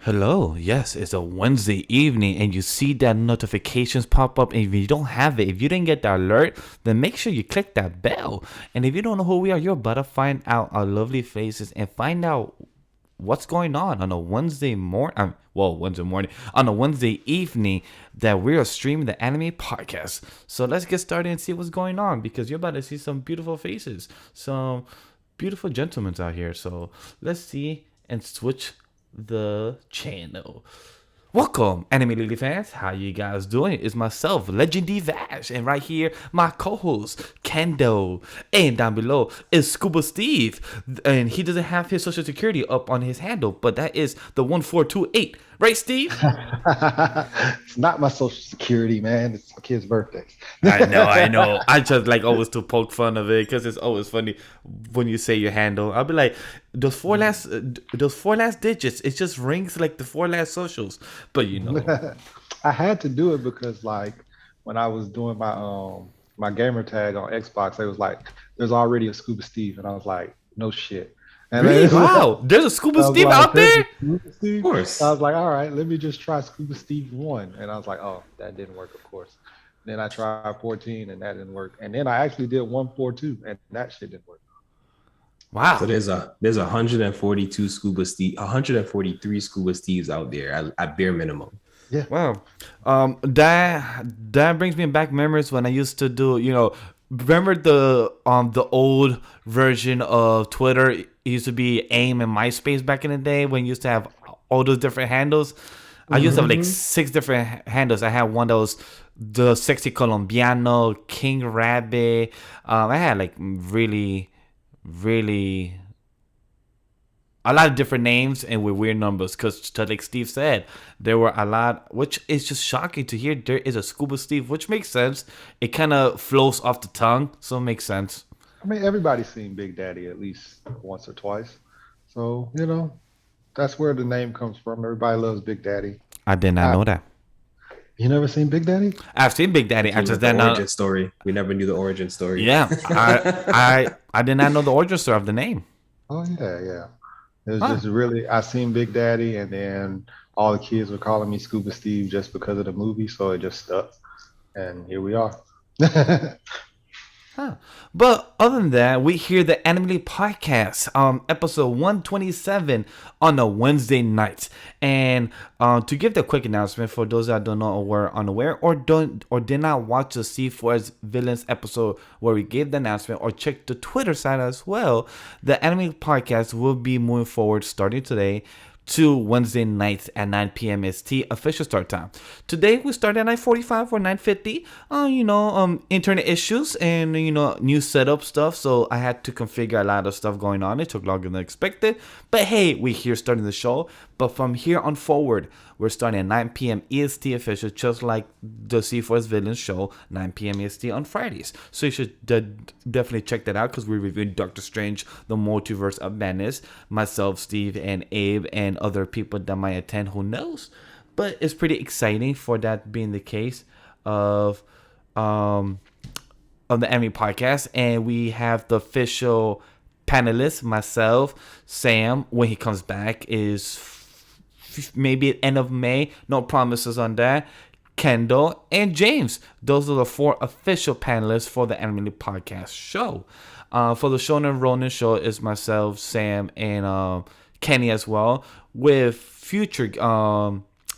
Hello, yes, it's a Wednesday evening and you see that notifications pop up. And if you don't have it, if you didn't get the alert, then make sure you click that bell. And if you don't know who we are, you're about to find out our lovely faces and find out what's going on a Wednesday morning. Wednesday morning, on a Wednesday evening that we are streaming the anime podcast. So let's get started and see what's going on because you're about to see some beautiful faces, some beautiful gentlemen out here. So let's see and switch the channel. Welcome, Anime Lily fans. How you guys doing? It's myself, Legendy Vash, and right here, my co-host, Kendall. And down below is Scuba Steve. And he doesn't have his social security up on his handle, but that is the 1428. Right, Steve? It's not my social security, man. It's my kid's birthday. I know. I just like always to poke fun of it because it's always funny when you say your handle. I'll be like, those four last digits. It just rings like the four last socials. But you know, I had to do it because like when I was doing my gamer tag on Xbox, it was like there's already a Scuba Steve, and I was like, no shit. And really? then Wow, there's a Scuba Steve out there? Of course. I was like, all right, let me just try Scuba Steve 1. And I was like, oh, that didn't work, of course. Then I tried 14 and that didn't work. And then I actually did 142 and that shit didn't work. Wow. So there's 142 Scuba Steve, 143 Scuba Steves out there at bare minimum. Yeah. Wow. That brings me back memories when I used to do, remember the old version of Twitter? It used to be AIM and MySpace back in the day when you used to have all those different handles. I used to have like 6 different handles. I had one that was the Sexy Colombiano, King Rabbit. I had like really, really a lot of different names and with weird numbers because like Steve said, there were a lot, which is just shocking to hear there is a Scuba Steve, which makes sense. It kind of flows off the tongue, so it makes sense. I mean, everybody's seen Big Daddy at least once or twice. So, that's where the name comes from. Everybody loves Big Daddy. I did not know that. You never seen Big Daddy? I've seen Big Daddy. I just didn't know the origin story. We never knew the origin story. Yeah, I did not know the origin story of the name. Oh yeah. It was just really, I seen Big Daddy, and then all the kids were calling me Scuba Steve just because of the movie, so it just stuck, and here we are. But other than that, we hear the Anime Podcast, episode 127 on a Wednesday night. And to give the quick announcement for those that don't know or were unaware or did not watch the C4's Villains episode where we gave the announcement or check the Twitter side as well, the Anime Podcast will be moving forward starting today to Wednesday nights at 9 p.m. ST official start time. Today we start at 9:45 or 9:50. Internet issues and new setup stuff. So I had to configure a lot of stuff going on. It took longer than expected. But hey, we're here starting the show. But from here on forward, we're starting at 9 p.m. EST official, just like the C4's Villains show, 9 p.m. EST on Fridays. So you should definitely check that out because we're reviewing Doctor Strange, the Multiverse of Madness. Myself, Steve, and Abe, and other people that might attend, who knows. But it's pretty exciting for that being the case of the Anime Podcast. And we have the official panelists, myself, Sam, when he comes back, is maybe at end of May. No promises on that. Kendall and James. Those are the 4 official panelists for the Anime Podcast show. For the Shonen Ronin show is myself, Sam, and Kenny as well, with future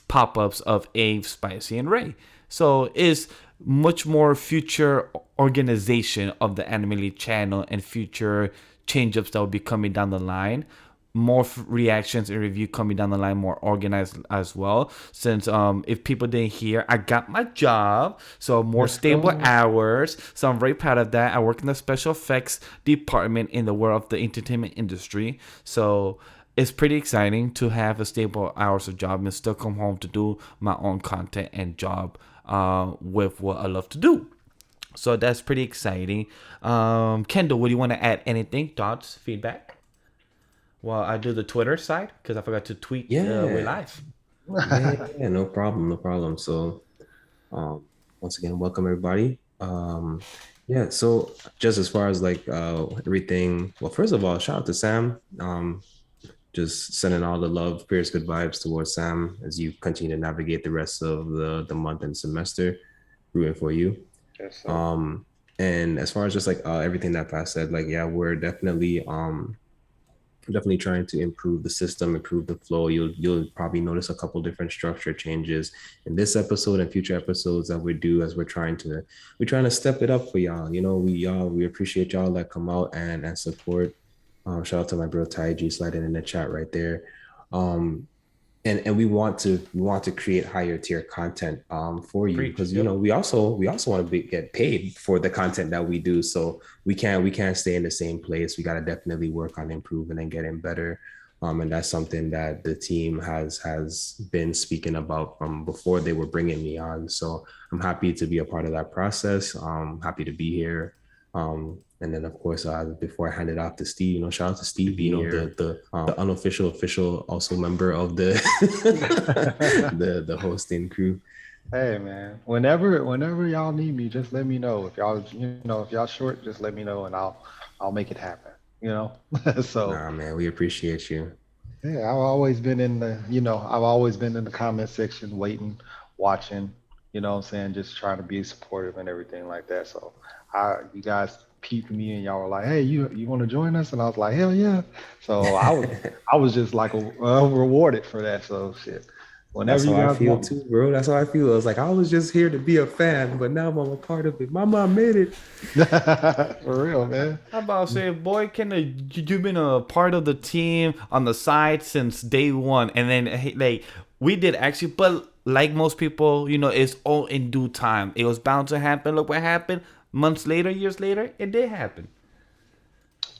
pop-ups of Abe, Spicy, and Ray. So it's much more future organization of the Anime channel and future change-ups that will be coming down the line. More reactions and review coming down the line, more organized as well. Since if people didn't hear, I got my job, so more stable hours. So I'm very proud of that. I work in the special effects department in the world of the entertainment industry. So it's pretty exciting to have a stable hours of job and still come home to do my own content and job with what I love to do. So that's pretty exciting. Kendall, would you want to add anything? Thoughts, feedback? Well, I do the Twitter side because I forgot to tweet. We're live. Yeah, no problem. So, once again, welcome everybody. So just as far as like everything. Well, first of all, shout out to Sam. just sending all the love, prayers, good vibes towards Sam as you continue to navigate the rest of the month and semester. Rooting for you. Yes, sir. And as far as just like everything that Pat said, like yeah, we're definitely trying to improve the system, improve the flow. You'll probably notice a couple different structure changes in this episode and future episodes that we do as we're trying to step it up for y'all. You know, we appreciate y'all that come out and support. Shout out to my bro Tate sliding in the chat right there. And we want to create higher tier content for you, because you know we also want to get paid for the content that we do, so we can't stay in the same place. We got to definitely work on improving and getting better, and that's something that the team has been speaking about from before they were bringing me on. So I'm happy to be a part of that process. Happy to be here. And then, of course, before I hand it off to Steve, you know, shout out to Steve, you know, the unofficial, official, also member of the the hosting crew. Hey man, whenever y'all need me, just let me know. If y'all short, just let me know, and I'll make it happen. You know, so. Nah, man, we appreciate you. Yeah, I've always been in the comment section, waiting, watching. You know what I'm saying? Just trying to be supportive and everything like that. So, you guys peeped me and y'all were like, "Hey, you want to join us?" And I was like, "Hell yeah!" So I was just like rewarded for that. So shit. Whenever That's you how guys I feel want. too, bro. That's how I feel. I was like, I was just here to be a fan, but now I'm a part of it. My mom made it. For real, man. How about say, boy, you've been a part of the team on the side since day one, and then like we did actually, but like most people, you know, it's all in due time. It was bound to happen. Look what happened. Months later, years later, it did happen.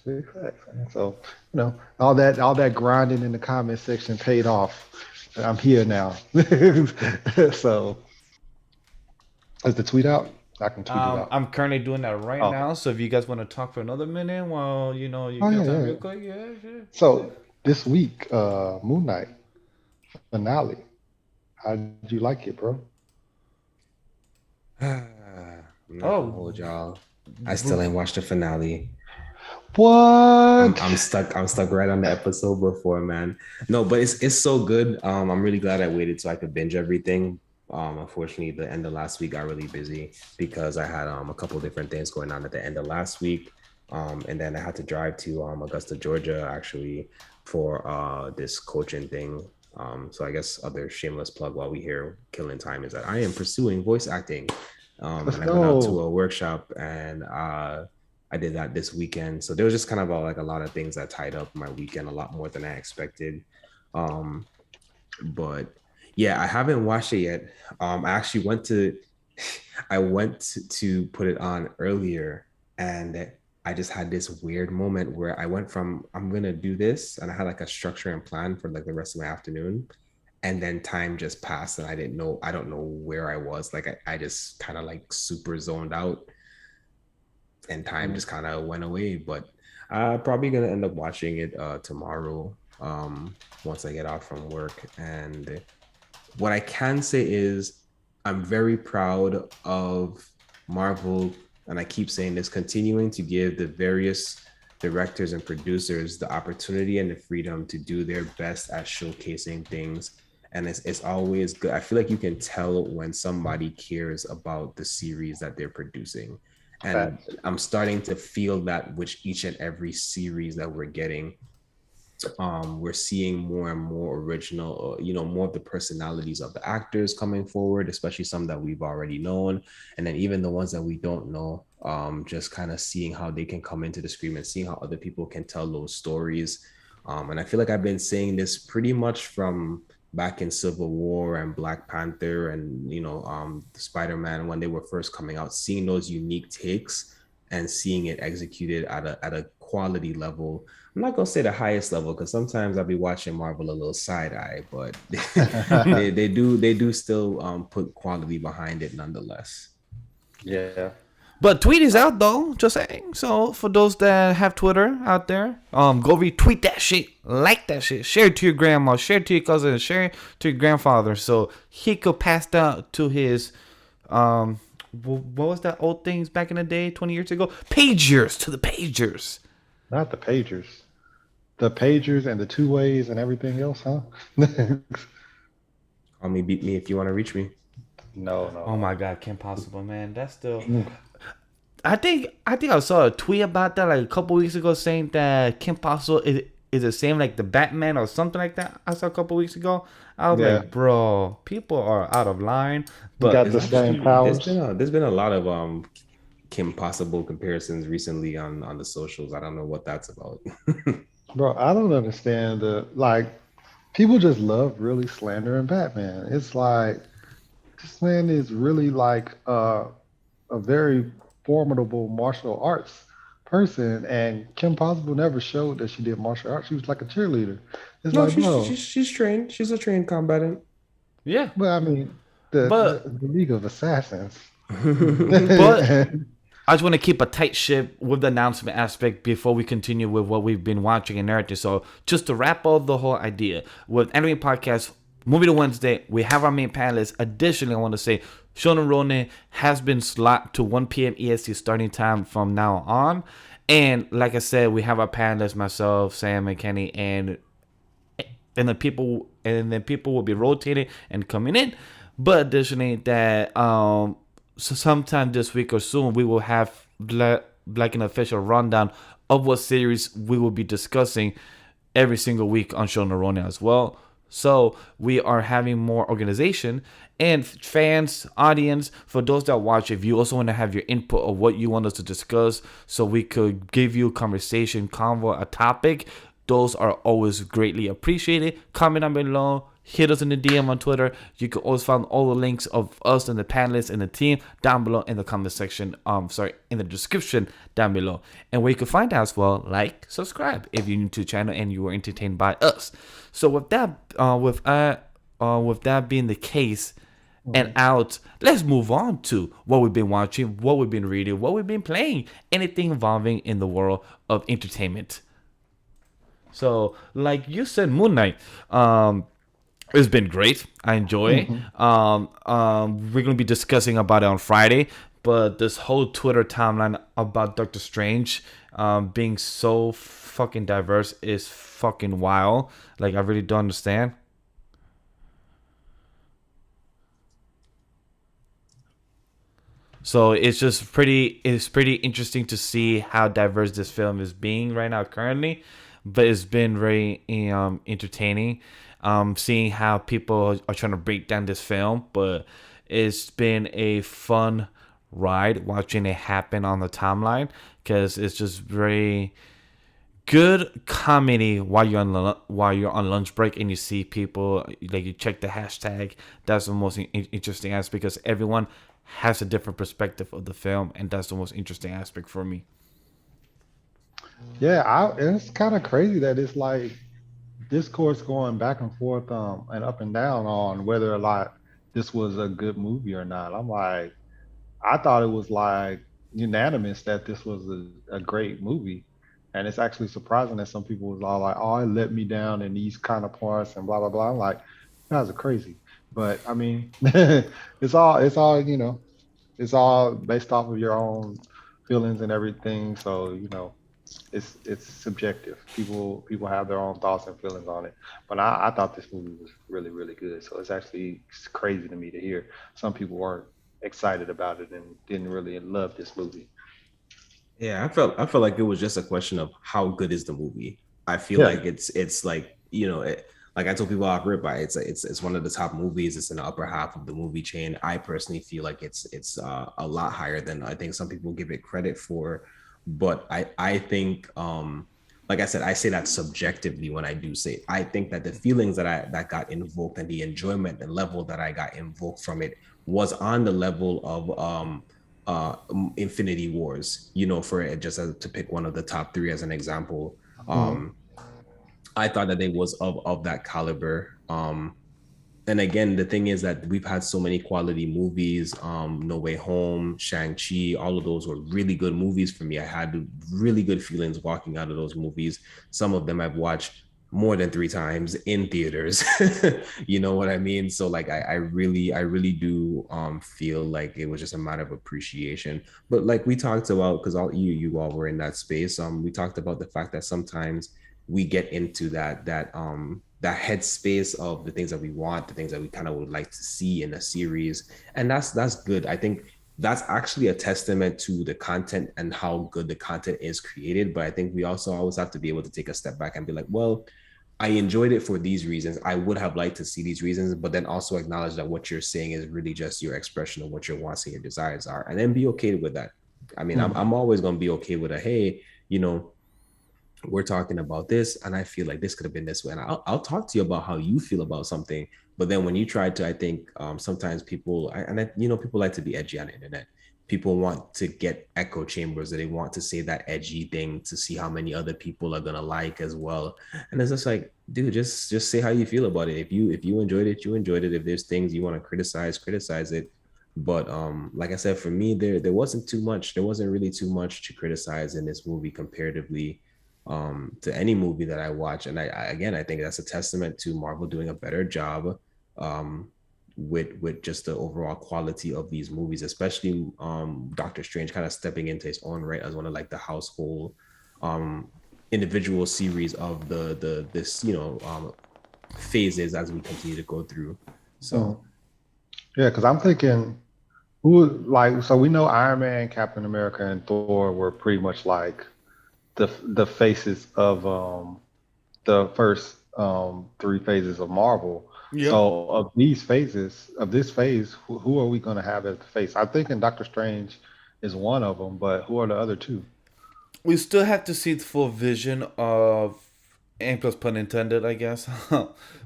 Big facts, man. So, you know, all that grinding in the comment section paid off. I'm here now. So, is the tweet out? I can tweet it out. I'm currently doing that right now. So if you guys want to talk for another minute while you know you get time real quick, yeah, sure. So this week, Moon Knight finale. How did you like it, bro? I'm not gonna hold y'all. I still ain't watched the finale. What? I'm stuck right on the episode before, man. No, but it's so good. I'm really glad I waited so I could binge everything. Unfortunately, the end of last week got really busy because I had a couple different things going on at the end of last week. And then I had to drive to Augusta, Georgia, actually, for this coaching thing. So I guess other shameless plug while we here killing time is that I am pursuing voice acting. And I went out to a workshop and I did that this weekend. So there was just kind of a lot of things that tied up my weekend a lot more than I expected. But yeah, I haven't watched it yet. I actually went to put it on earlier, and I just had this weird moment where I went from I'm gonna do this, and I had like a structure and plan for like the rest of my afternoon, and then time just passed, and I don't know where I was. Like I just kind of like super zoned out, and time just kind of went away. But I'm probably gonna end up watching it tomorrow once I get off from work. And what I can say is I'm very proud of Marvel, and I keep saying this, continuing to give the various directors and producers the opportunity and the freedom to do their best at showcasing things. And it's always good. I feel like you can tell when somebody cares about the series that they're producing. And I'm starting to feel that with each and every series that we're getting. We're seeing more and more original, more of the personalities of the actors coming forward, especially some that we've already known. And then even the ones that we don't know, just kind of seeing how they can come into the screen and seeing how other people can tell those stories. And I feel like I've been saying this pretty much from back in Civil War and Black Panther and, Spider-Man, when they were first coming out, seeing those unique takes and seeing it executed at a quality level. I'm not gonna say the highest level, because sometimes I'll be watching Marvel a little side eye, but they do still put quality behind it nonetheless. Yeah. But tweet is out though, just saying. So for those that have Twitter out there, go retweet that shit, like that shit, share it to your grandma, share it to your cousin, share it to your grandfather, so he could pass that to his what was that old things back in the day, 20 years ago? Pagers, to the pagers. Not the pagers. the pagers and the two ways and everything else, huh? Call me, beat me if you want to reach me. No, Oh no, my God, Kim Possible, man. That's still. no. I think I saw a tweet about that like a couple weeks ago saying that Kim Possible is the same like the Batman or something like that. I saw a couple weeks ago. I was Yeah, like, bro, people are out of line. you But got There's the same actually powers. there's been a lot of Kim Possible comparisons recently on the socials. I don't know what that's about. Bro, I don't understand the like people just love really slandering Batman. It's like this man is really like a very formidable martial arts person, and Kim Possible never showed that she did martial arts. She was like a cheerleader. It's No, like, bro, she's trained. She's a trained combatant. yeah, but I mean, the but the, the League of Assassins. but I just want to keep a tight ship with the announcement aspect before we continue with what we've been watching and everything. So just to wrap up the whole idea with Anime Podcast, Movie to Wednesday, we have our main panelists. Additionally, I want to say Shonen Ronin has been slapped to 1 p.m. EST starting time from now on. And like I said, we have our panelists, myself, Sam, and Kenny, and then people will be rotating and coming in. But additionally, that so sometime this week or soon we will have like an official rundown of what series we will be discussing every single week on Shonen Ronin as well. So we are having more organization and fans, audience, for those that watch, if you also want to have your input of what you want us to discuss so we could give you conversation, convo, a topic, those are always greatly appreciated. Comment down below. Hit us in the DM on Twitter. You can always find all the links of us and the panelists and the team down below in the comment section. In the description down below. And where you can find us, well, like, subscribe if you're new to the channel and you were entertained by us. So with that being the case and out, let's move on to what we've been watching, what we've been reading, what we've been playing, anything involving in the world of entertainment. So, like you said, Moon Knight. It's been great. I enjoy it. Mhm. We're gonna be discussing about it on Friday. But this whole Twitter timeline about Doctor Strange being so fucking diverse is fucking wild. Like I really don't understand. So it's pretty interesting to see how diverse this film is being right now currently, but it's been very entertaining. Seeing how people are trying to break down this film, but it's been a fun ride watching it happen on the timeline because it's just very good comedy while you're on lunch break and you see people like you check the hashtag. That's the most interesting aspect because everyone has a different perspective of the film, and that's the most interesting aspect for me. Yeah, it's kind of crazy that it's like discourse going back and forth and up and down on whether or not this was a good movie or not. I'm like, I thought it was like unanimous that this was a great movie. And it's actually surprising that some people was all like, oh, it let me down in these kind of parts and blah blah blah. I'm like, you guys are crazy. But I mean, it's all, it's all based off of your own feelings and everything. So, it's subjective. People have their own thoughts and feelings on it. But I thought this movie was really, really good. So it's crazy to me to hear some people weren't excited about it and didn't really love this movie. Yeah, I felt like it was just a question of how good is the movie. I feel Yeah. like it's like like I told people off rip by it's one of the top movies. It's in the upper half of the movie chain. I personally feel like it's a lot higher than I think some people give it credit for. But I think like I said, I say that subjectively when I do say it. I think that the feelings that got invoked and the enjoyment and level that I got invoked from it was on the level of Infinity Wars, for it just to pick one of the top three as an example. Mhm. I thought that it was of that caliber. And again, the thing is that we've had so many quality movies. No Way Home, Shang-Chi, all of those were really good movies for me. I had really good feelings walking out of those movies. Some of them I've watched more than 3 times in theaters. You know what I mean? So like I really do feel like it was just a matter of appreciation. But like we talked about, because all you all were in that space, we talked about the fact that sometimes we get into that headspace of the things that we want, the things that we kind of would like to see in a series. And that's good. I think that's actually a testament to the content and how good the content is created. But I think we also always have to be able to take a step back and be like, well, I enjoyed it for these reasons. I would have liked to see these reasons, but then also acknowledge that what you're saying is really just your expression of what your wants and your desires are, and then be okay with that. I mean, I'm always going to be okay with a, hey, you know, we're talking about this and I feel like this could have been this way, and I'll talk to you about how you feel about something. But then when you try to, I think sometimes people, people like to be edgy on the internet. People want to get echo chambers, that they want to say that edgy thing to see how many other people are gonna like as well. And it's just like, dude, just say how you feel about it. If you enjoyed it, you enjoyed it. If there's things you want to criticize it. But like I said, for me, there wasn't too much. There wasn't really too much to criticize in this movie comparatively to any movie that I watch. And I think that's a testament to Marvel doing a better job with just the overall quality of these movies, especially Doctor Strange kind of stepping into his own right as one of like the household individual series of this phases as we continue to go through. So yeah, because I'm thinking so we know Iron Man, Captain America, and Thor were pretty much like the faces of the first three phases of Marvel. Yep. So of these phases, of this phase, who are we going to have as the face? I'm thinking Doctor Strange is one of them, but who are the other two? We still have to see the full vision of, and plus pun intended, I guess,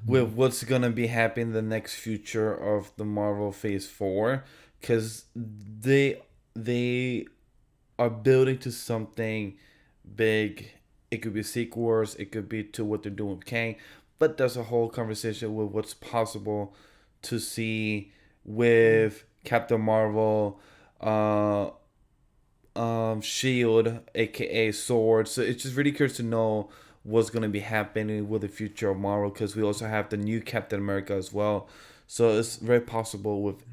with what's gonna be happening in the next future of the Marvel Phase 4, because they are building to something big. It could be sequels, it could be to what they're doing with Kang, but there's a whole conversation with what's possible to see with Captain Marvel, Shield, aka Sword. So it's just really curious to know what's gonna be happening with the future of Marvel, because we also have the new Captain America as well. So it's very possible with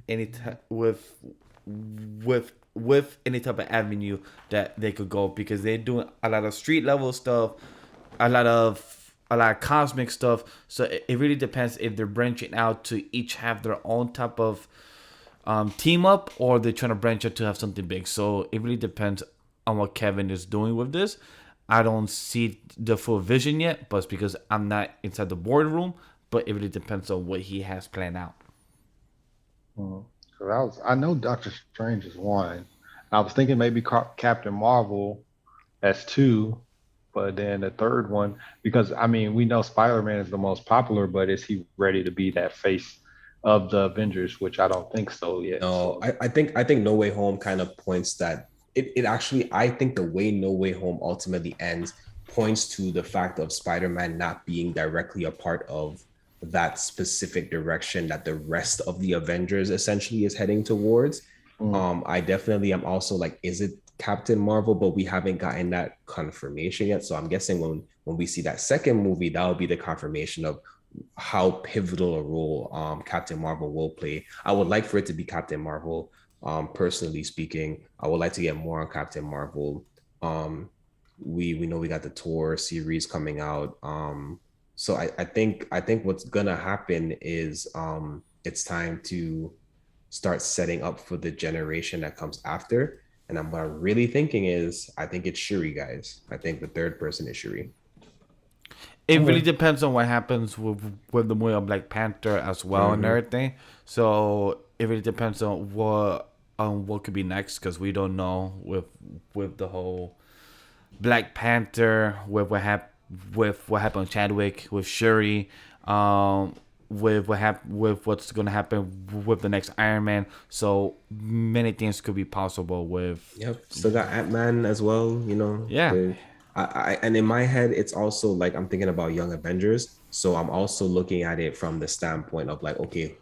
with any type of avenue that they could go, because they're doing a lot of street level stuff, a lot of cosmic stuff. So it really depends if they're branching out to each have their own type of team up, or they're trying to branch out to have something big. So it really depends on what Kevin is doing with this. I don't see the full vision yet, but it's because I'm not inside the boardroom. But it really depends on what he has planned out. I know Doctor Strange is one. I was thinking maybe Captain Marvel as two, but then the third one, because I mean we know Spider-Man is the most popular, but is he ready to be that face of the Avengers? Which I don't think so yet. no, So I think No Way Home kind of points that it actually, I think the way No Way Home ultimately ends points to the fact of Spider-Man not being directly a part of that specific direction that the rest of the Avengers essentially is heading towards. I definitely am also like, is it Captain Marvel? But we haven't gotten that confirmation yet. So I'm guessing when we see that second movie, that will be the confirmation of how pivotal a role Captain Marvel will play. I would like for it to be Captain Marvel. Personally speaking, I would like to get more on Captain Marvel. We know we got the tour series coming out. So I think what's gonna happen is it's time to start setting up for the generation that comes after. And what I'm really thinking is, I think it's Shuri, guys. I think the third person is Shuri. It really depends on what happens with the movie of Black Panther as well and everything. So it really depends on what could be next, because we don't know with the whole Black Panther, with what happened with Chadwick, with Shuri, with what's gonna happen with the next Iron Man. So many things could be possible with. Yep. Still got Ant-Man as well, Yeah. And in my head, it's also like I'm thinking about Young Avengers. So I'm also looking at it from the standpoint of like, okay,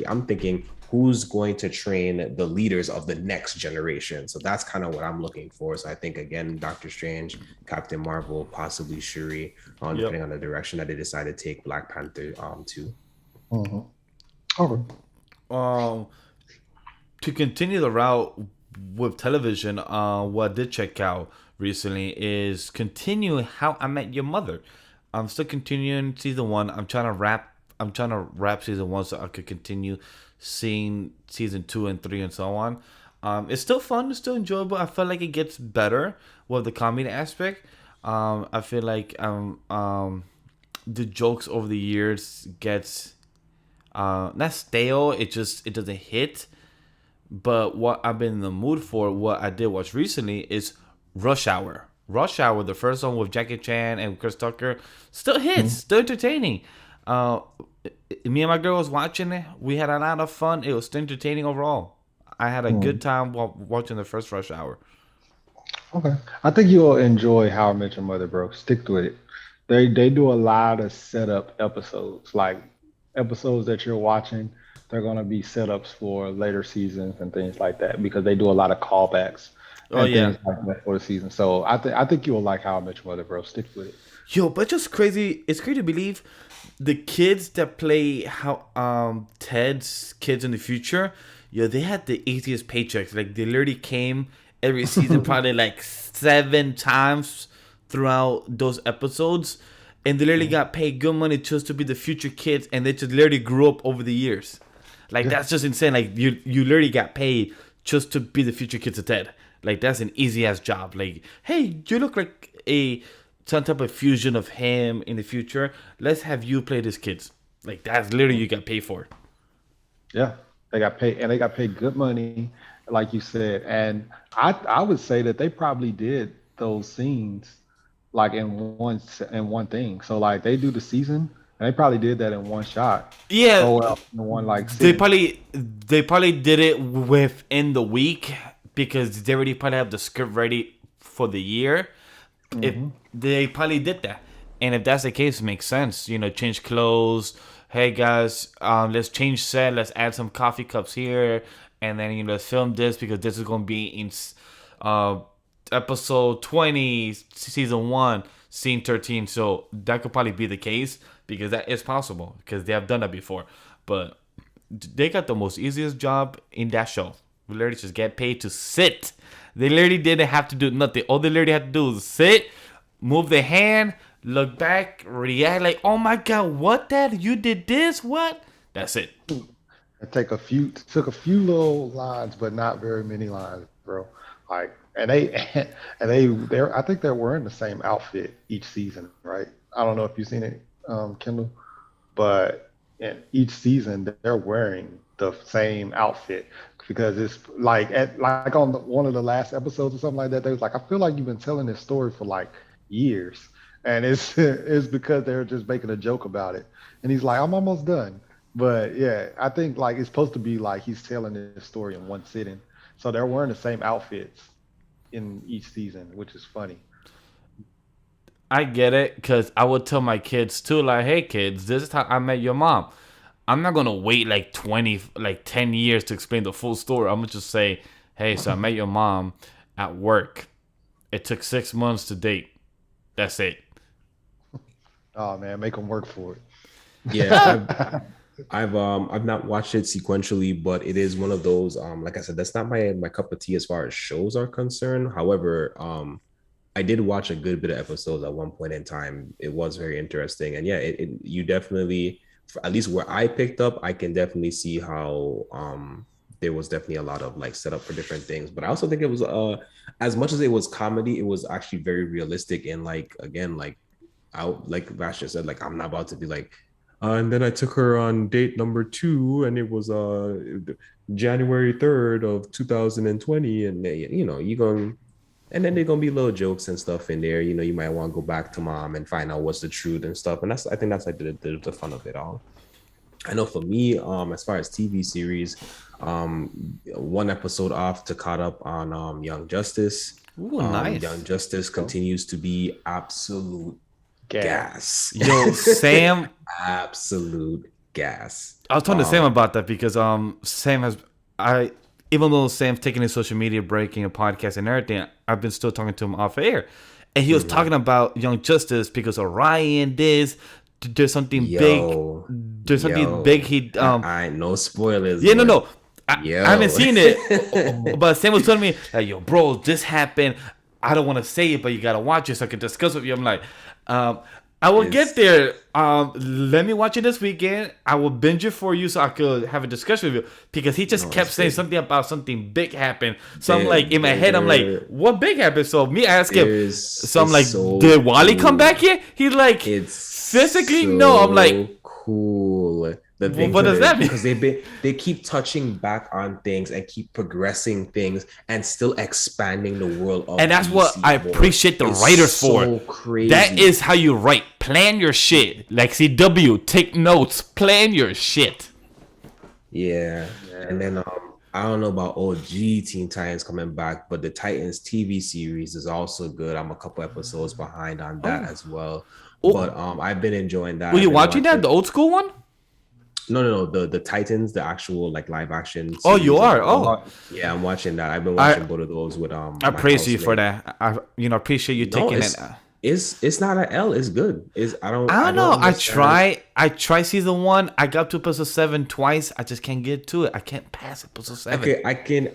I'm thinking who's going to train the leaders of the next generation. So that's kind of what I'm looking for. So I think, again, Doctor Strange, Captain Marvel, possibly Shuri, depending on the direction that they decide to take Black Panther to. okay. To continue the route with television, what I did check out recently is continuing How I Met Your Mother. I'm still continuing season one. I'm trying to wrap. I'm trying to wrap season one so I could continue seeing season two and three and so on. It's still fun. It's still enjoyable. I feel like it gets better with the comedy aspect. I feel like the jokes over the years gets not stale. It doesn't hit. But what I've been in the mood for, what I did watch recently, is Rush Hour. Rush Hour, the first one with Jackie Chan and Chris Tucker, still hits, still entertaining. Uh, Me and my girl was watching it. We had a lot of fun. It was still entertaining overall. I had a good time while watching the first Rush Hour. Okay. I think you'll enjoy How I Met Your Mother, bro. Stick with it. They do a lot of setup episodes, like episodes that you're watching. They're gonna be setups for later seasons and things like that because they do a lot of callbacks Oh and yeah, things like that for the season. So I think you will like How I Met Your Mother, bro. Stick with it. yo, but just crazy. It's crazy to believe the kids that play how Ted's kids in the future. Yo, they had the easiest paychecks. Like they literally came every season, probably like 7 times throughout those episodes, and they literally got paid good money just to be the future kids, and they just literally grew up over the years. Like that's just insane. Like you literally got paid just to be the future kids of Ted. Like that's an easy ass job. Like, hey, you look like some type of fusion of him in the future. Let's have you play these kids. Like that's literally you got paid for. Yeah, they got paid, and they got paid good money, like you said. And I would say that they probably did those scenes like in one thing. So like they do the season, and they probably did that in one shot. Yeah, Oh well, in one like they sitting. probably did it within the week because they already probably have the script ready for the year. If they probably did that, and if that's the case, it makes sense. You know, change clothes. Hey guys, let's change set. Let's add some coffee cups here, and then let's film this because this is gonna be in uh, episode 20, season one, scene 13. So that could probably be the case because that is possible because they have done that before. But they got the most easiest job in that show. We literally just get paid to sit. They literally didn't have to do nothing. All they literally had to do was sit, move their hand, look back, react like, "Oh my god, what that? You did this? What?" That's it. It took a few little lines, but not very many lines, bro. Like, and they they're I think they're wearing the same outfit each season, right? I don't know if you've seen it, Kendall, but in each season they're wearing the same outfit because it's like on one of the last episodes or something like that. They was like, I feel like you've been telling this story for like years, and it's it's because they're just making a joke about it. And he's like, I'm almost done. But yeah, I think like it's supposed to be like he's telling this story in one sitting. So they're wearing the same outfits in each season, which is funny. I get it because I would tell my kids too, like, "Hey kids, this is how I met your mom." I'm not gonna wait like 10 years to explain the full story. I'm gonna just say, "Hey, so I met your mom at work. It took 6 months to date. That's it." Oh man, make them work for it. Yeah, I've not watched it sequentially, but it is one of those like I said, that's not my cup of tea as far as shows are concerned. However, I did watch a good bit of episodes at one point in time. It was very interesting, and yeah, it you definitely, at least where I picked up, I can definitely see how there was definitely a lot of like setup for different things. But I also think it was as much as it was comedy, it was actually very realistic and like again like Vash just said, like I'm not about to be like. And then I took her on date number 2, and it was January 3rd of 2020, and you going, and then there's gonna be little jokes and stuff in there. You might want to go back to mom and find out what's the truth and stuff, and I think that's like the fun of it all. I know for me, as far as TV series, one episode off to caught up on Young Justice. Ooh, nice. Young Justice continues to be absolute gas. Yo, Sam. Absolute gas. I was talking to Sam about that because Sam has even though Sam's taking his social media breaking a podcast and everything, I've been still talking to him off air, and he was talking about Young Justice because Orion there's something big. There's something big. He I no spoilers. Yeah, no. I haven't seen it, but Sam was telling me, like, "Yo, bro, this happened." I don't want to say it, but you gotta watch it so I can discuss with you. I'm like, I will It's get there. Let me watch it this weekend. I will binge it for you so I could have a discussion with you because he just no, kept it's saying good. something about something big happened. So I'm There, like in my head, I'm like, there, what big happened? So me ask him. there's So I'm it's like, so did Wally come back cool. here? He's like, It's physically no. I'm like, so cool. The well, things what that does are that mean? because they keep touching back on things and keep progressing things and still expanding the world And of that's what DC I more. appreciate the It's writers for. so That crazy. is how you write. Plan your shit. Like CW, take notes. Plan your shit. Yeah. Yeah. And then I don't know about OG Teen Titans coming back, but the Titans TV series is also good. I'm a couple episodes behind on that Oh, as well. oh, But I've been enjoying that. were I've you been watching that? watching The old school one? no, the Titans, the actual like live action Oh, you series as are. well. Oh, Oh, Yeah, I'm watching that. I've been I watching both of those with I my praise you for housemate. that. I appreciate you No, taking it. it's not an L. It's good. Is I I don't don't know. understand. I tried season one. I got to episode 7 twice. I just can't get to it. I can't pass episode 7.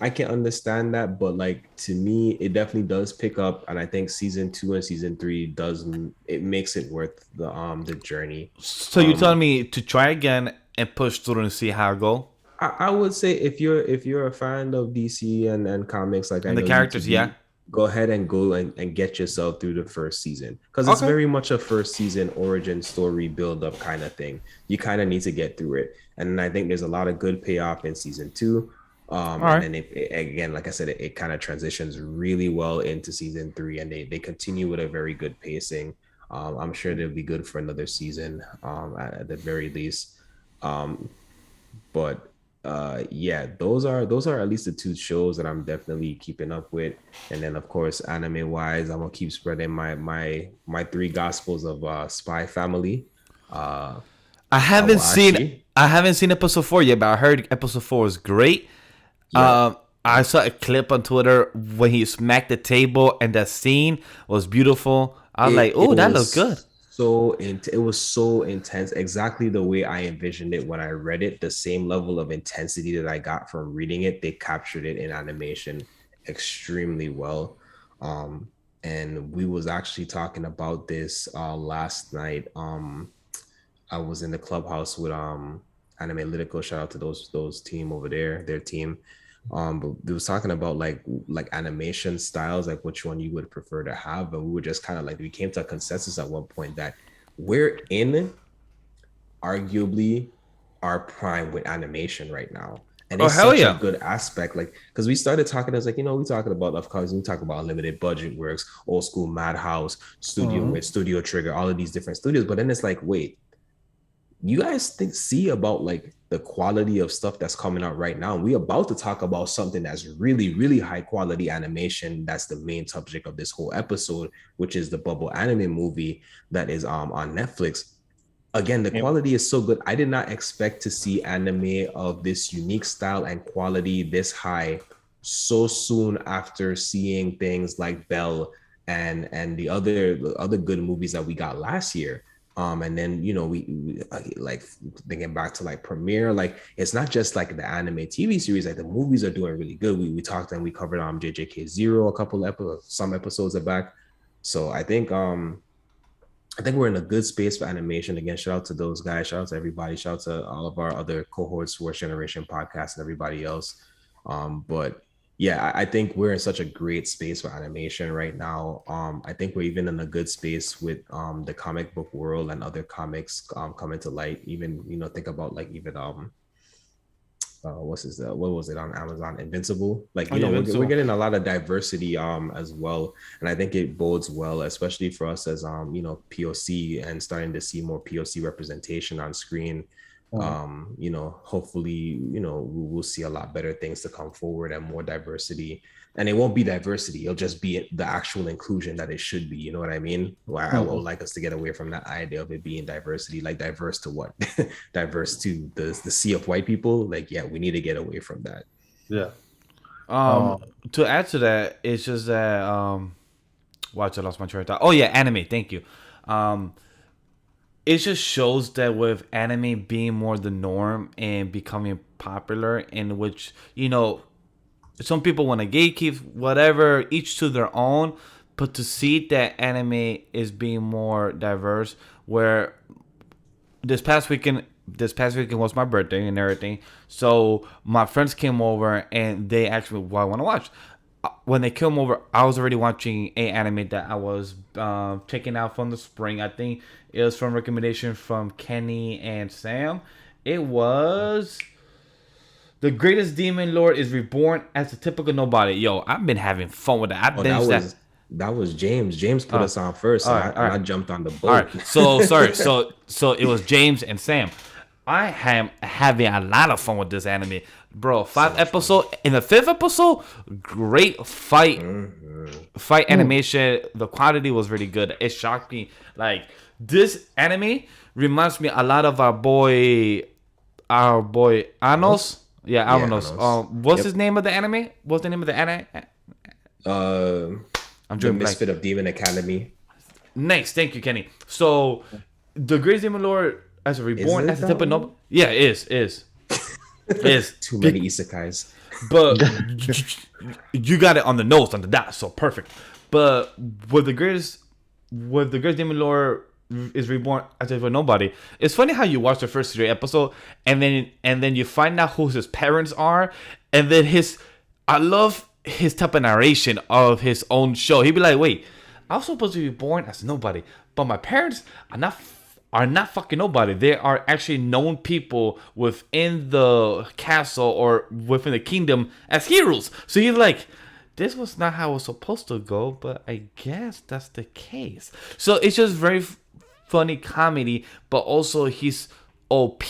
I can understand that, but like to me, it definitely does pick up, and I think season 2 and season 3 does it makes it worth the journey. So you telling Um, me to try again and push through and see how I go? I would say if you're a fan of DC and comics, like I And the know you to characters, yeah. be, go ahead and go and get yourself through the first season because it's Okay. very much a first season origin story build up kind of thing. You kind of need to get through it, and I think there's a lot of good payoff in season 2. All And right. then again, like I said, it kind of transitions really well into season 3, and they continue with a very good pacing. I'm sure they'll be good for another season, at the very least. Um, but yeah, those are at least the two shows that I'm definitely keeping up with. And then of course, anime wise, I'm gonna keep spreading my three gospels of Spy Family, uh I haven't seen Awashi. I haven't seen episode 4 yet, but I heard episode 4 is great. Yep. I saw a clip on Twitter when he smacked the table, and that scene was beautiful. I was like, It "Oh, that looks good." was it was so intense, exactly the way I envisioned it when I read it. The same level of intensity that I got from reading it, they captured it in animation extremely well. Um, and we was actually talking about this last night. I was in the clubhouse with Anime Lytical. Shout out to those team over there, their team. But we was talking about like animation styles, like which one you would prefer to have, and we were just kind of like we came to a consensus at one point that we're in arguably our prime with animation right now. And Oh it's hell such a yeah! good aspect, like because we started talking, as like, we talking about, of course, we talk about limited budget works, old school Madhouse, Studio mhm. with Studio Trigger, all of these different studios. But then it's like, wait, you guys see about like the quality of stuff that's coming out right now. We about to talk about something that's really, really high quality animation. That's the main subject of this whole episode, which is the Bubble anime movie that is on Netflix. Again, the Yep. quality is so good. I did not expect to see anime of this unique style and quality this high so soon after seeing things like Bell and the other good movies that we got last year. And then we like thinking back to like Premiere, like it's not just like the anime TV series, like the movies are doing really good. We talked and we covered JJK Zero a couple episodes, some episodes back. So I think we're in a good space for animation. Again, shout out to those guys. Shout out to everybody. Shout out to all of our other cohorts, Worst Generation Podcast, and everybody else. But yeah, I think we're in such a great space for animation right now. I think we're even in a good space with the comic book world and other comics coming to light. Even think about like even what's his what was it on Amazon, Invincible, like Oh yeah, we're Invincible. getting a lot of diversity as well, and I think it bodes well, especially for us as POC, and starting to see more POC representation on screen. Mhm. Hopefully we'll see a lot better things to come forward and more diversity. And it won't be diversity, it'll just be the actual inclusion that it should be, you know what I mean? Well, I would Mhm. like us to get away from that idea of it being diversity, like diverse to what? Diverse to the sea of white people. Like, yeah, we need to get away from that. Yeah. Um, Um. to add to that, it's just that watch, I lost my train of thought. Oh yeah, anime. Thank you. Um, it just shows that with anime being more the norm and becoming popular, in which some people want to gatekeep, whatever, each to their own. But to see that anime is being more diverse, where this past weekend was my birthday and everything. So my friends came over and they asked me what I want to watch. When they came over, I was already watching a anime that I was checking out from the spring. I think it was from recommendation from Kenny and Sam. It was The Greatest Demon Lord is Reborn as a Typical Nobody. Yo, I've been having fun with that. I Oh, binged that. that was James. James put us on first, all and, right, I, all and I right. jumped on the All boat. right. So sorry. So it was James and Sam. I am having a lot of fun with this anime, bro. 5 episode in the 5th episode, great fight animation. The quality was really good. It shocked me. Like this anime reminds me a lot of our boy Anos. Yeah, Yeah, Anos. Anos. What's Yep. his name of the anime? What's the name of the anime? I'm The drawing blank. Misfit of Demon Academy. Nice, thank you, Kenny. So, the Greatest Demon Lord as a reborn Is it as a that type of one? noble. Yeah, it is. Too many isekais. But you got it on the nose, on the dot, so perfect. But with the greatest demon lord is reborn as if nobody. It's funny how you watch the first 3 episodes and then you find out who his parents are, and then I love his type of narration of his own show. He'd be like, "Wait, I was supposed to be born as nobody, but my parents are not fucking nobody. They are actually known people within the castle or within the kingdom as heroes." So he's like, this was not how it was supposed to go, but I guess that's the case. So it's just very funny comedy, but also he's OP,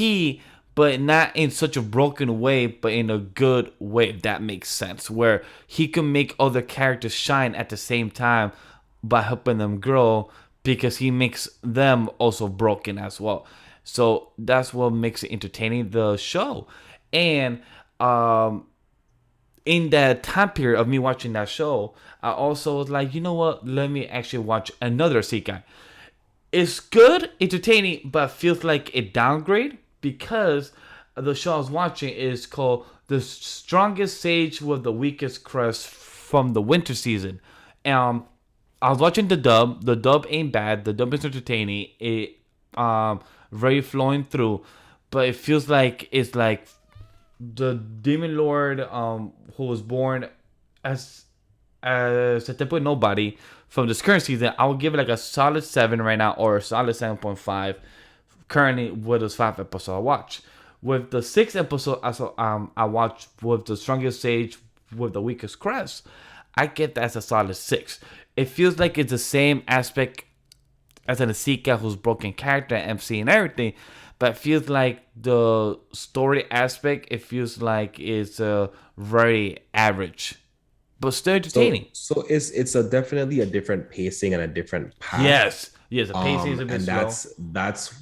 but not in such a broken way, but in a good way, if that makes sense. Where he can make other characters shine at the same time by helping them grow, because he makes them also broken as well. So that's what makes it entertaining, the show. And in that time period of me watching that show, I also was like, you know what? Let me actually watch another Sekai. It's good, entertaining, but feels like a downgrade because the show I was watching is called The Strongest Sage with the Weakest Crest from the winter season. I was watching the dub. The dub ain't bad. The dub is entertaining. It very flowing through, but it feels like it's like the demon lord who was born as a type of nobody from this current season. I would give it like a solid 7 right now, or a solid 7.5 currently with this 5 episode I watch. With the 6th episode I watched with the strongest sage with the weakest crest, I get that as a solid 6. It feels like it's the same aspect as an Asika who's broken character, MC and everything, but it feels like the story aspect, it feels like it's very average, but still entertaining. So it's definitely a different pacing and a different path. Yes, the pacing is a bit and slow.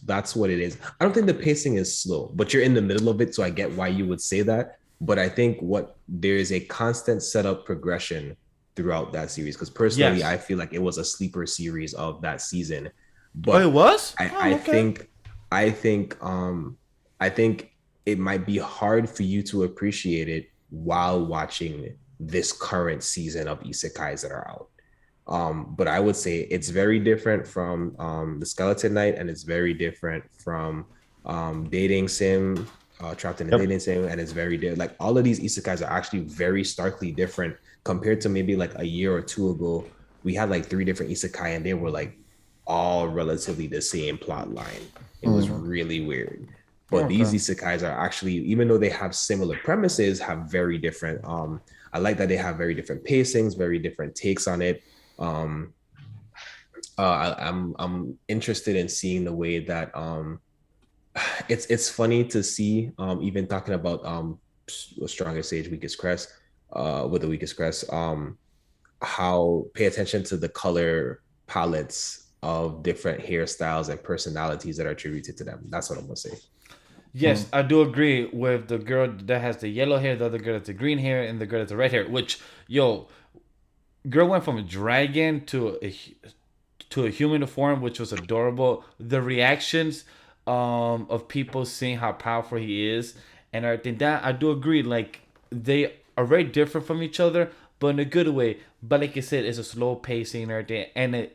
that's what it is. I don't think the pacing is slow, but you're in the middle of it, so I get why you would say that. But I think there is a constant setup progression throughout that series, because personally, Yes. I feel like it was a sleeper series of that season. Oh, But it was? I Okay. think it might be hard for you to appreciate it while watching this current season of isekais that are out. But I would say it's very different from the Skeleton Knight, and it's very different from dating sim, trapped in a dating sim, and it's very different. Like all of these isekais are actually very starkly different compared to maybe like a year or two ago. We had like 3 different isekai, and they were like all relatively the same plot line. It was really weird. But these isekais are actually, even though they have similar premises, have very different. I like that they have very different pacings, very different takes on it. I'm interested in seeing the way that it's funny to see, even talking about strongest sage, weakest crest, with the weakest crest, how pay attention to the color palettes of different hairstyles and personalities that are attributed to them. That's what I'm gonna say. Yes, I do agree with the girl that has the yellow hair, the other girl that's the green hair, and the girl that's the red hair. Which, girl went from a dragon to a human form, which was adorable. The reactions of people seeing how powerful he is and everything, that I do agree. Like, they are very different from each other, but in a good way. But like I said, it's a slow pacing and everything. And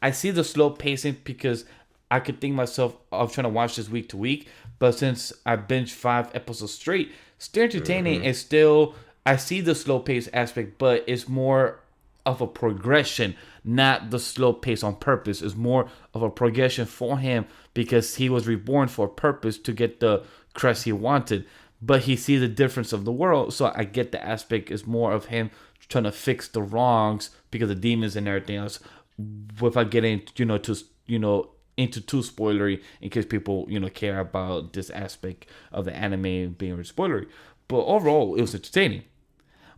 I see the slow pacing because I could think myself of trying to watch this week to week. But since I binged 5 episodes straight, still entertaining and still, I see the slow pace aspect, but it's more of a progression, not the slow pace on purpose. It's more of a progression for him because he was reborn for a purpose to get the crest he wanted. But he sees the difference of the world, so I get the aspect is more of him trying to fix the wrongs because of demons and everything else. Without getting into too spoilery in case people care about this aspect of the anime being spoilery. But overall, it was entertaining.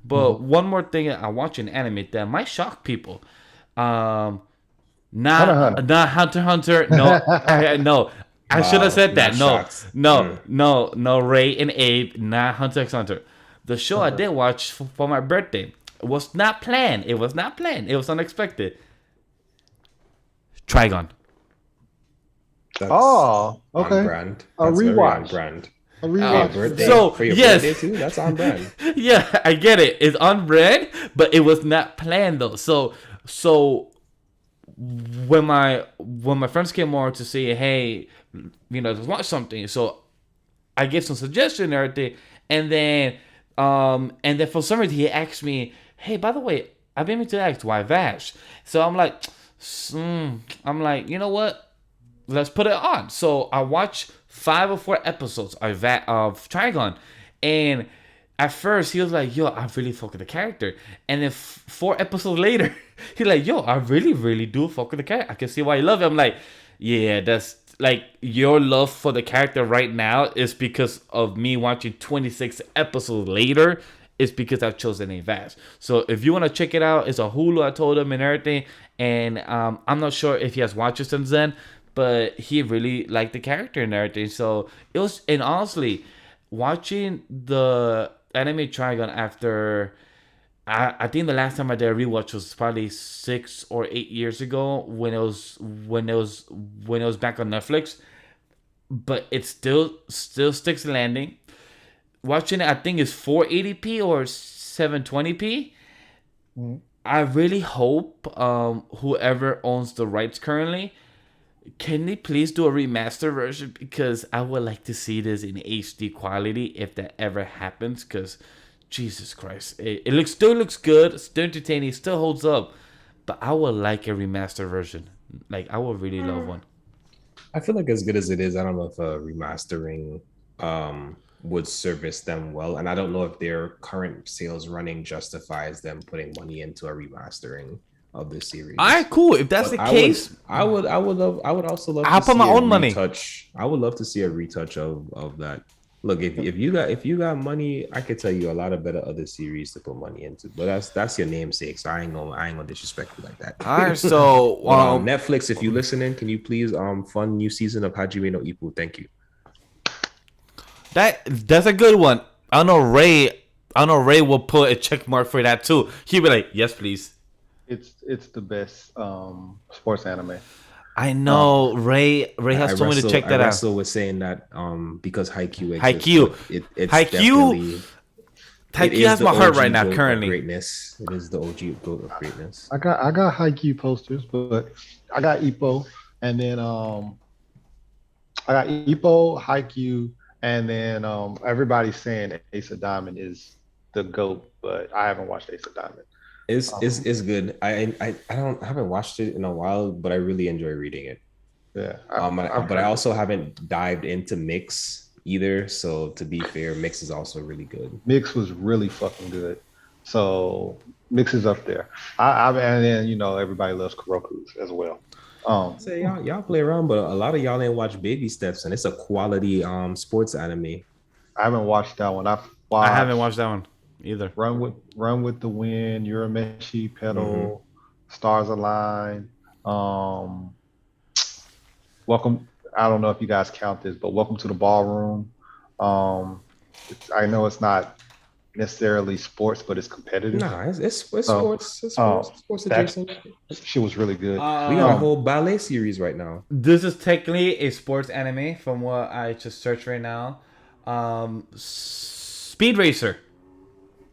But one more thing I watch in anime that might shock people. Not Hunter x Hunter. No, I should have said that. No. Ray and Abe, not Hunter x Hunter. The show I did watch for my birthday was not planned. It was unexpected. Trigon. That's okay. on brand. A That's very rewatch. on brand. A rewatch. Birthday, So, for your yes. birthday too? That's on brand. Yeah, I get it. It's on brand, but it was not planned though. So when my friends came over to say, hey, let's watch something. So I gave some suggestion and everything, and then for some reason he asked me, hey, by the way, I've been meaning to ask why Vash. So I'm like, you know what? Let's put it on. So I watched 5 or 4 episodes of Trigon, and at first he was like, yo, I really fuck with the character, and then 4 episodes later he's like, yo, I really, really do fuck with the character. I can see why you love it. I'm like, yeah, that's like your love for the character right now is because of me watching 26 episodes later. It's because I've chosen a Vash. So if you want to check it out, it's a Hulu, I told him, and everything. And I'm not sure if he has watched it since then, but he really liked the character and everything. So it was, and honestly, watching the anime Trigon after, I think the last time I did a rewatch was probably 6 or 8 years ago when it was back on Netflix. But it still sticks landing. Watching it, I think it's 480p or 720p. I really hope whoever owns the rights currently, can they please do a remaster version, because I would like to see this in HD quality if that ever happens, because Jesus Christ, it still looks good, still entertaining, still holds up, but I would like a remaster version. Like, I would really love one. I feel like as good as it is, I don't know if remastering would service them well, and I don't know if their current sales running justifies them putting money into a remastering of the series. All right, cool. If that's the case, I would also love. I'll to put see my a own money. Retouch. I would love to see a retouch of that. Look, if you got money, I could tell you a lot of better other series to put money into. But that's your namesake, so I ain't gonna disrespect you like that. All right, so Netflix, if you listening, can you please fund new season of Hajime no Ippo? Thank you. That's a good one. I know Ray will put a check mark for that too. He'll be like, yes, please. It's the best sports anime. I know Ray has told me to check that out. Russell was saying that because Haikyuu Haikyuu has my heart right now currently. Greatness. It is the OG goat of greatness. I got Haikyuu posters, but I got Ippo, and then I got Ippo, Haikyuu, and then everybody's saying Ace of Diamond is the GOAT, but I haven't watched Ace of Diamond. It's good. I haven't watched it in a while, but I really enjoy reading it. Yeah. But I also haven't dived into Mix either. So to be fair, Mix is also really good. Mix was really fucking good. So Mix is up there. And then everybody loves Kuroko's as well. Say y'all play around, but a lot of y'all ain't watch Baby Steps, and it's a quality sports anime. I haven't watched that one. I haven't watched that one either. Run with the Wind, Urameshi, Pedal, Stars Align. Welcome. I don't know if you guys count this, but Welcome to the Ballroom. I know it's not necessarily sports, but it's competitive. Nah, it's sports. It's sports adjacent. She was really good. We got a whole ballet series right now. This is technically a sports anime from what I just searched right now. Speed Racer.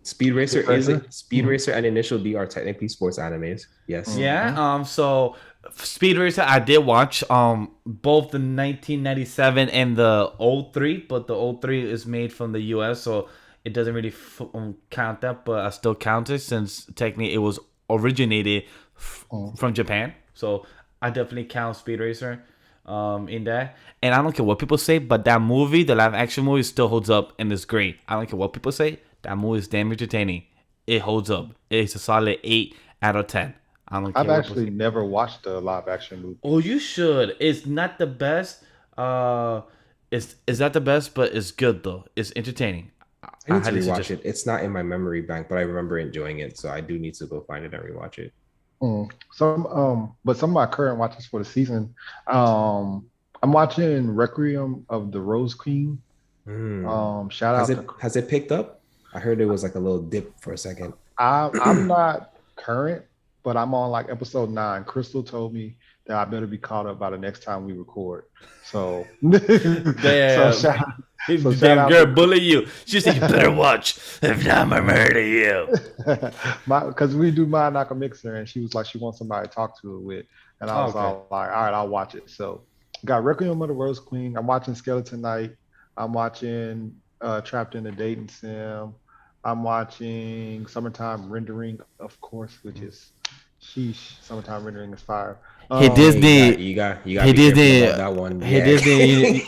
Speed Racer is Racer? it? Speed Racer and Initial D are technically sports animes. Yes. Yeah. So Speed Racer, I did watch both the 1997 and the '03, but the '03 is made from the US, so it doesn't really count that, but I still count it since technically it was originated from Japan. So I definitely count Speed Racer in that. And I don't care what people say, but that movie, the live action movie, still holds up and is great. I don't care what people say. That movie is damn entertaining. It holds up. It's a solid 8 out of 10. I don't care. I've actually never watched the live action movie. Oh, you should. It's not the best. It's not the best, but it's good though. It's entertaining. I need to rewatch it. It's not in my memory bank, but I remember enjoying it, so I do need to go find it and rewatch it. But some of my current watches for the season, I'm watching Requiem of the Rose Queen. Shout out. Has it picked up? I heard it was like a little dip for a second. I'm not current, but I'm on like episode 9. Crystal told me that I better be caught up by the next time we record. So, damn. Damn girl bully you. She said you better watch. If not, I'm gonna murder you. Because we do Mind Knock a Mixer, and she was like she wants somebody to talk to her with, and I was all like, all right, I'll watch it. So, got Requiem of the Rose Queen. I'm watching Skeleton Knight. I'm watching Trapped in a Dating Sim. I'm watching Summertime Rendering, of course, which is sheesh. Summertime Rendering is fire. Hey Disney, you got hey Disney, that one. Hey Disney,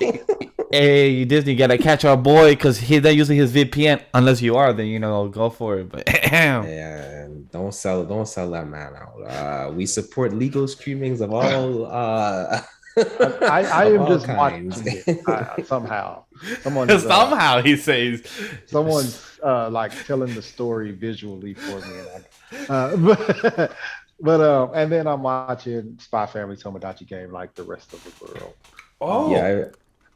hey Disney, you gotta catch our boy because he's not using his VPN. Unless you are, then go for it. But yeah, don't sell that man out. We support legal streamings of all. I am just watching it somehow. Somehow he says someone's like telling the story visually for me, but and then I'm watching Spy Family Tomodachi Game like the rest of the world. Oh yeah,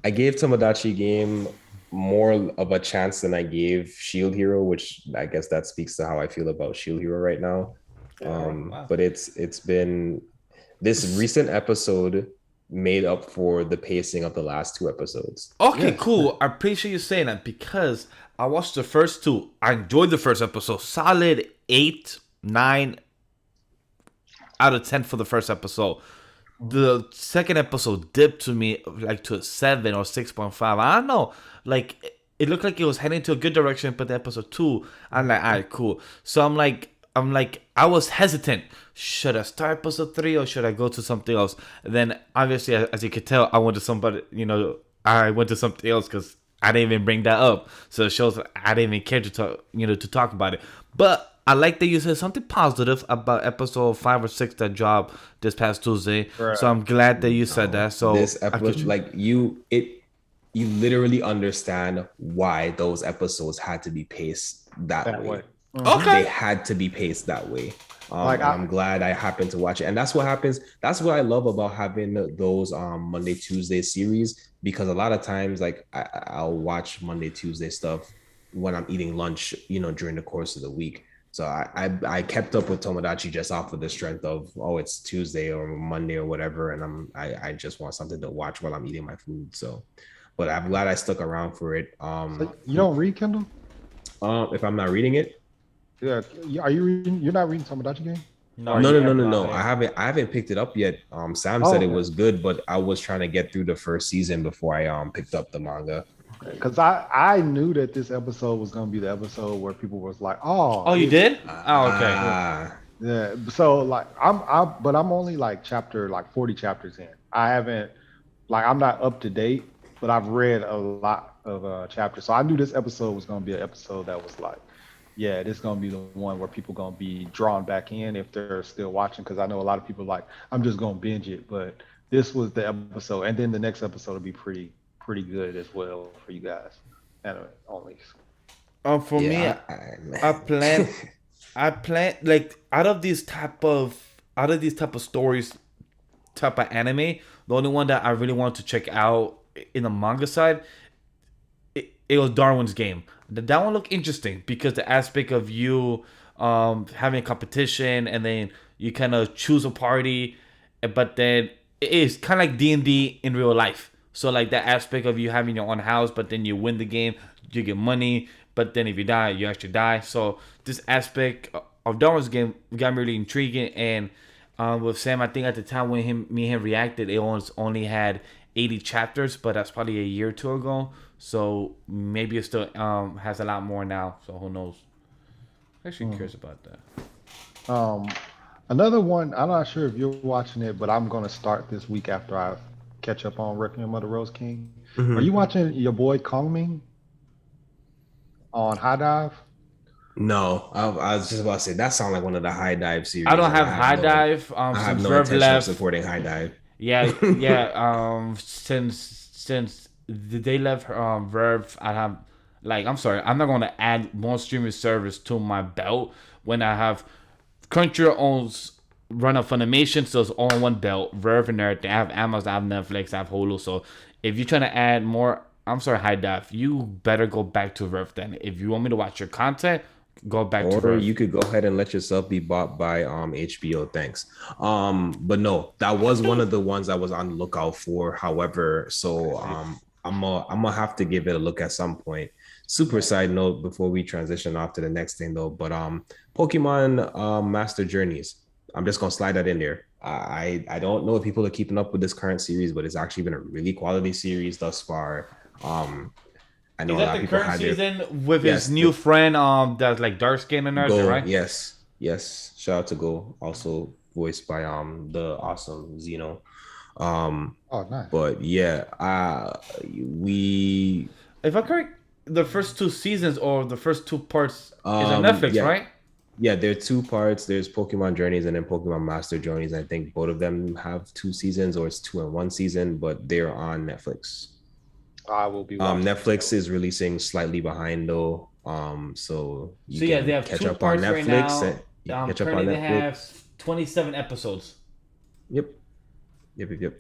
I gave Tomodachi Game more of a chance than I gave Shield Hero, which I guess that speaks to how I feel about Shield Hero right now. Wow. But it's been this recent episode made up for the pacing of the last 2 episodes. Okay, cool. I appreciate you saying that because I watched the first 2. I enjoyed the first episode. Solid 8, 9 out of 10 for the first episode. The second episode dipped to me like to a 7 or 6.5. I don't know. Like it looked like it was heading to a good direction, but the episode 2, I'm like, all right, cool. So I'm like, I was hesitant. Should I start episode 3 or should I go to something else? And then obviously, as you could tell, I went to something else because I didn't even bring that up. So it shows I didn't even care to talk about it. But I like that you said something positive about episode 5 or 6 that dropped this past Tuesday. Right. So I'm glad that you said that. So this episode, you literally understand why those episodes had to be paced that way. Okay. They had to be paced that way. I'm glad I happened to watch it. And that's what happens. That's what I love about having those Monday, Tuesday series, because a lot of times like I'll watch Monday, Tuesday stuff when I'm eating lunch, during the course of the week. So I kept up with Tomodachi just off of the strength of, it's Tuesday or Monday or whatever. And I just want something to watch while I'm eating my food. So, but I'm glad I stuck around for it. So you don't read Kendall? If I'm not reading it. Yeah, are you reading? You're not reading Tomodachi Game? No. I haven't picked it up yet. Sam said it was good, but I was trying to get through the first season before I picked up the manga. Because I knew that this episode was gonna be the episode where people was like, oh, you did? Okay. Yeah. So like I'm only like 40 chapters in. I haven't I'm not up to date, but I've read a lot of chapters. So I knew this episode was gonna be an episode that was like, yeah, this is going to be the one where people going to be drawn back in if they're still watching, because I know a lot of people like, I'm just going to binge it, but this was the episode, and then the next episode will be pretty good as well for you guys. Anime only. For me, I plan like out of these type of stories, type of anime, the only one that I really want to check out in the manga side, it was Darwin's Game. That one looked interesting because the aspect of you having a competition and then you kind of choose a party, but then it is kind of like D&D in real life. So like that aspect of you having your own house, but then you win the game, you get money, but then if you die, you actually die. So this aspect of Darwin's game got me really intriguing. And with Sam, I think at the time when me and him reacted, it only had 80 chapters, but that's probably a year or two ago. So maybe it still has a lot more now. So who knows? I'm actually curious about that. Um, Another one, I'm not sure if you're watching it, but I'm gonna start this week after I catch up on Requiem of the Rose King. Are you Mhm. watching your boy Kongming on High Dive? No, I was just about to say that sounds like one of the high dive I series, don't and have High Dive I have since no Verve intention of left. supporting high dive. Yeah, yeah. Since the day left Verve, I have like I'm sorry, I'm not gonna add more streaming service to my belt when I have Crunchyroll owns Run Up Funimation, so it's all on one belt. Verve and everything. I have Amazon, I have Netflix, I have Hulu. So if you're trying to add more, I'm sorry, High Dive, you better go back to Verve then. If you want me to watch your content, go back to Or Verve. you could go ahead and let yourself be bought by HBO. Thanks. But no, that was one of the ones I was on the lookout for. However, so I'm gonna have to give it a look at some point. Super side note before we transition off to the next thing though, but Pokemon Master Journeys. I'm just gonna slide that in there. I don't know if people are keeping up with this current series, but it's actually been a really quality series thus far. Um, I Is know a that lot of the people current had their season with his yes, new friend that's like dark skin and everything, Go, right? yes, yes. Shout out to Go, also voiced by the awesome Zeno. Um, Oh, nice. but yeah, we If I'm correct, the first two seasons or the first two parts is on Netflix, yeah, right? yeah, there are two parts. There's Pokemon Journeys and then Pokemon Master Journeys. I think both of them have two seasons, or it's two and one season, but they're on Netflix. I will be watching Netflix those. is releasing slightly behind though. So you So yeah, they can have catch two up on parts right Netflix now. and you can catch up Currently on they have Netflix. 27 episodes. Yep. Yep.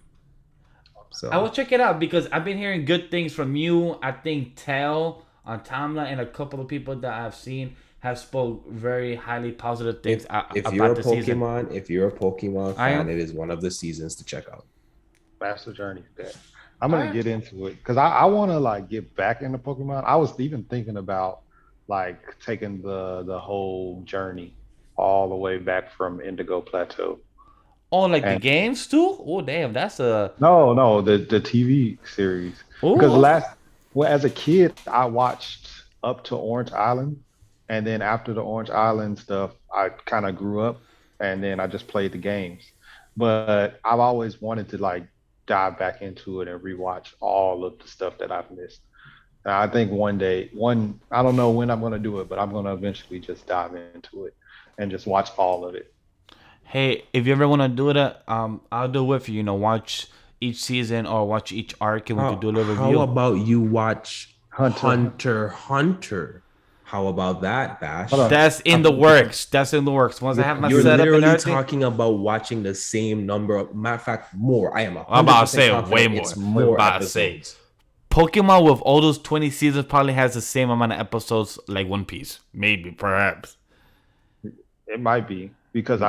I will So check it out because I've been hearing good things from you. I think Tell on Timeline and a couple of people that I've seen have spoke very highly positive things about the season. If you're a Pokemon I fan, am. it is one of the seasons to check out. Master Journey. That I'm gonna I get into it because I want to like get back into Pokemon. I was even thinking about like taking the whole journey all the way back from Indigo Plateau. oh like the And games too. Oh damn, that's a no, the TV series because oh last well as a kid I watched up to Orange Island, and then after the Orange Island stuff I kind of grew up, and then I just played the games. But I've always wanted to like dive back into it and rewatch all of the stuff that I've missed. And I think one day, I don't know when I'm gonna do it, but I'm gonna eventually just dive into it and just watch all of it. hey, if you ever want to do that, I'll do it with you. You know, watch each season or watch each arc, and we could do a little How review. about you watch Hunter, Hunter x Hunter? How about that, hold Bash? on. That's in the works. That's in the works. Once I have my You're setup and literally everything, talking about watching the same number of, matter of fact, more. I am I'm about to 100% say way confident more. it's Wait, more About to say episodes. Pokemon with all those 20 seasons probably has the same amount of episodes like One Piece. Maybe, perhaps. It might be because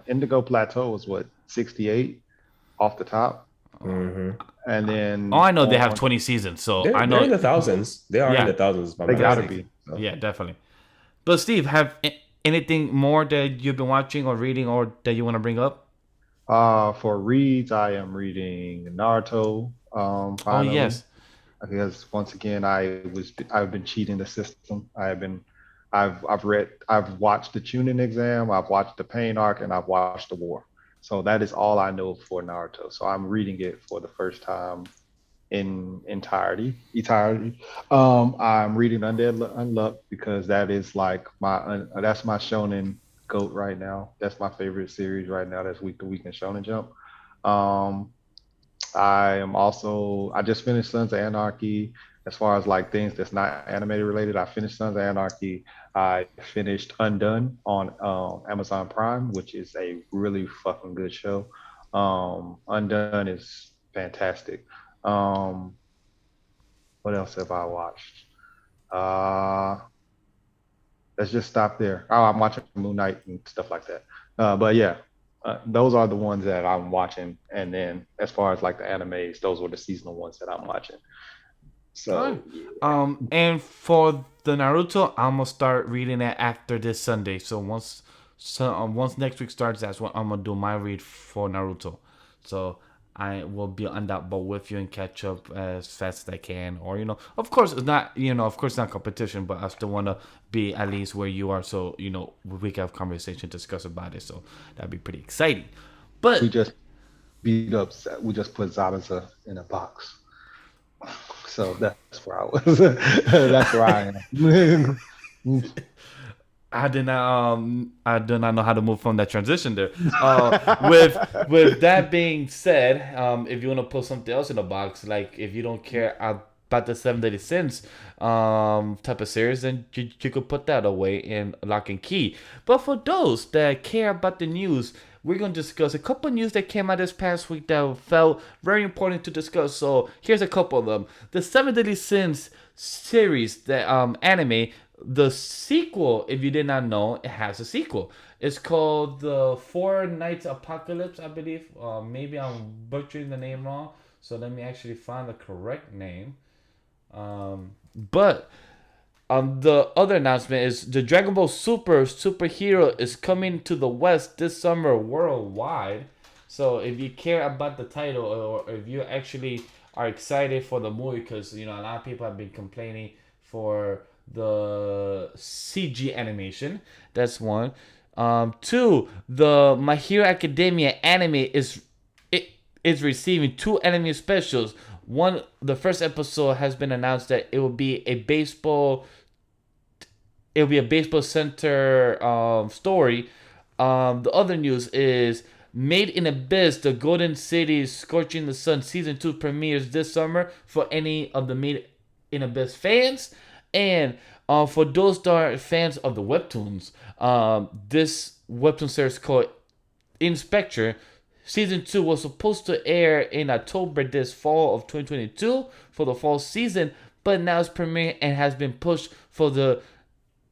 Indigo Plateau was what 68 off the top, Mhm. and Oh, then I know they have on 20 seasons, so I They're in know. the thousands. They are in Yeah, the thousands, if I'm they not gotta mistaken. be. So. yeah, definitely. But Steve, have anything more that you've been watching or reading or that you want to bring up? For reads, I am reading Naruto. Oh, Finally, yes. because once again, I've been cheating the system. I've watched the Chunin exam, I've watched the Pain arc, and I've watched the War. So that is all I know for Naruto. So I'm reading it for the first time in entirety. I'm reading Undead Unluck because that is like that's my shonen goat right now. That's my favorite series right now. That's week to week in Shonen Jump. Um, I just finished Sons of Anarchy. As far as like things that's not animated related, I finished Sons of Anarchy. I finished Undone on Amazon Prime, which is a really fucking good show. Undone is fantastic. Um, what else have I watched? Uh, let's just stop there. Oh, I'm watching Moon Knight and stuff like that. But yeah, those are the ones that I'm watching. And then as far as like the animes, those were the seasonal ones that I'm watching. So yeah. And for the Naruto, I'm gonna start reading it after this Sunday. Once next week starts, that's when I'm gonna do my read for Naruto. So I will be on that boat with you and catch up as fast as I can. Or of course it's not, of course it's not competition, but I still wanna be at least where you are, so we can have conversation, discuss about it. So that'd be pretty exciting. we But just beat up. We just put Zabuza in a box. So that's where I was. That's where I am. I do not know how to move from that transition there. With that being said, if you want to put something else in the box, like if you don't care about the 7 Deadly Sins type of series, then you could put that away in lock and key. But for those that care about the news, we're going to discuss a couple of news that came out this past week that felt very important to discuss. So here's a couple of them. The 7 Deadly Sins series, the anime, the sequel, if you did not know, it has a sequel. It's called the Four Nights Apocalypse, I believe. Maybe I'm butchering the name wrong. So let me actually find the correct name. But the other announcement is the Dragon Ball Superhero is coming to the West this summer worldwide. So if you care about the title, or if you actually are excited for the movie, because a lot of people have been complaining for the CG animation. That's one. Two, the My Hero Academia anime is receiving two anime specials. One, the first episode has been announced that it will be a baseball. It'll be a baseball center story. The other news is Made in Abyss, the Golden City Scorching the Sun season 2 premieres this summer for any of the Made in Abyss fans. And for those that are fans of the webtoons, this webtoon series called Inspector season 2 was supposed to air in October this fall of 2022 for the fall season, but now it's premiering and has been pushed for the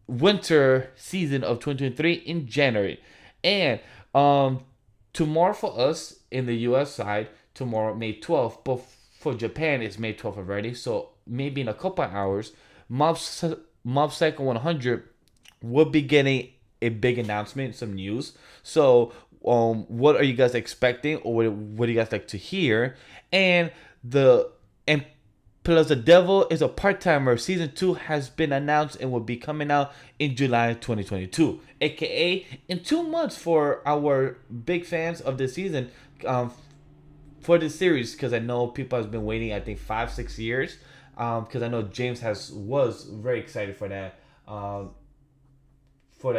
winter season of 2023 in January. And tomorrow for us in the US side, tomorrow May 12th, but for Japan it's May 12th already. So maybe in a couple of hours, Mob Psycho 100 will be getting a big announcement, some news. So, what are you guys expecting, or what do you guys like to hear? And plus, The Devil is a Part-Timer season 2 has been announced and will be coming out in July 2022, aka in 2 months for our big fans of this season. For this series, because I know people have been waiting, I think 5-6 years. Because I know James was very excited for that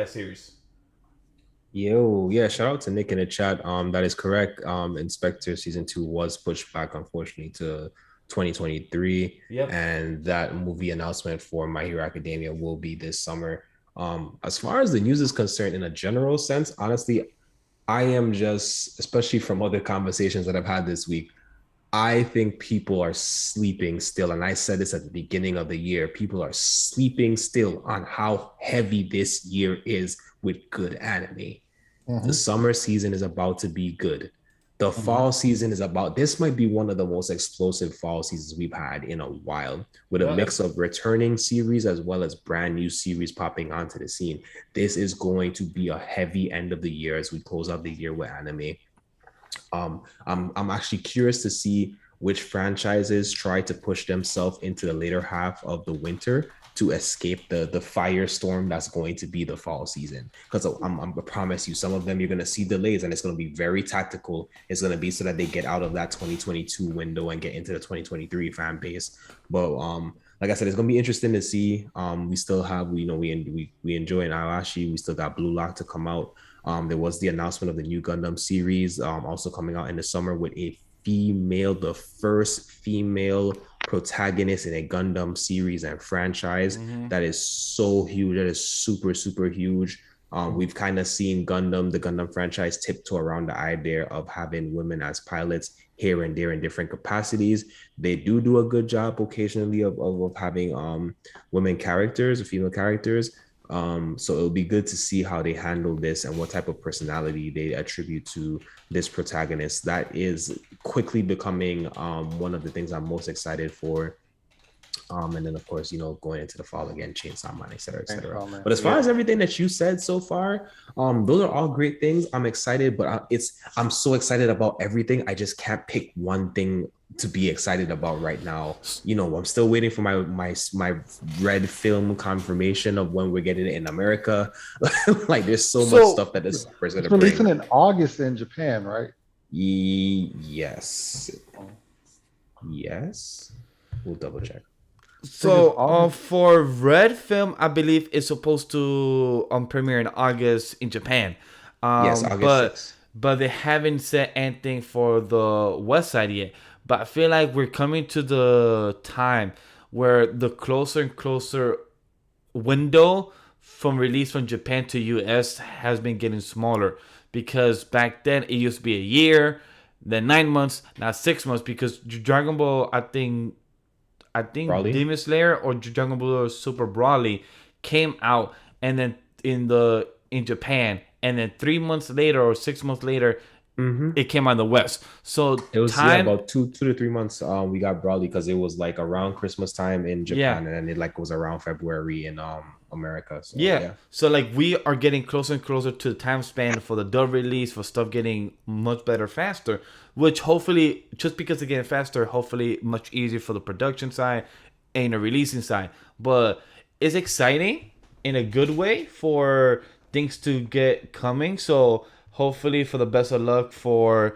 series. Yo, yeah, shout out to Nick in the chat. That is correct. Inspector season 2 was pushed back, unfortunately, to 2023. Yep. And that movie announcement for My Hero Academia will be this summer. As far as the news is concerned, in a general sense, honestly, I am just, especially from other conversations that I've had this week, I think people are sleeping still. And I said this at the beginning of the year. People are sleeping still on how heavy this year is with good anime. The summer season is about to be good. The fall season is this might be one of the most explosive fall seasons we've had in a while, with a mix of returning series as well as brand new series popping onto the scene. This is going to be a heavy end of the year as we close out the year with anime. I'm actually curious to see which franchises try to push themselves into the later half of the winter to escape the firestorm that's going to be the fall season. Because I promise you, some of them you're going to see delays, and it's going to be very tactical. It's going to be so that they get out of that 2022 window and get into the 2023 fan base. But like I said, it's going to be interesting to see. We still have, we enjoy Arashi. We still got Blue Lock to come out. There was the announcement of the new Gundam series also coming out in the summer with the first female protagonist in a Gundam series and franchise. That is so huge. That is super, super huge. We've kind of seen the Gundam franchise tiptoe around the idea of having women as pilots here and there in different capacities. They do a good job occasionally of having women characters or female characters. So it'll be good to see how they handle this and what type of personality they attribute to this protagonist. That is quickly becoming one of the things I'm most excited for And then of course, going into the fall again, Chainsaw Man, etc., etc. Chainsaw Man. But as far Yeah. as everything that you said so far, those are all great things. I'm excited, but I'm so excited about everything. I just can't pick one thing to be excited about right now. I'm still waiting for my red film confirmation of when we're getting it in America. Like there's so much stuff that this summer is It's gonna releasing bring. in August in Japan, right? Yes. Yes. We'll double check. So for Red Film, I believe it's supposed to premiere in August in Japan. Yes, August 6th. But they haven't said anything for the West side yet. But I feel like we're coming to the time where the closer and closer window from release from Japan to US has been getting smaller, because back then it used to be a year, then 9 months, now 6 months, because Dragon Ball, I think Broly? Demon Slayer or Dragon Ball Super Broly came out, and then in Japan, and then 3 months later or 6 months later, it came out in the West. So it was about 2 to 3 months. We got Broly because it was like around Christmas time in Japan, and then it like was around February in America. So, So like we are getting closer and closer to the time span for the dub release, for stuff getting much better faster, which hopefully, just because it's getting faster, hopefully much easier for the production side and the releasing side. But it's exciting in a good way for things to get coming. So hopefully, for the best of luck for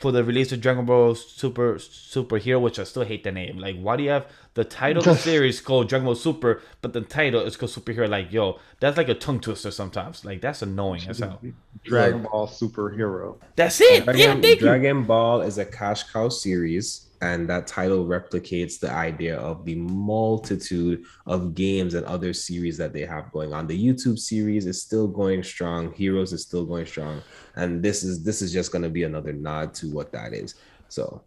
the release of Dragon Ball Superhero, which I still hate the name. Like, why do you have the title of the series called Dragon Ball Super, but the title is called Superhero? Like, yo, that's like a tongue twister sometimes. Like, that's annoying as hell. Dragon Ball Superhero. That's it. Thank you. Dragon Ball is a cash cow series, and that title replicates the idea of the multitude of games and other series that they have going on. The YouTube series is still going strong. Heroes is still going strong, and this is just going to be another nod to what that is. So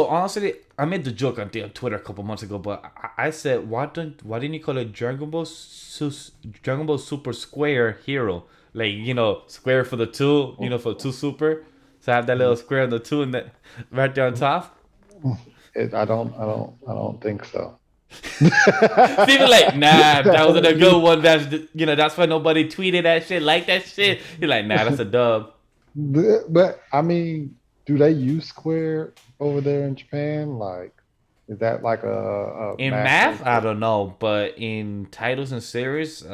honestly, I made the joke on Twitter a couple months ago, but I said, why didn't you call it Dragon Ball Super Square Hero? Like, square for the two, for two super. So I have that little square on the two and that right there on top. I don't think so. People like, nah, that wasn't a good one. That's why nobody tweeted that shit, like that shit. You're like, nah, that's a dub. But I mean, do they use Square over there in Japan? Like, is that like a in math? I don't know, but in titles and series,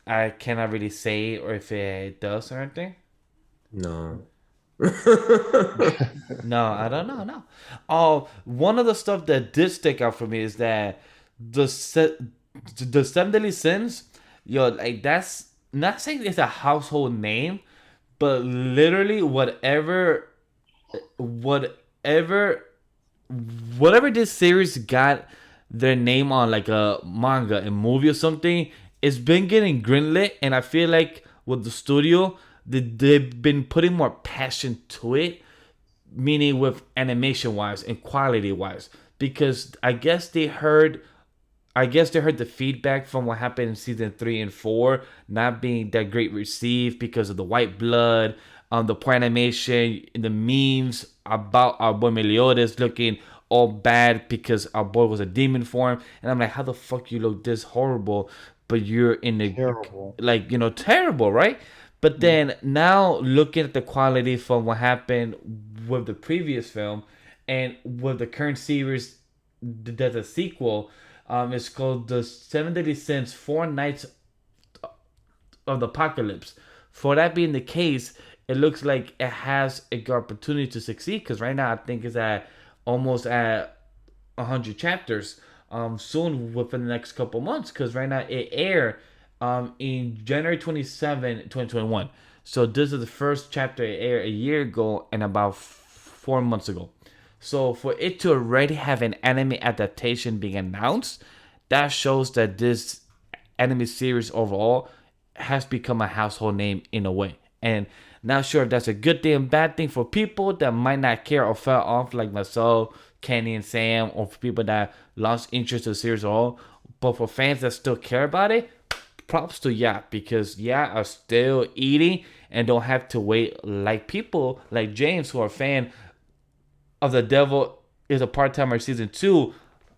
I cannot really say or if it does or anything. No. No, I don't know. No. Oh, one of the stuff that did stick out for me is that the 7 Deadly Sins, like, that's not saying it's a household name, but literally whatever this series got their name on, like a manga, a movie or something, it's been getting greenlit, and I feel like with the studio, they've been putting more passion to it, meaning with animation wise and quality wise, because I guess they heard the feedback from what happened in season 3 and 4 not being that great received because of the white blood, the poor animation, the memes about our boy Meliodas looking all bad because our boy was a demon form, and I'm like, how the fuck you look this horrible, but you're in the terrible, terrible, right? But then now looking at the quality from what happened with the previous film and with the current series, there's a sequel. It's called The 7 Deadly Sins: 4 Nights of the Apocalypse. For that being the case, it looks like it has a good opportunity to succeed, because right now I think it's almost at 100 chapters. Soon, within the next couple months, because right now it aired in January 27, 2021. So this is the first chapter it aired a year ago and about 4 months ago. So for it to already have an anime adaptation being announced, that shows that this anime series overall has become a household name in a way. And not sure if that's a good thing or bad thing for people that might not care or fell off, like myself, Kenny, and Sam, or for people that lost interest in the series at all. But for fans that still care about it, props to because are still eating and don't have to wait like people like James, who are a fan of the Devil is a part-timer season 2,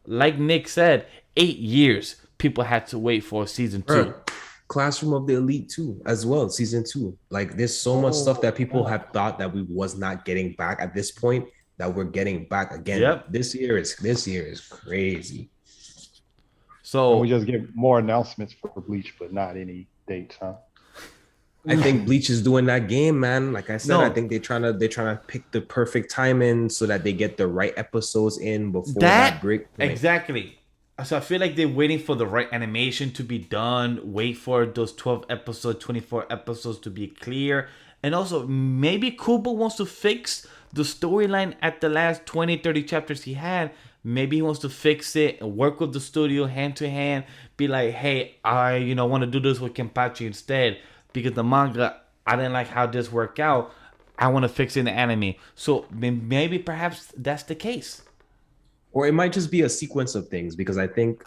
like Nick said, 8 years people had to wait for season 2. Classroom of the Elite 2 as well, season 2. Like there's so much stuff that people have thought that we was not getting back at this point that we're getting back again. Yep. This year is crazy. So And we just get more announcements for Bleach, but not any dates, huh? I think Bleach is doing that game, man. Like I said, No. I think they're trying to pick the perfect timing so that they get the right episodes in before that break point. Exactly. So I feel like they're waiting for the right animation to be done. Wait for those 12 episodes, 24 episodes to be clear. And also, maybe Kubo wants to fix the storyline at the last 20, 30 chapters he had. Maybe he wants to fix it and work with the studio hand to hand. Be like, hey, I want to do this with Kenpachi instead. Because the manga, I didn't like how this worked out. I want to fix it in the anime. So maybe perhaps that's the case. Or it might just be a sequence of things, because I think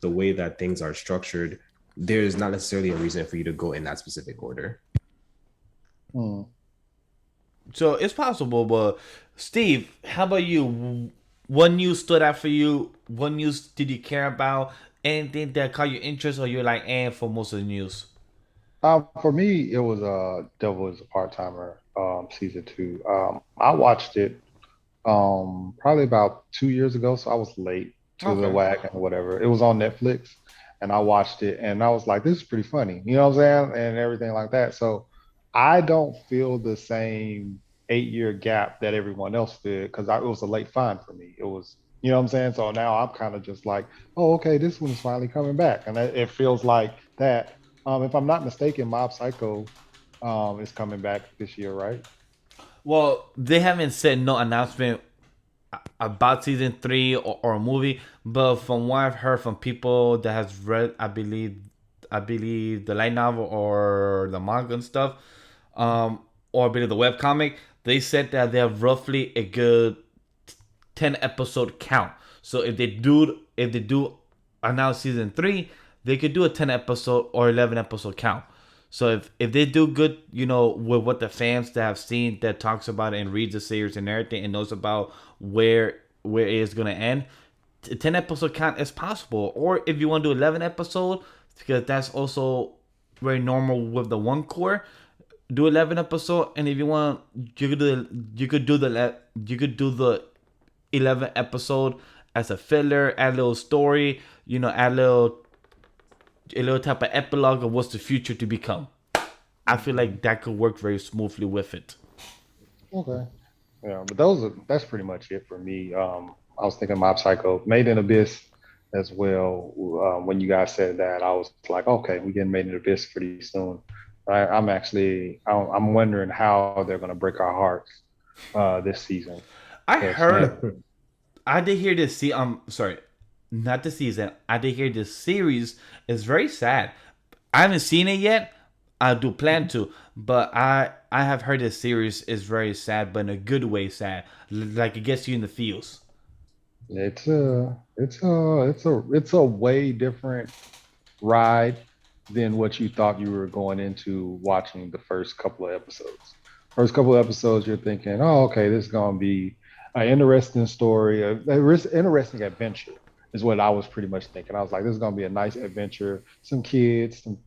the way that things are structured, there's not necessarily a reason for you to go in that specific order. So it's possible, but Steve, how about you? What news stood out for you? What news did you care about? Anything that caught your interest, or you're like, for most of the news? For me, it was Devil is a Part-Timer season 2. I watched it probably about 2 years ago, so I was late to the wagon or whatever. It was on Netflix, and I watched it, and I was like, this is pretty funny, you know what I'm saying, and everything like that. So I don't feel the same 8 year gap that everyone else did, because it was a late find for me. It was, you know what I'm saying. So now I'm kind of just like, oh, okay, this one's finally coming back, and it feels like that. If I'm not mistaken, Mob Psycho is coming back this year, right? Well, they haven't said no announcement about season 3 or a movie, but from what I've heard from people that has read, I believe the light novel or the manga and stuff, or a bit of the webcomic, they said that they have roughly a good 10 episode count. So if they do announce season 3, they could do a 10 episode or 11 episode count. So if they do good, with what the fans that have seen, that talks about it and reads the series and everything and knows about where it is going to end, 10 episode count is possible. Or if you want to do 11 episode, because that's also very normal with the one core, do 11 episode. And if you want, you could do the 11 episode as a filler, add a little story, add a little type of epilogue of what's the future to become. I feel like that could work very smoothly with it. Okay. Yeah, but that's pretty much it for me. I was thinking Mob Psycho, Made in Abyss as well. When you guys said that, I was like, okay, we're getting Made in Abyss pretty soon. I'm wondering how they're going to break our hearts this season. I did hear this. Sorry, not the season. I did hear this series is very sad. I haven't seen it yet. I do plan to, but I have heard this series is very sad, but in a good way sad. Like it gets you in the feels. It's a way different ride than what you thought you were going into watching the first couple of episodes. First couple of episodes, you're thinking, oh, okay, this is gonna be an interesting story, an interesting adventure is what I was pretty much thinking. I was like, this is gonna be a nice adventure, some kids, some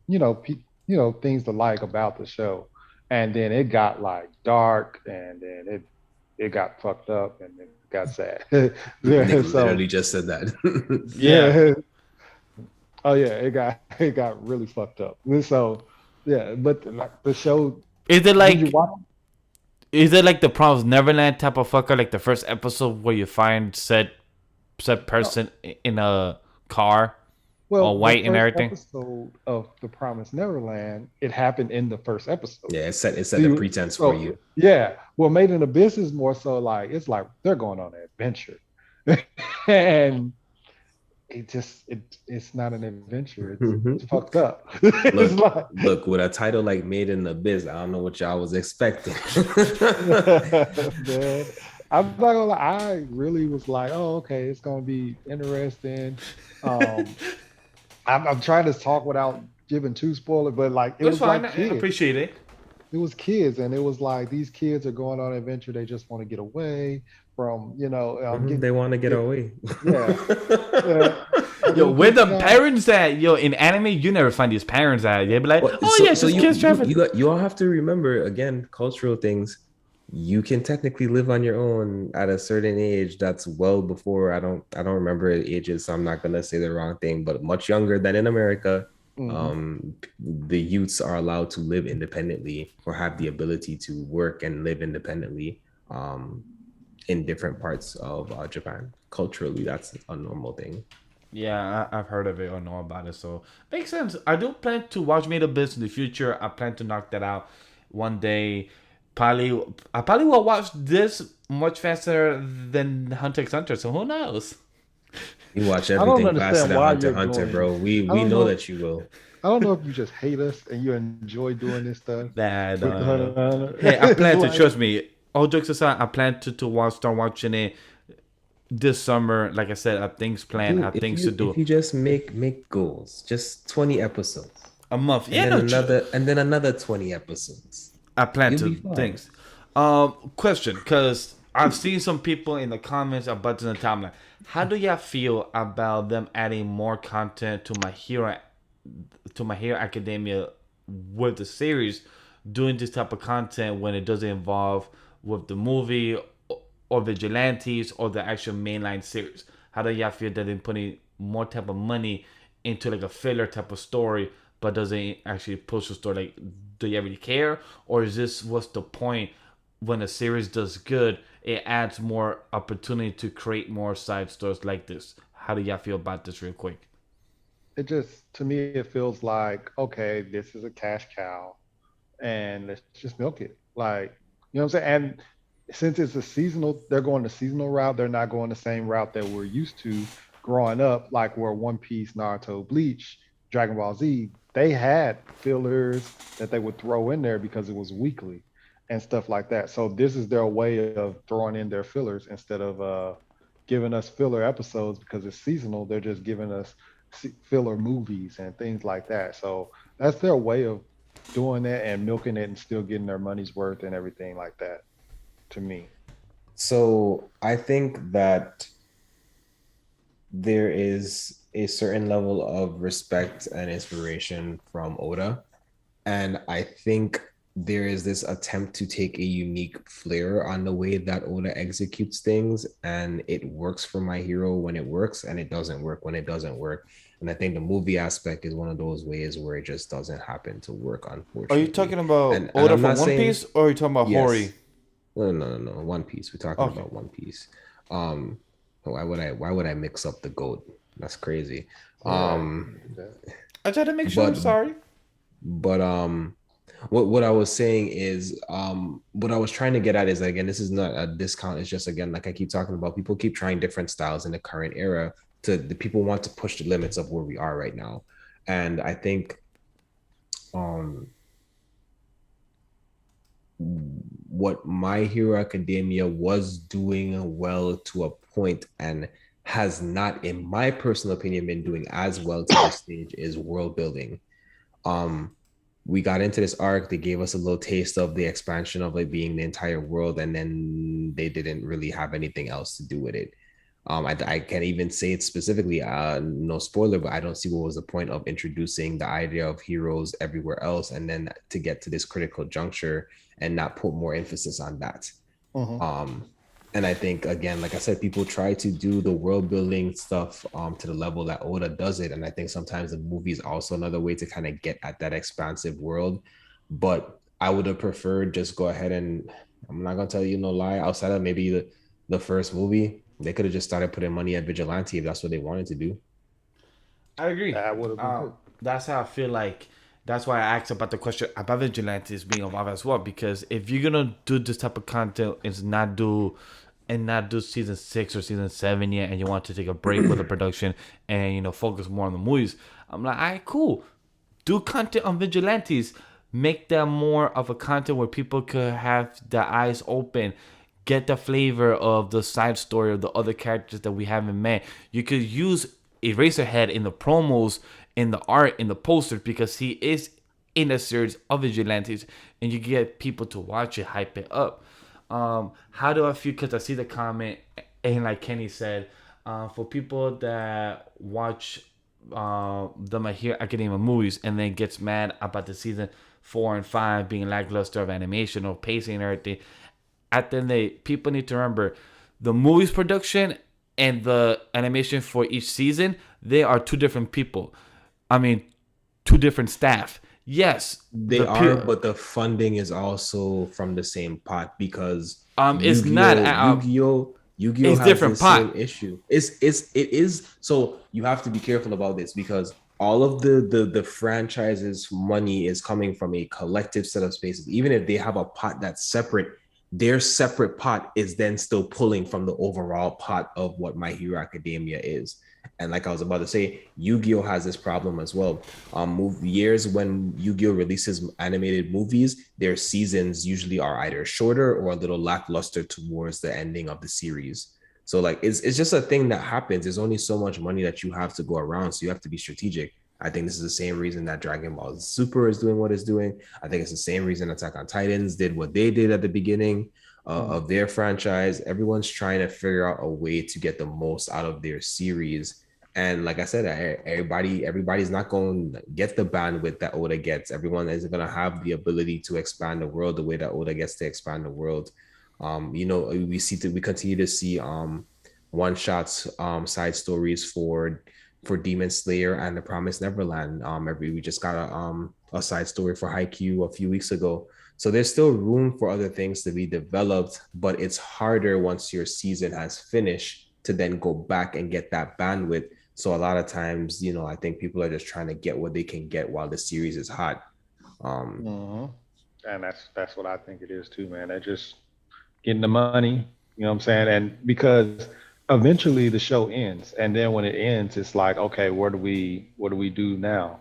things to like about the show. And then it got like dark, and then it got fucked up, and it got sad. Nick literally just said that. Yeah. Oh yeah, it got really fucked up. So yeah, but like the show. Is it like the Promised Neverland type of fucker, like the first episode where you find said person in a car, all white and everything? Episode of The Promised Neverland, it happened in the first episode. Yeah, it set the pretense for you. Yeah, well, Made in Abyss is more so like it's like they're going on an adventure, and it's not an adventure. It's fucked up. Look, with a title like Made in Abyss, I don't know what y'all was expecting. Man, I'm not gonna lie, I really was like, oh, okay, it's gonna be interesting. I'm trying to talk without giving too spoiler, but like it was fine. like I appreciate it. it was kids, and it was like these kids are going on an adventure. They just want to get away from, They want to get get, away. yeah, yeah. And Yo, then where just the parents at? Yo, in anime, you never find these parents at. They be like, Well, oh so yeah, so just you kids you traffic. you got you all have to remember again cultural things. You can technically live on your own at a certain age. That's well before I don't remember ages, so I'm not gonna say the wrong thing, but much younger than in America. hmm The youths are allowed to live independently or have the ability to work and live independently. In different parts of Japan. Culturally, that's a normal thing. Yeah, I've heard of it or know about it, so makes sense. I do plan to watch Made Abyss in the future. I plan to knock that out one day. Probably, I probably will watch this much faster than Hunter x Hunter. So who knows? You watch I don't everything faster understand than why Hunter you're x Hunter, doing bro. this. We I we don't know know. that you will. I don't know if you just hate us and you enjoy doing this stuff Nah, with the no. Hunter x Hunter. Hey, I It's plan to like trust me. All jokes aside, I plan to start watching it this summer. Like I said, I have things planned. I Dude, have if things to you if do. you just make goals, just 20 episodes, A month. and Yeah, then no. another 20 episodes. I plan You'll be to fine. things. Question, because I've seen some people in the comments about in the timeline. How do y'all feel about them adding more content to My Hero Academia with the series, doing this type of content when it doesn't involve with the movie or vigilantes or the actual mainline series? How do y'all feel that they're putting more type of money into like a filler type of story, but doesn't actually push the story? Like, do you really care, or is this what's the point? When a series does good, it adds more opportunity to create more side stories like this. How do y'all feel about this, real quick? it just to me it feels like, okay, this is a cash cow and let's just milk it. Like, you know what I'm saying? And since it's a seasonal, they're going the seasonal route. They're not going the same route that we're used to growing up, like where One Piece, Naruto, Bleach, Dragon Ball Z, they had fillers that they would throw in there because it was weekly and stuff like that. So this is their way of throwing in their fillers instead of giving us filler episodes because it's seasonal. They're just giving us filler movies and things like that. So that's their way of doing that and milking it and still getting their money's worth and everything like that to me. So I think that there is a certain level of respect and inspiration from Oda. And I think there is this attempt to take a unique flair on the way that Oda executes things. And it works for My Hero when it works, and it doesn't work when it doesn't work. And I think the movie aspect is one of those ways where it just doesn't happen to work, Are you unfortunately. talking about And Oda I'm from not One saying Piece, or are you talking about yes. Hori? No. One Piece. We're talking Okay, about One Piece. Um, why would I mix up the goat? That's crazy. Yeah, Um, I tried to make sure. but Sorry. but what I was saying is what I was trying to get at is, again, this is not a discount. It's just, again, like I keep talking about, people keep trying different styles in the current era. To the people want to push the limits of where we are right now, and I think um what My Hero Academia was doing well to a point and has not, in my personal opinion, been doing as well to this stage is world building. Um, we got into this arc, they gave us a little taste of the expansion of it being the entire world, and then they didn't really have anything else to do with it. I can't even say it specifically, no spoiler, but I don't see what was the point of introducing the idea of heroes everywhere else, and then to get to this critical juncture and not put more emphasis on that. hmm Um, and I think, again, like I said, people try to do the world building stuff to the level that Oda does it, and I think sometimes the movie is also another way to kind of get at that expansive world. But I would have preferred just go ahead and, I'm not gonna tell you no lie, outside of maybe the first movie, they could have just started putting money at Vigilante if that's what they wanted to do. I agree. that would have been good. That's how I feel like. That's why I asked about the question about vigilantes being involved as well. Because if you're gonna do this type of content and not do season 6 or season 7 yet, and you want to take a break with the production and focus more on the movies, I'm like, all right, cool. Do content on vigilantes. Make them more of a content where people could have their eyes open, get the flavor of the side story of the other characters that we haven't met. You could use Eraserhead in the promos, in the art, in the posters, because he is in a series of vigilantes, and you get people to watch it, hype it up. How do I feel? Because I see the comment, and like Kenny said, for people that watch the My Hero Academia movies and then gets mad about the season 4 and 5 being lackluster of animation or pacing and everything, at the end of the day, people need to remember the movies production and the animation for each season, they are two different people. I mean, two different staff. Yes, They are, but the funding is also from the same pot because it's not Yu-Gi-Oh it's has different the pot. same issue. It is so you have to be careful about this because all of the franchise's money is coming from a collective set of spaces. Even if they have a pot that's separate, their separate pot is then still pulling from the overall pot of what My Hero Academia is. And like I was about to say, Yu-Gi-Oh has this problem as well. Years when Yu-Gi-Oh releases animated movies, their seasons usually are either shorter or a little lackluster towards the ending of the series. So like it's just a thing that happens. There's only so much money that you have to go around, so you have to be strategic. I think this is the same reason that Dragon Ball Super is doing what it's doing. I think it's the same reason Attack on Titans did what they did at the beginning of their franchise. Everyone's trying to figure out a way to get the most out of their series. And like I said, everybody's not going to get the bandwidth that Oda gets. Everyone isn't going to have the ability to expand the world the way that Oda gets to expand the world. We continue to see one shots, side stories for Demon Slayer and The Promised Neverland. We just got a side story for Haikyuu a few weeks ago. So there's still room for other things to be developed, but it's harder once your season has finished to then go back and get that bandwidth. So a lot of times, I think people are just trying to get what they can get while the series is hot. And that's what I think it is too, man. They're just getting the money, you know what I'm saying? And because eventually the show ends, and then when it ends, it's like, okay, what do we do now?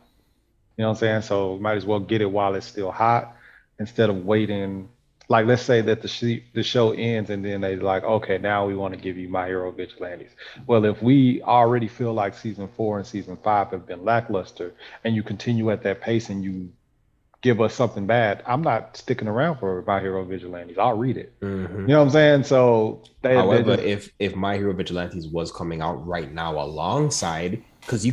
You know what I'm saying? So might as well get it while it's still hot instead of waiting. Like, let's say that the show ends and then they like, okay, now we want to give you My Hero Vigilantes. Well, if we already feel like season 4 and season 5 have been lackluster, and you continue at that pace and you give us something bad, I'm not sticking around for My Hero Vigilantes. I'll read it. Mm-hmm. You know what I'm saying? So, however, if My Hero Vigilantes was coming out right now alongside, because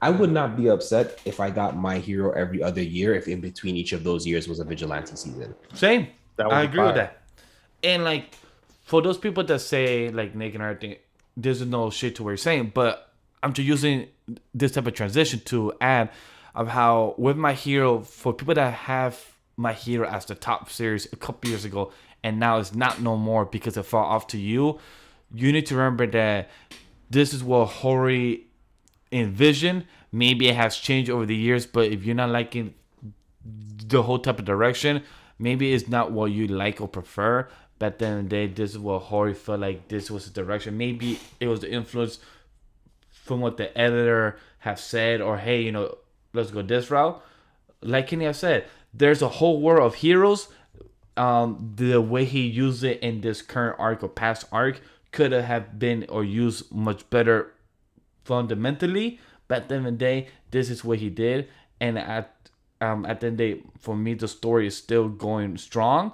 I would not be upset if I got My Hero every other year if in between each of those years was a vigilante season. Same. I agree with that. And like for those people that say like Nick and everything, there's no shit to what you're saying, but I'm just using this type of transition to add of how with My Hero, for people that have My Hero as the top series a couple years ago and now it's not no more because it fell off to you need to remember that this is what Hori envisioned. Maybe it has changed over the years, but if you're not liking the whole type of direction, maybe it's not what you like or prefer. But at the end of the day, this is what Hori felt like this was the direction. Maybe it was the influence from what the editor have said, or hey, let's go this route. Like Kenny have said, there's a whole world of heroes. The way he used it in this current arc or past arc could have been or used much better fundamentally. But at the end of the day, this is what he did. And at the end of the day, for me, the story is still going strong.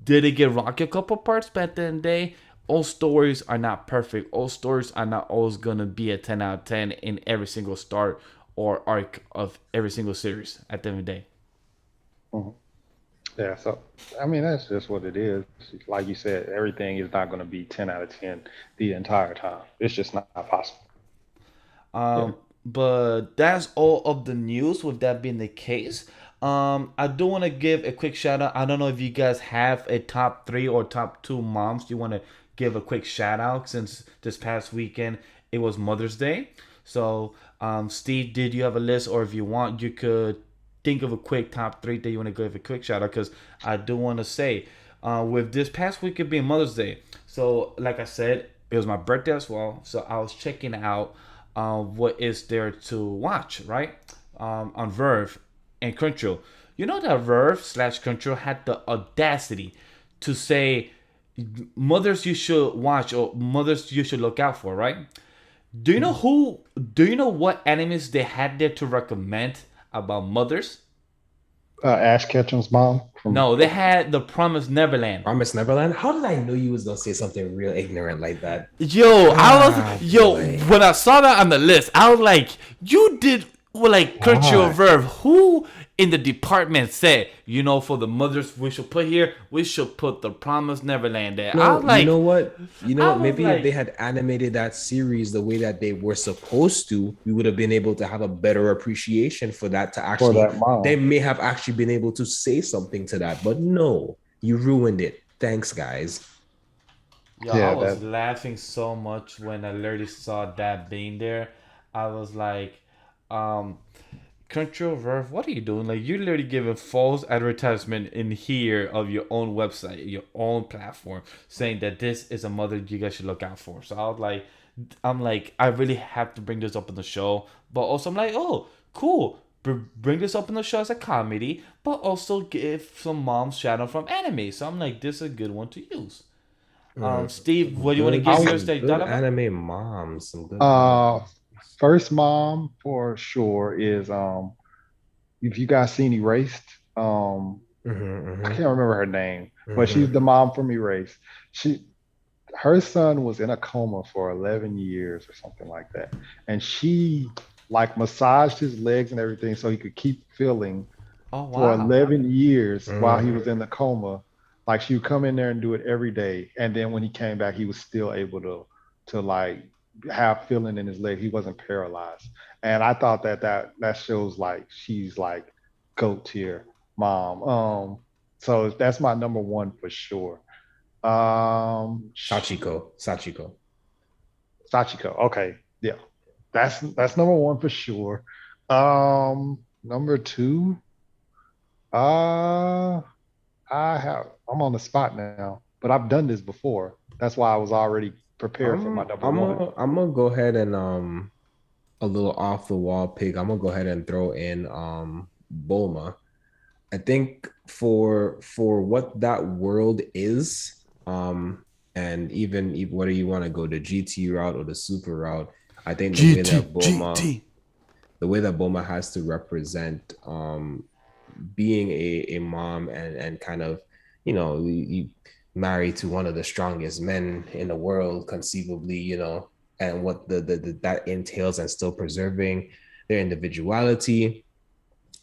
Did it get rocky a couple parts? But at the end of the day, all stories are not perfect. All stories are not always going to be a 10 out of 10 in every single start or arc of every single series at the end of the day. Mm-hmm. Yeah, so, I mean, that's just what it is. Like you said, everything is not going to be 10 out of 10 the entire time. It's just not possible. But that's all of the news with that being the case. I do want to give a quick shout out. I don't know if you guys have a top 3 or top 2 moms you want to give a quick shout out, since this past weekend it was Mother's Day. So, Steve, did you have a list, or if you want, you could think of a quick top 3 that you want to give a quick shout out? Because I do want to say, with this past weekend being Mother's Day, so like I said, it was my birthday as well. So I was checking out what is there to watch, right? On Verve and Crunchyroll. You know that Verve/Crunchyroll had the audacity to say mothers you should watch or mothers you should look out for, right? Do you know what animes they had there to recommend about mothers? Ash Ketchum's mom from. No, they had The Promised Neverland. Promise Neverland. How did I know you was gonna say something real ignorant like that? Yo, Boy. when I saw that on the list, I was like, you did, well, like, Crunchyroll Why? Verve. Who in the department said, for the mothers we should put here, we should put The Promised Neverland there? I No, was like, you know what? You know I what? was Maybe if like- they had animated that series the way that they were supposed to, we would have been able to have a better appreciation for that to For actually, that mom. they may have actually been able to say something to that. But no, you ruined it. Thanks, guys. Yo, Yeah, I was that- laughing so much when I literally saw that being there. I was like, Crunchyroll Verve, what are you doing? Like, you're literally giving false advertisement in here of your own website, your own platform, saying that this is a mother you guys should look out for. So I'm like, I really have to bring this up in the show. But also, I'm like, oh, cool. Bring this up in the show as a comedy, but also give some moms shout out from anime. So I'm like, this is a good one to use. Steve, what do you want to give Some yours that you good thought about? anime moms, some good. First mom for sure is if you guys seen Erased, I can't remember her name, but she's the mom from Erased. Her son was in a coma for 11 years or something like that, and she like massaged his legs and everything so he could keep feeling Oh for wow. 11 years while he was in the coma. Like she would come in there and do it every day, and then when he came back, he was still able to like have feeling in his leg. He wasn't paralyzed, and I thought that shows like she's like goat tier mom. So that's my number one for sure. Sachiko. Sachiko. Okay, yeah, that's number one for sure. Number two, uh, I'm on the spot now, but I've done this before. That's why I was already prepared for my number one. I'm gonna go ahead and a little off the wall pick. I'm gonna go ahead and throw in Bulma. I think for what that world is, and even whether you want to go the GT route or the super route, I think the way that Bulma has to represent being a mom and kind of, you married to one of the strongest men in the world conceivably, and what that entails, and still preserving their individuality,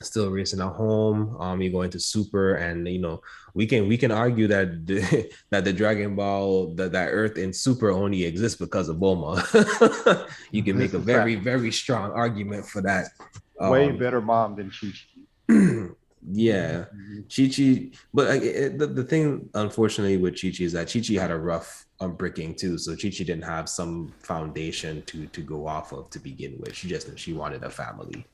still raising a home. You go into super, and we can argue that that the Dragon Ball, that Earth in super only exists because of Bulma. You can make a very, very strong argument for that. Way better mom than Chi-Chi. Yeah, Chi-Chi, but the thing, unfortunately, with Chi-Chi is that Chi-Chi had a rough unbricking too. So Chi-Chi didn't have some foundation to go off of to begin with. She wanted a family.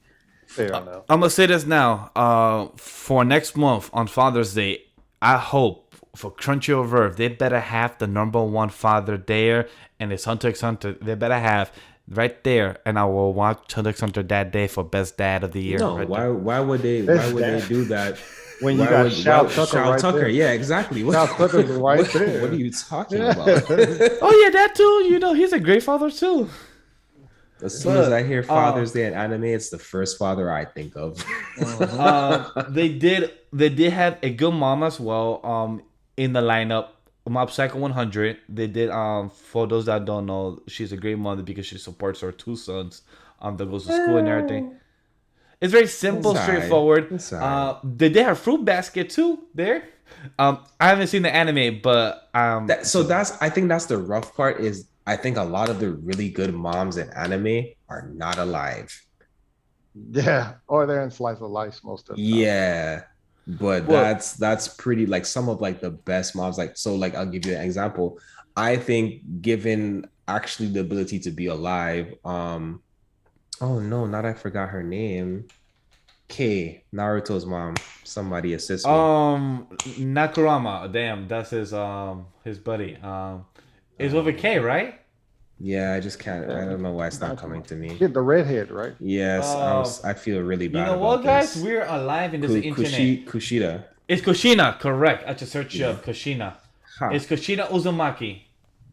Fair enough. I'm gonna say this now. For next month on Father's Day, I hope for Crunchyroll Verve they better have the number one father there, and it's Hunter x Hunter. They better have right there, and I will watch Hunter x Hunter that day for best dad of the year. No, right why would they do that? When you got Shao Tucker right there. Yeah, exactly. Shao Tucker's right there. What are you talking Yeah. about? Oh yeah, that too. He's a great father too. As soon as I hear Father's Day in anime, it's the first father I think of. They did have a good mom as well. In the lineup, Mob Psycho 100. They did. For those that don't know, she's a great mother because she supports her two sons. That goes to school and everything. It's very simple, It's alright. straightforward. It's alright. They did have Fruit Basket too there. I haven't seen the anime, but I think that's the rough part. Is I think a lot of the really good moms in anime are not alive. Yeah, or they're in slice of life most of the time. Yeah, but that's pretty, like, some of like the best moms. Like, so, like, I'll give you an example. I think given actually the ability to be alive, oh no, not I forgot her name. Naruto's mom. Somebody assist me. Nakurama. Damn, that's his buddy. It's with a K, right? Yeah, I just can't. I don't know why it's not coming to me. Get the redhead, right? Yes, I feel really bad. You know what, about guys? this. We're alive in this internet. Kushida. It's Kushina, correct. I just searched up Kushina. Huh. It's Kushina Uzumaki.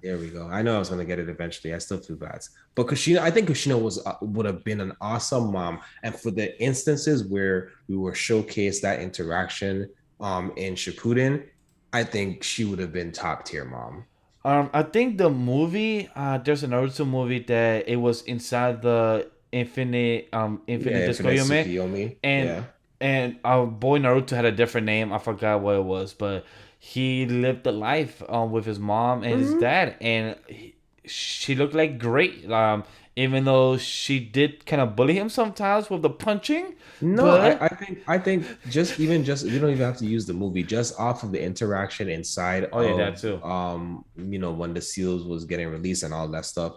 There we go. I know I was gonna get it eventually. I still feel bad, but Kushina, I think Kushina was would have been an awesome mom. And for the instances where we were showcased that interaction, in Shippuden, I think she would have been top tier mom. I think the movie, there's an Naruto movie that it was inside the Yeah, Infinite Disco Infinite Yome, Tsukiyomi. and Yeah. our boy Naruto had a different name. I forgot what it was, but he lived the life with his mom and his Mhm. dad, and she looked like great. Even though she did kind of bully him sometimes with the punching, No, but I think just even just we don't even have to use the movie, just off of the interaction inside oh yeah, that of too. when the seals was getting released and all that stuff.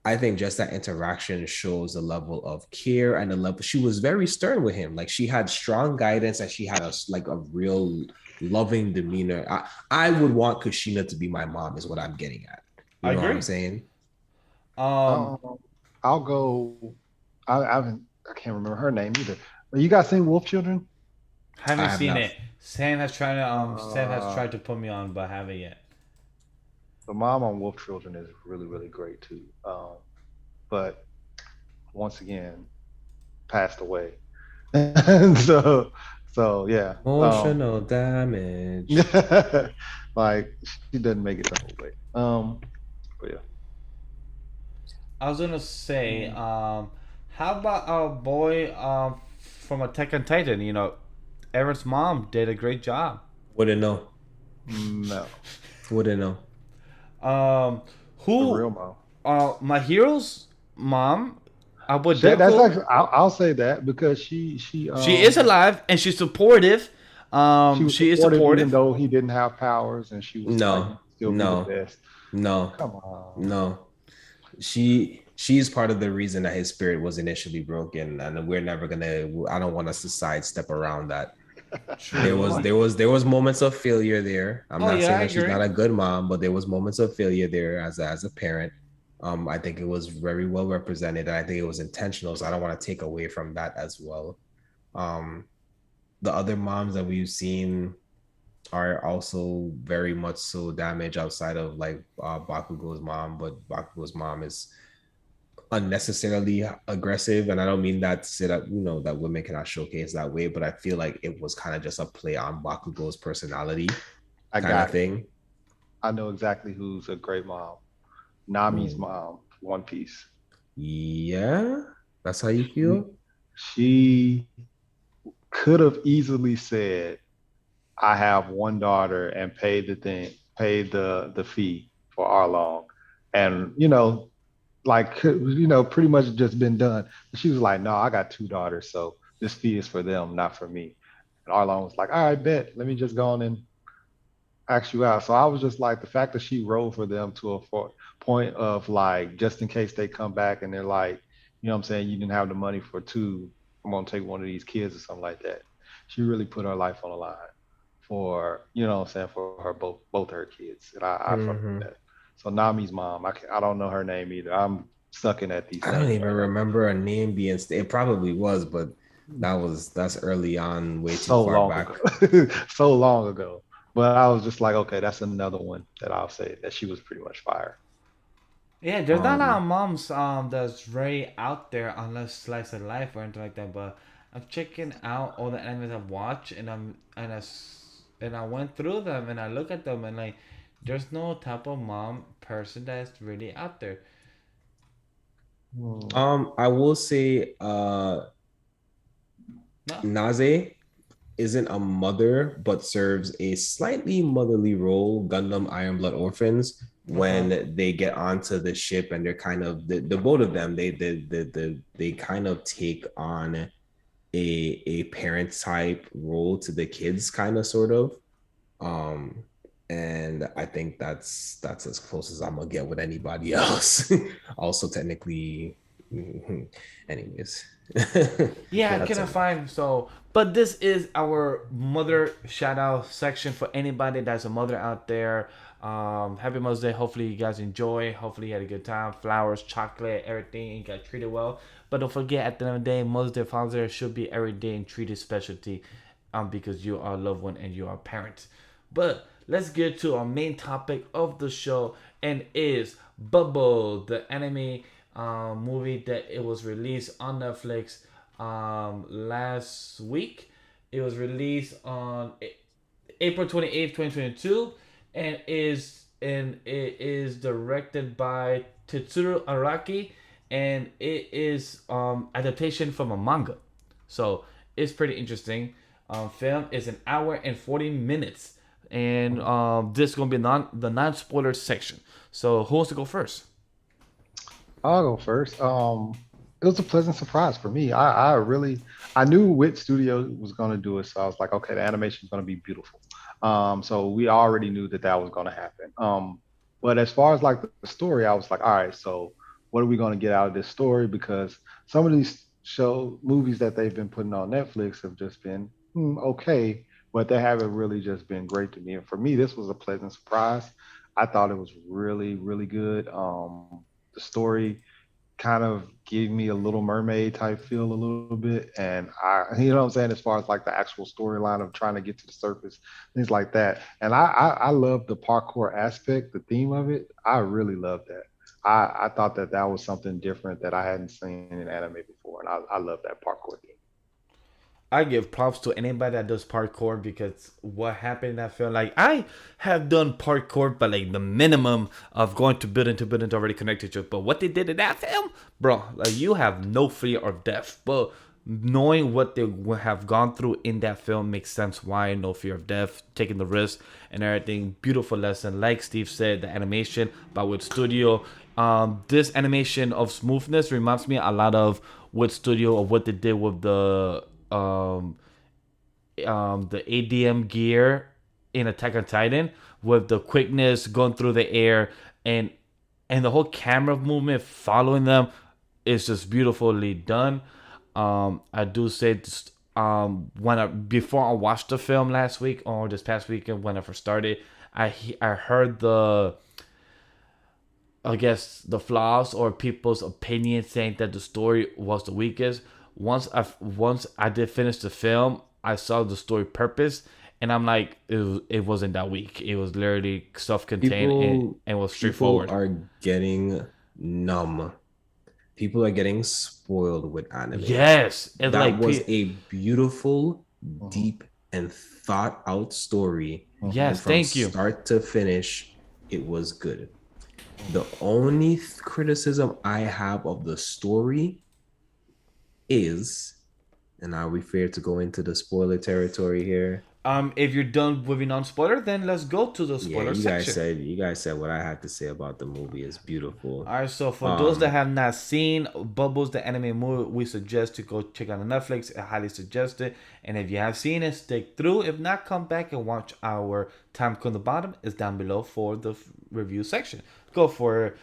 I think just that interaction shows the level of care and the level. She was very stern with him. Like she had strong guidance and she had a real loving demeanor. I would want Kushina to be my mom, is what I'm getting at. You I know what I'm agree. saying? Um, Um, I'll go. I haven't. I can't remember her name either. You guys seen Wolf Children? I haven't have seen not. it. Sam has Uh, tried to put me on, but haven't yet. the mom on Wolf Children is really, really great too. But once again, passed away. And so yeah. Emotional damage. Like she doesn't make it the whole way. But yeah. I was gonna say, how about our boy from Attack on Titan? Aaron's mom did a great job. Wouldn't know. No, Wouldn't know. Um, the who? real mom. My hero's mom, Abu That's Deku. actually I'll say that because she She is alive and she's supportive. she was She is supportive even supportive. though he didn't have powers, and she was like, No. still be the No. best. No. Come on. No. She's part of the reason that his spirit was initially broken, and we're never gonna. I don't want us to sidestep around that. There was True. there was there was moments of failure there. I'm Oh not yeah, saying I that she's agree. not a good mom, but there was moments of failure there as a parent. I think it was very well represented, and I think it was intentional. So I don't want to take away from that as well. Um, the other moms that we've seen are also very much so damaged outside of like Bakugo's mom, but Bakugo's mom is unnecessarily aggressive, and I don't mean that to say that that women cannot showcase that way, but I feel like it was kind of just a play on Bakugo's personality I kind of got it. thing. I know exactly who's a great mom. Nami's Hmm. mom, One Piece. Yeah, that's how you She, feel. she could have easily said, I have one daughter and paid the fee for Arlong. And like pretty much just been done. But she was like, no, I got two daughters, so this fee is for them, not for me. And Arlong was like, all right, bet. Let me just go on and ask you out. So I was just like, the fact that she rode for them to a point of like, just in case they come back and they're like, what I'm saying, you didn't have the money for two, I'm gonna take one of these kids or something like that. She really put her life on the line for, what I'm saying, for her both her kids. And I fuck with Hmm. that. So Nami's mom, I don't know her name either. I'm sucking at these I don't names even right remember a name being. It probably was, but that's early on, way too so far long back. ago. So long ago. But I was just like, okay, that's another one that I'll say that she was pretty much fire. Yeah, there's not a lot Um, of moms that's very out there unless slice of life or anything like that. But I'm checking out all the animes I've watched, and I went through them and I look at them and like, there's no type of mom person that's really out there. Hmm. I will say, No. Naze isn't a mother, but serves a slightly motherly role. Gundam Iron Blood Orphans, Okay. when they get onto the ship and they're kind of the both of them, they kind of take on a parent type role to the kids, kind of sort of. Um, and I think that's as close as I'm gonna get with anybody else. Also, technically, anyways, Yeah, I that's couldn't it. find so. But this is our mother shout out section for anybody that's a mother out there. Happy Mother's Day. Hopefully you guys enjoy. Hopefully you had a good time. Flowers, chocolate, everything, and got treated well. But don't forget, at the end of the day, Mother's Day, Father's Day should be every day and treated specialty, because you are a loved one and you are a parent. But let's get to our main topic of the show, and is Bubble, the anime movie that it was released on Netflix last week. It was released on April 28th, 2022, and it is directed by Tetsuro Araki, and it is adaptation from a manga. So it's pretty interesting. Film is an hour and 40 minutes, and this is gonna be the non-spoiler section. So who wants to go first? I'll go first. It was a pleasant surprise for me. I knew which studio was going to do it, so I was like, okay, the animation is going to be beautiful. So we already knew that that was going to happen. But as far as like the story, I was like, all right, so what are we going to get out of this story? Because some of these show movies that they've been putting on Netflix have just been okay, but they haven't really just been great to me. And for me, this was a pleasant surprise. I thought it was really, really good. The story kind of gave me a Little Mermaid type feel a little bit, and you know what I'm saying, as far as like the actual storyline of trying to get to the surface, things like that. And I love the parkour aspect, the theme of it. I really love that. I thought that that was something different that I hadn't seen in anime before, and I love that parkour theme. I give props to anybody that does parkour, because what happened in that film, like I have done parkour, but like the minimum of going to building to already connected to it. But what they did in that film, bro, like you have no fear of death. But knowing what they would have gone through in that film makes sense why no fear of death, taking the risk and everything. Beautiful lesson, like Steve said, the animation by Wood Studio. This animation of smoothness reminds me a lot of Wood Studio, of what they did with the ADM gear in Attack on Titan, with the quickness going through the air, and the whole camera movement following them is just beautifully done. I do say this, when before I watched the film last week or this past weekend when I first started, I heard I guess the flaws or people's opinions saying that the story was the weakest. Once I did finish the film, I saw the story purpose, and I'm like, it wasn't that weak. It was literally self-contained, and was People straightforward. are getting numb. People are getting spoiled with anime. Yes, and That like was a beautiful, Mhm, deep, and thought out story. mhm, And yes, from thank you. start to finish, it was good. mhm. The only criticism I have of the story is, and are we fair to go into the spoiler territory here? If you're done with non-spoiler, then let's go to the Yeah, spoiler section. you guys said what I had to say about the movie is beautiful. All right, so for those that Um, have not seen Bubbles, the anime movie, we suggest to go check out on Netflix. I highly suggest it. And if you have seen it, stick through. If not, come back and watch our time code on the bottom. It's down below for the review section. Go for it,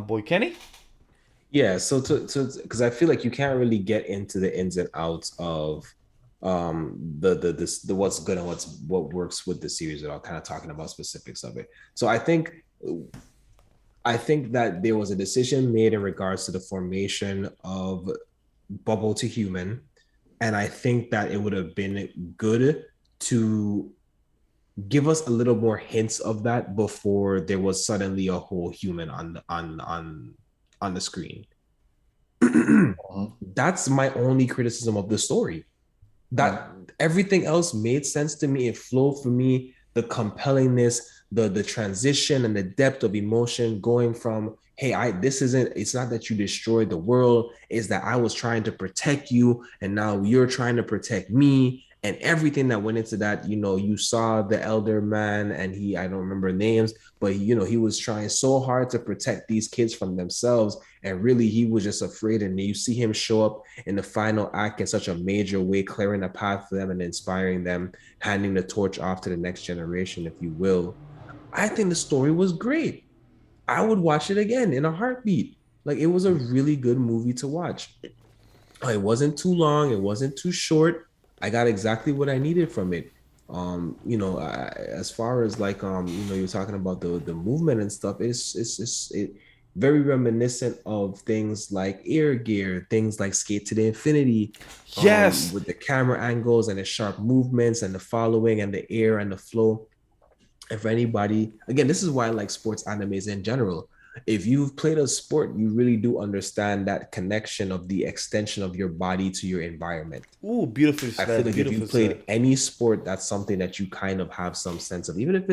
Boy Kenny. yeah, so to because I feel like you can't really get into the ins and outs of the what's good and what works with the series without kind of talking about specifics of it. So I think that there was a decision made in regards to the formation of Bubble to Human, and I think that it would have been good to give us a little more hints of that before there was suddenly a whole human on the screen. Mhm. That's my only criticism of the story. Mhm. That everything else made sense to me. It flowed for me. The compellingness, the transition, and the depth of emotion going from, hey, this isn't. It's not that you destroyed the world. It's that I was trying to protect you, and now you're trying to protect me. And everything that went into that, you saw the elder man, and I don't remember names, but he was trying so hard to protect these kids from themselves, and really he was just afraid. And you see him show up in the final act in such a major way, clearing a path for them and inspiring them, handing the torch off to the next generation, if you will. I think the story was great. I would watch it again in a heartbeat. Like, it was a really good movie to watch. It wasn't too long, it wasn't too short. I got exactly what I needed from it. As far as like you're talking about the movement and stuff, it very reminiscent of things like Air Gear, things like Skate to the Infinity, Yes. with the camera angles and the sharp movements and the following and the air and the flow. if anybody, again, this is why I like sports animes in general. If you've played a sport, you really do understand that connection of the extension of your body to your environment. Ooh, beautifully I feel said. like if you Beautifully said. played any sport, that's something that you kind of have some sense of. Even if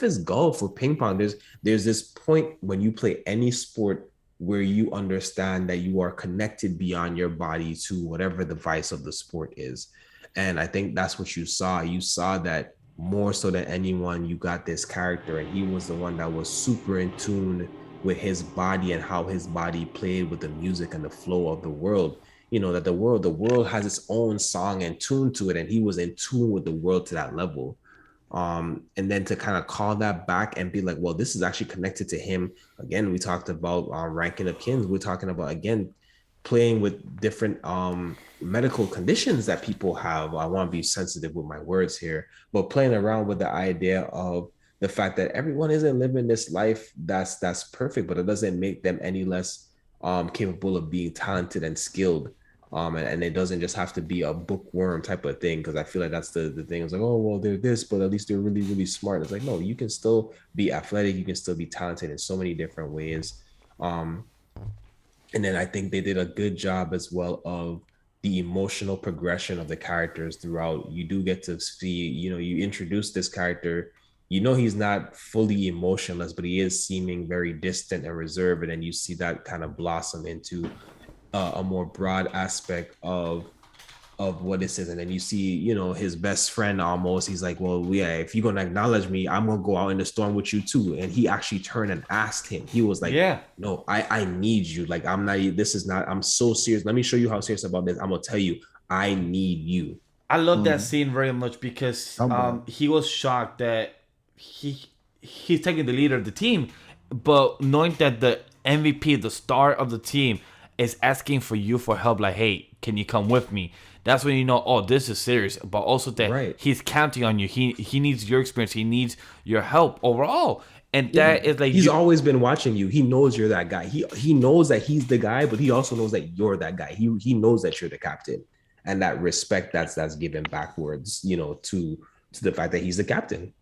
it's golf or ping pong, there's this point when you play any sport where you understand that you are connected beyond your body to whatever the vice of the sport is. And I think that's what you saw. You saw that more so than anyone, you got this character, and he was the one that was super in tune with his body and how his body played with the music and the flow of the world. That the world has its own song and tune to it, and he was in tune with the world to that level. And then to kind of call that back and be like, well, this is actually connected to him. Again, we talked about ranking of kins. We're talking about, again, playing with different medical conditions that people have. I want to be sensitive with my words here, but playing around with the idea of the fact that everyone isn't living this life that's perfect, but it doesn't make them any less capable of being talented and skilled. And it doesn't just have to be a bookworm type of thing, because I feel like that's the thing. It's like, oh well, they're this, but at least they're really, really smart. It's like, no, you can still be athletic, you can still be talented in so many different ways. um and then I think they did a good job as well of the emotional progression of the characters throughout. You do get to see, you introduce this character, he's not fully emotionless, but he is seeming very distant and reserved. And then you see that kind of blossom into a more broad aspect of what this is. And then you see, his best friend almost, he's like, well, yeah, if you're gonna acknowledge me, I'm gonna go out in the storm with you too. And he actually turned and asked him. He was like, Yeah. no, I need you. Like, I'm so serious. Let me show you how serious about this. I'm gonna tell you, I need you. I love that Mm. scene very much because I'm on. he was shocked that he he's taking the leader of the team, but knowing that the MVP, the star of the team, is asking for you for help, like, hey, can you come with me? That's when you know, oh, this is serious. But also that Right. he's counting on you. He needs your experience. He needs your help overall. And Yeah. that is like He's you, always been watching you. He knows you're that guy. He knows that he's the guy, but he also knows that you're that guy. He knows that you're the captain. And that respect that's given backwards, to the fact that he's the captain.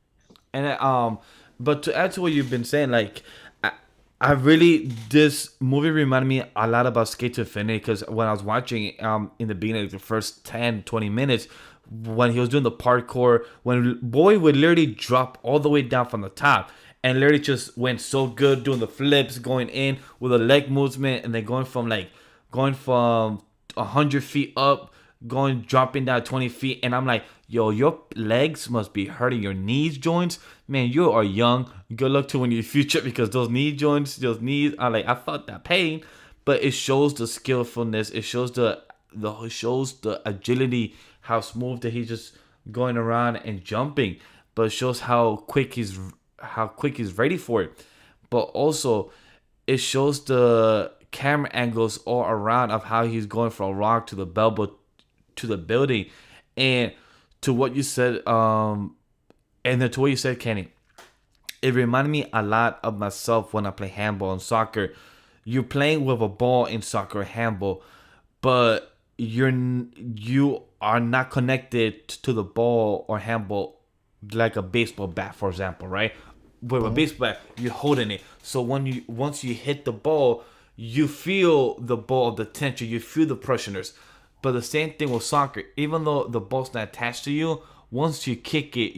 and but to add to what you've been saying, like I, I really, this movie reminded me a lot about Skate to Infinity, because when I was watching in the beginning, like the first 10-20 minutes, when he was doing the parkour, when boy would literally drop all the way down from the top and literally just went so good doing the flips, going in with a leg movement, and then going from 100 feet up, going dropping down 20 feet. And I'm like, yo, your legs must be hurting, your knees joints, man. You are young, good luck to in your future, because those knee joints, those knees are like, I felt that pain. But it shows the skillfulness, it shows it shows the agility, how smooth that he's just going around and jumping, but it shows how quick he's ready for it. But also it shows the camera angles all around of how he's going from rock to the bell to the building. And to what you said, and then to what you said, Kenny, it reminded me a lot of myself when I play handball and soccer. You're playing with a ball in soccer or handball, but you are not connected to the ball or handball like a baseball bat, for example, right? With a baseball bat, you're holding it. So once you hit the ball, you feel the ball, the tension, you feel the pressures. But the same thing with soccer. Even though the ball's not attached to you, once you kick it,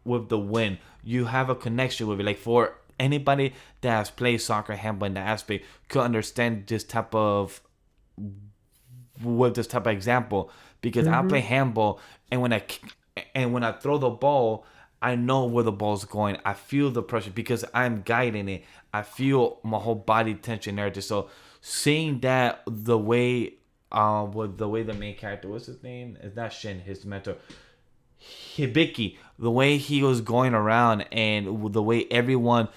with the wind, you have a connection with it. Like, for anybody that has played soccer, handball in that aspect, could understand this type of example, because I play handball, and when I throw the ball, I know where the ball's going. I feel the pressure because I'm guiding it. I feel my whole body tension and everything. So seeing that, with the way the main character, what's his name? It's not Shin, his mentor, Hibiki, the way he was going around, and the way everyone,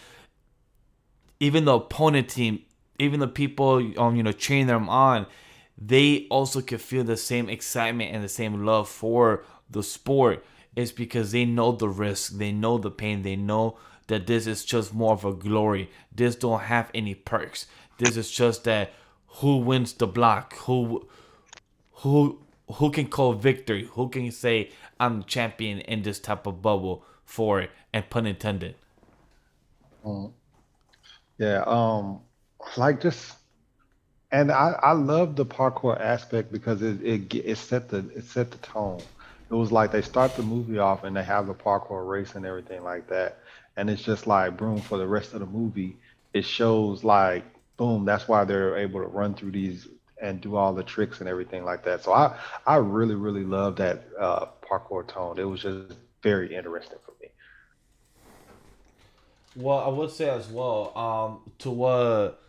even the opponent team, even the people cheering them on, they also could feel the same excitement and the same love for the sport. It's because they know the risk, they know the pain, they know that this is just more of a glory. This don't have any perks. This is just that who wins the block, who who can call victory, who can say I'm champion in this type of bubble for it, and pun intended. Mm. Yeah. Like just and I love the parkour aspect because it set the tone. It was like they start the movie off and they have the parkour race and everything like that, and it's just like boom for the rest of the movie. It shows like boom. That's why they're able to run through these and do all the tricks and everything like that. So I really love that parkour tone. It was just very interesting for me. Well, I would say as well, to what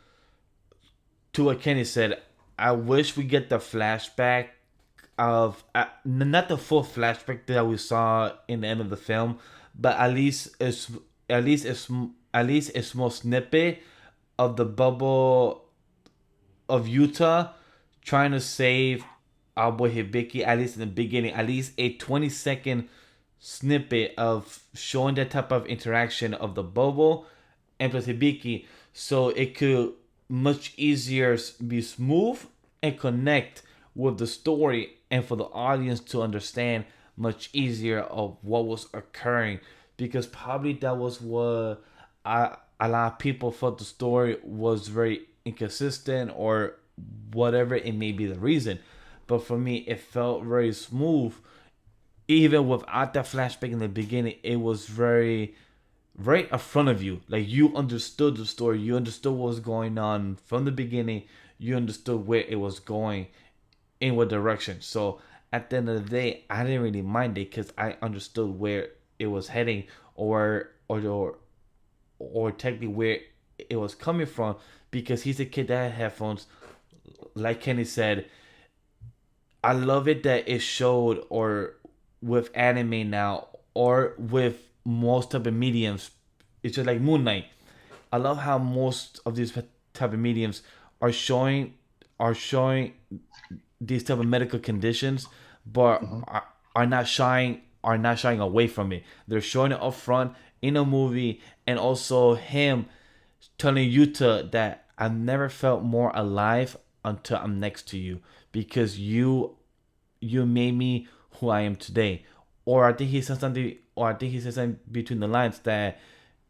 Kenny said, I wish we get the flashback of not the full flashback that we saw in the end of the film, but at least it's at least a small snippet of the bubble of Utah trying to save our boy Hibiki, at least in the beginning, at least a 20-second snippet of showing that type of interaction of the bubble and plus Hibiki, so it could much easier be smooth and connect with the story, and for the audience to understand much easier of what was occurring, because probably that was what a lot of people felt the story was very inconsistent or whatever it may be the reason. But for me, it felt very smooth. Even without that flashback in the beginning, it was very right in front of you. Like you understood the story, you understood what was going on from the beginning, you understood where it was going, in what direction. So at the end of the day, I didn't really mind it because I understood where it was heading, or technically where it was coming from, because he's a kid that had headphones. Like Kenny said, I love it that it showed, or with anime now, or with most type of mediums, it's just like Moon Knight. I love how most of these type of mediums are showing these type of medical conditions, but Hmm. are not shying away from it. They're showing it up front in a movie, and also him telling Yuta that I've never felt more alive until I'm next to you, because you made me who I am today. Or I think he said something between the lines that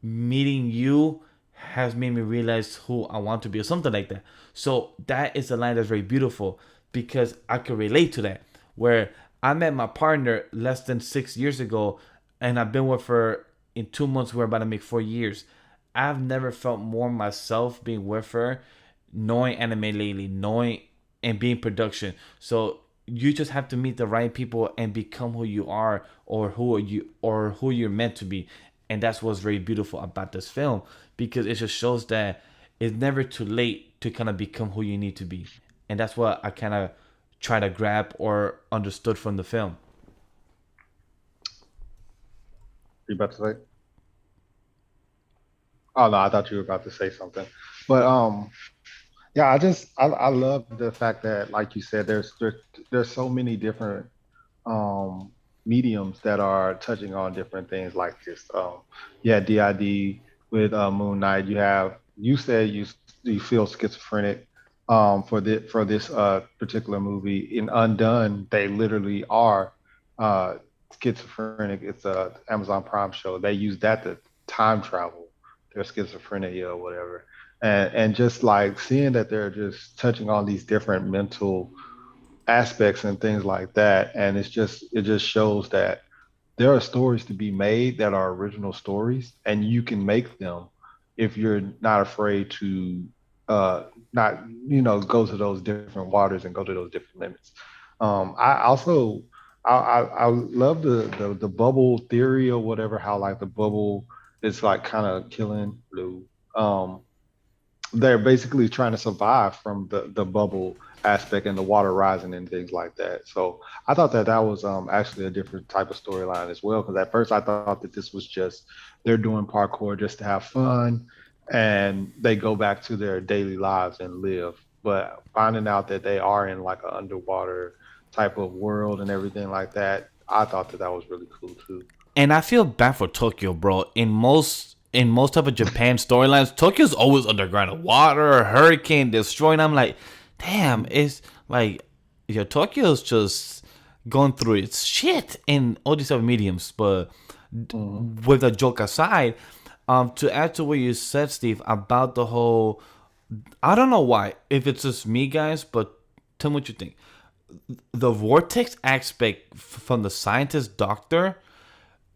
meeting you has made me realize who I want to be, or something like that. So that is a line that's very beautiful, because I can relate to that. Where I met my partner less than 6 years ago, and I've been with her in 2 months. We're about to make 4 years. I've never felt more myself being with her, knowing anime lately, knowing and being production. So you just have to meet the right people and become who you are, or who you're meant to be. And that's what's very beautiful about this film, because it just shows that it's never too late to kind of become who you need to be. And that's what I kind of try to grab or understood from the film. You about to say? Oh no, I thought you were about to say something. But yeah, I love the fact that like you said, there's so many different um mediums that are touching on different things like this. Yeah, DID with Moon Knight. You said you feel schizophrenic for this particular movie. In Undone, they literally are uh schizophrenic. It's a Amazon Prime show. They use that to time travel their schizophrenia or whatever. And just like seeing that they're just touching on these different mental aspects and things like that, and it just shows that there are stories to be made that are original stories, and you can make them if you're not afraid to not go to those different waters and go to those different limits. I also I love the bubble theory or whatever, how like the bubble is like kind of killing Blue. They're basically trying to survive from the bubble aspect and the water rising and things like that. So I thought that that was actually a different type of storyline as well. Because at first I thought that this was just they're doing parkour just to have fun, and they go back to their daily lives and live. But finding out that they are in like an underwater type of world and everything like that, I thought that that was really cool too. And I feel bad for Tokyo, bro. In most type of Japan storylines, Tokyo's always underground, water, hurricane, destroying. I'm like, damn, it's like Tokyo's just going through its shit in all these other mediums. But with the joke aside, to add to what you said, Steve, about the whole, I don't know why, if it's just me, guys, but tell me what you think. The vortex aspect from the scientist doctor,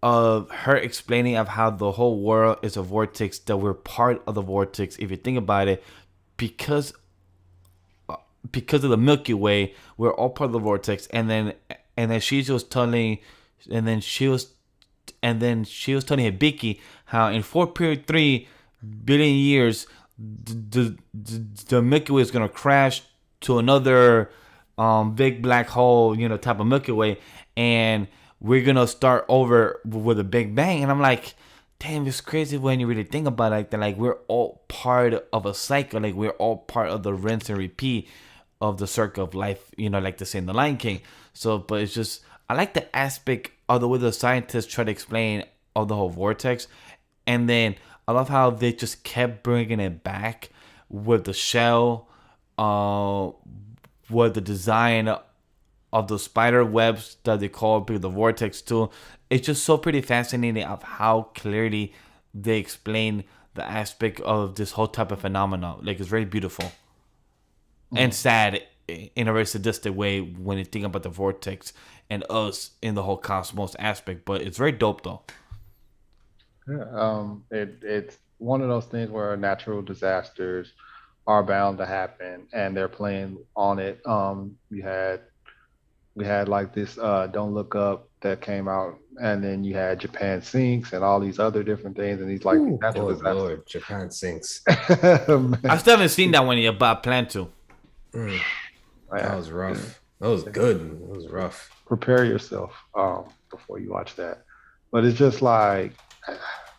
of her explaining of how the whole world is a vortex, that we're part of the vortex. If you think about it, because because of the Milky Way, we're all part of the vortex. And then she was telling, and then she was, and then she was telling Hibiki how in 4.3 billion years, the Milky Way is gonna crash to another big black hole, type of Milky Way, and we're gonna start over with a Big Bang. And I'm like, damn, it's crazy when you really think about it like that. Like, we're all part of a cycle. Like, we're all part of the rinse and repeat of the circle of life, like they say in The Lion King. So, but it's just, I like the aspect of the way the scientists try to explain of the whole vortex. And then I love how they just kept bringing it back with the shell, with the design of the spider webs that they call the vortex too. It's just so pretty fascinating of how clearly they explain the aspect of this whole type of phenomenon. Like, it's very beautiful and sad in a very sadistic way when you think about the vortex and us in the whole cosmos aspect. But it's very dope though. Yeah, it's one of those things where natural disasters are bound to happen, and they're playing on it. We had like this Don't Look Up that came out, and then you had Japan Sinks and all these other different things, and these like these Ooh, natural oh disasters. Lord, Japan sinks. I Man, still haven't seen that one yet, but I plan to. Mm, that man, was rough. That was good. That was rough. prepare yourself before you watch that. But it's just like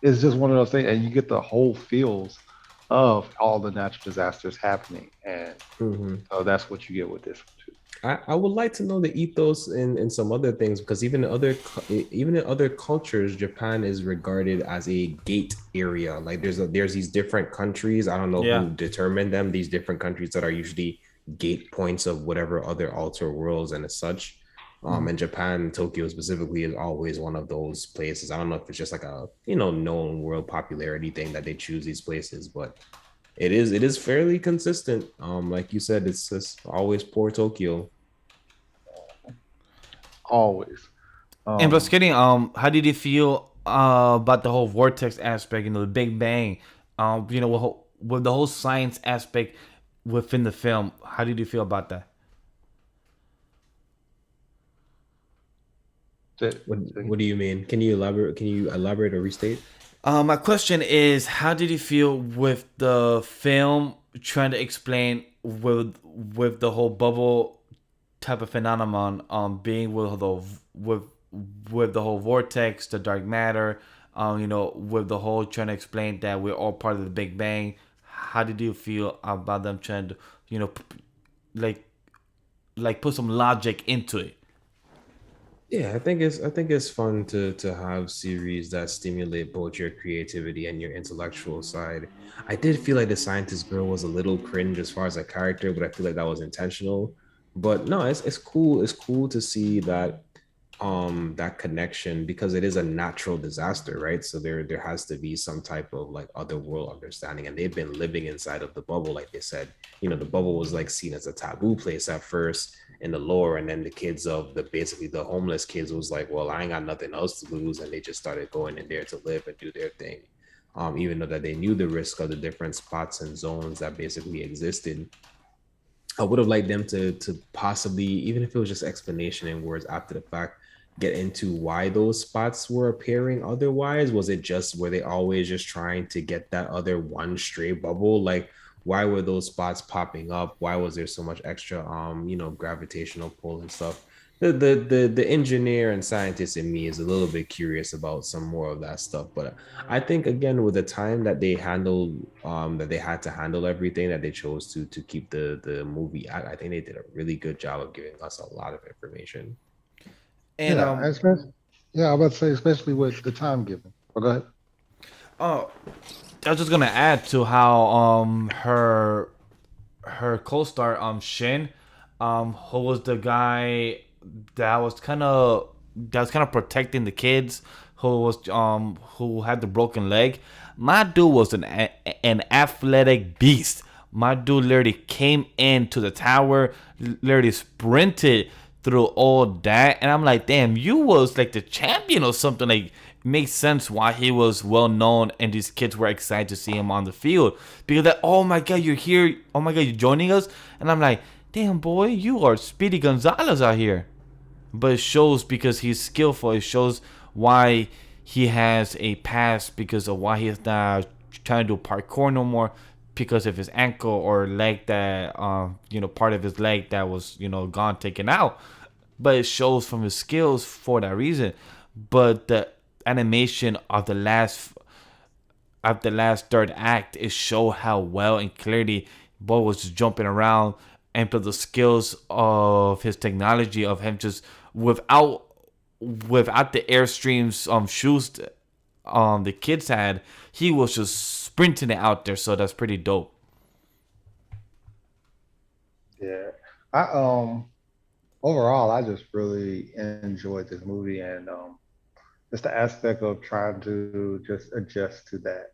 it's just one of those things, and you get the whole feels of all the natural disasters happening, and Mhm. so that's what you get with this one too. I would like to know the ethos in some other things because even in other cultures, Japan is regarded as a gate area. Like there's these different countries. I don't know Yeah. who determined them. These different countries that are usually gate points of whatever other alter worlds and as such. And Japan, Tokyo specifically, is always one of those places. I don't know if it's just like a known world popularity thing that they choose these places, but it is fairly consistent. Like you said, it's just always poor Tokyo. Always. And plus, Um, kidding. How did you feel about the whole vortex aspect? The Big Bang. With the whole science aspect within the film. How did you feel about that? that- What do you mean? Can you elaborate? Can you elaborate or restate? My question is, how did you feel with the film trying to explain with the whole bubble type of phenomenon, being with the whole vortex, the dark matter, with the whole trying to explain that we're all part of the Big Bang. How did you feel about them trying to, like put some logic into it? Yeah, I think it's fun to have series that stimulate both your creativity and your intellectual side. I did feel like the scientist girl was a little cringe as far as a character, but I feel like that was intentional. But no, it's cool. It's cool to see that connection because it is a natural disaster, right? So there has to be some type of like other world understanding, and they've been living inside of the bubble, like they said. The bubble was like seen as a taboo place at first in the lore, and then the kids of basically the homeless kids was like, well, I ain't got nothing else to lose, and they just started going in there to live and do their thing. Even though that they knew the risk of the different spots and zones that basically existed, I would have liked them to possibly, even if it was just explanation in words after the fact, get into why those spots were appearing otherwise. Was it just were they always just trying to get that other one stray bubble? Like why were those spots popping up? Why was there so much extra gravitational pull and stuff? The engineer and scientist in me is a little bit curious about some more of that stuff. But I think again with the time that they handled that they had to handle everything that they chose to keep the movie at, I think they did a really good job of giving us a lot of information. And yeah, especially, yeah, I was about to say, especially with the time given. But go ahead. oh, I was just gonna add to how her co-star Shin, who was the guy that was kind of protecting the kids, who had the broken leg. My dude was an athletic beast. My dude literally came into the tower, literally sprinted through all that, and I'm like, damn, you was like the champion or something. Like, makes sense why he was well known, and these kids were excited to see him on the field because that, oh my god, you're here, oh my god, you're joining us, and I'm like, damn boy, you are Speedy Gonzalez out here. But it shows because he's skillful. It shows why he has a past, because of why he's not trying to do parkour no more, because of his ankle or leg that part of his leg that was gone, taken out. But it shows from his skills for that reason. But the animation of the last third act, it showed how well and clearly boy was just jumping around, and for the skills of his technology of him just without the airstreams shoes the kids had, he was just sprinting it out there. So that's pretty dope. Yeah. I overall I just really enjoyed this movie, and just the aspect of trying to just adjust to that.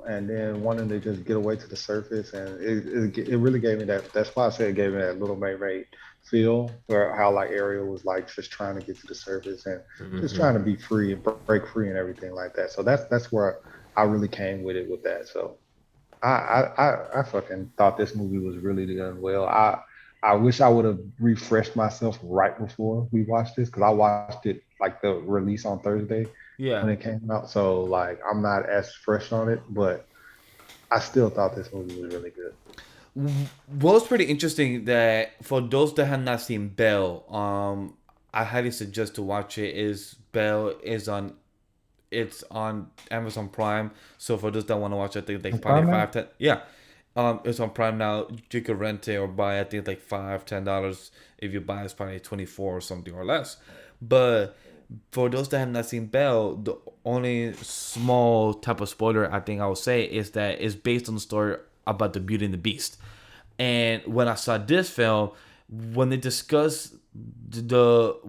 And then wanting to just get away to the surface, and it really gave me that. That's why I said it gave me that Little Mermaid feel, where how like Ariel was like just trying to get to the surface and just Hmm. trying to be free and break free and everything like that. So that's where I really came with it with that. So I fucking thought this movie was really done well. I wish I would have refreshed myself right before we watched this, because I watched it like the release on Thursday Yeah. when it came out. So like I'm not as fresh on it, but I still thought this movie was really good. What was pretty interesting that for those that have not seen Belle, I highly suggest to watch it. Is Belle is on It's on Amazon Prime. So for those that want to watch it, I think like On probably Prime now? 5, 10. Yeah. It's on Prime now. You could rent it or buy. I think like $5, $10. If you buy, it's probably 24 or something or less. But for those that have not seen Belle, the only small type of spoiler I think I would say is that it's based on the story about the Beauty and the Beast. And when I saw this film, when they discuss the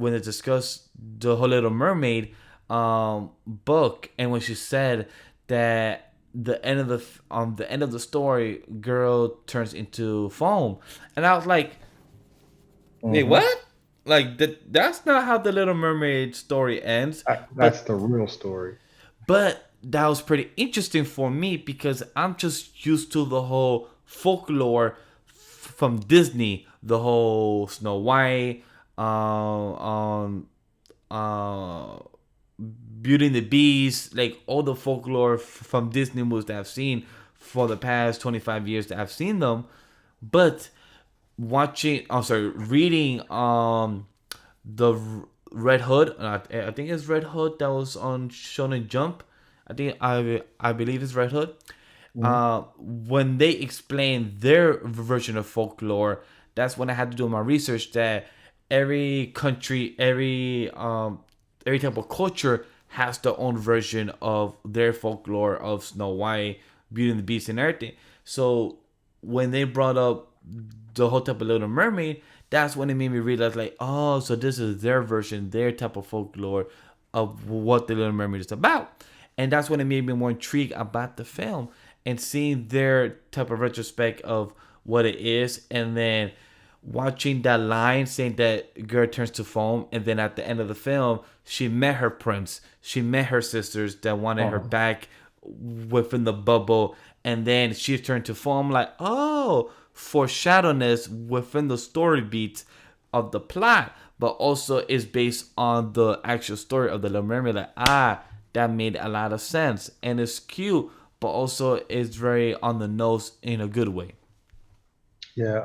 whole Little Mermaid book, and when she said that the end of the story, girl turns into foam, and I was like, wait, Hmm. what? Like that's not how the Little Mermaid story ends. That's But the real story. that was pretty interesting for me because I'm just used to the whole folklore from Disney, the whole Snow White, uh, Beauty and the Beast, like all the folklore from Disney movies that I've seen for the past 25 years that I've seen them. But reading the Red Hood. I think it's Red Hood that was on Shonen Jump. I believe it's Red Hood. Mhm. When they explain their version of folklore, that's when I had to do my research. That every country, every type of culture has their own version of their folklore of Snow White, Beauty and the Beast, and everything. So when they brought up the whole type of Little Mermaid, that's when it made me realize, like, oh, so this is their version, their type of folklore of what the Little Mermaid is about. And that's when it made me more intrigued about the film and seeing their type of retrospect of what it is, and then watching that line saying that girl turns to foam, and then at the end of the film, she met her prince, she met her sisters that wanted her Uh-huh. back within the bubble, and then she turned to foam. Like, oh, foreshadowedness within the story beats of the plot, but also is based on the actual story of the Little Mermaid. Like, that made a lot of sense, and it's cute, but also it's very on the nose in a good way. Yeah,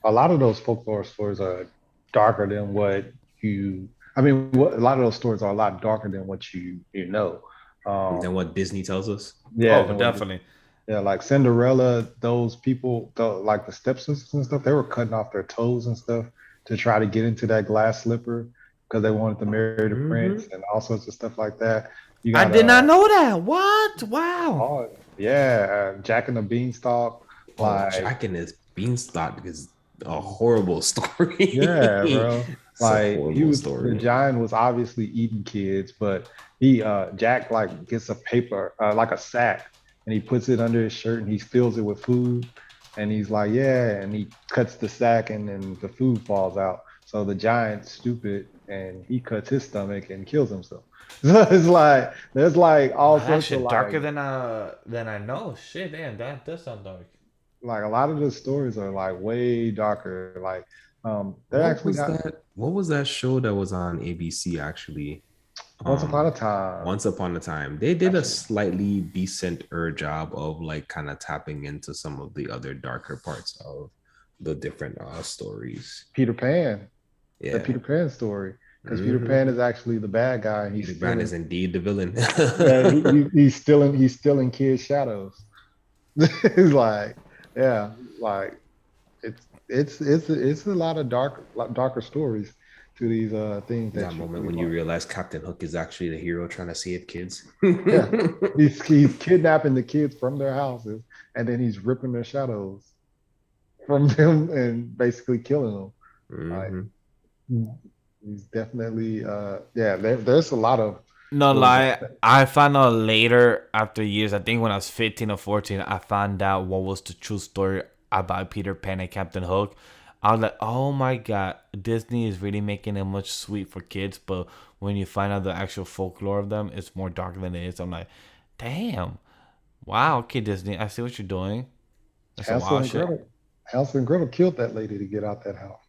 a lot of those folklore stories are darker than what you. I mean, a lot of those stories are a lot darker than what you know. Than Um, what Disney tells us. yeah, Oh, than what. definitely. Yeah, like Cinderella, those people, like the stepsisters and stuff, they were cutting off their toes and stuff to try to get into that glass slipper because they wanted to marry the prince Hmm. and all sorts of stuff like that. You I got did not know that. What? Wow. oh yeah, Jack and the Beanstalk, Oh, like Jack and his beanstalk is. a horrible story. Yeah, bro. It's a Like he horrible was the story. giant was obviously eating kids, but he Jack like gets a paper like a sack and he puts it under his shirt and he fills it with food and he's like, yeah, and he cuts the sack and then the food falls out. So the giant's stupid and he cuts his stomach and kills himself. So it's like there's like all Wow, that sorts of shit darker than I know. Shit, damn, that does sound dark. like a lot of the stories are like way darker. Like they're What actually was got that? What was that show that was on ABC actually? Once Upon a Um, Time. Once Upon a Time. They did a Actually, slightly decenter job of like kind of tapping into some of the other darker parts of the different stories. Peter Pan, the Yeah. Peter Pan story, because Peter Pan Mhm. is actually the bad guy, and he's Peter Pan stealing. is indeed the villain. Yeah, he's stealing kids' shadows. It's like, yeah, like it's a lot of darker stories to these things That that you moment really when you want. realize Captain Hook is actually the hero trying to save kids. Yeah, he's kidnapping the kids from their houses, and then he's ripping their shadows from them and basically killing them. Like Mhm. he's definitely yeah. There's a lot of No stories like lie, that. I found out later after years. I think when I was 15 or 14, I found out what was the true story about Peter Pan and Captain Hook. I was like, oh my god, Disney is really making it much sweet for kids, but when you find out the actual folklore of them, it's more dark than it is. I'm like, damn, wow, okay, Disney, I see what you're doing. That's some Hansel wild and shit. Gretel. Hansel and Gretel killed that lady to get out that house.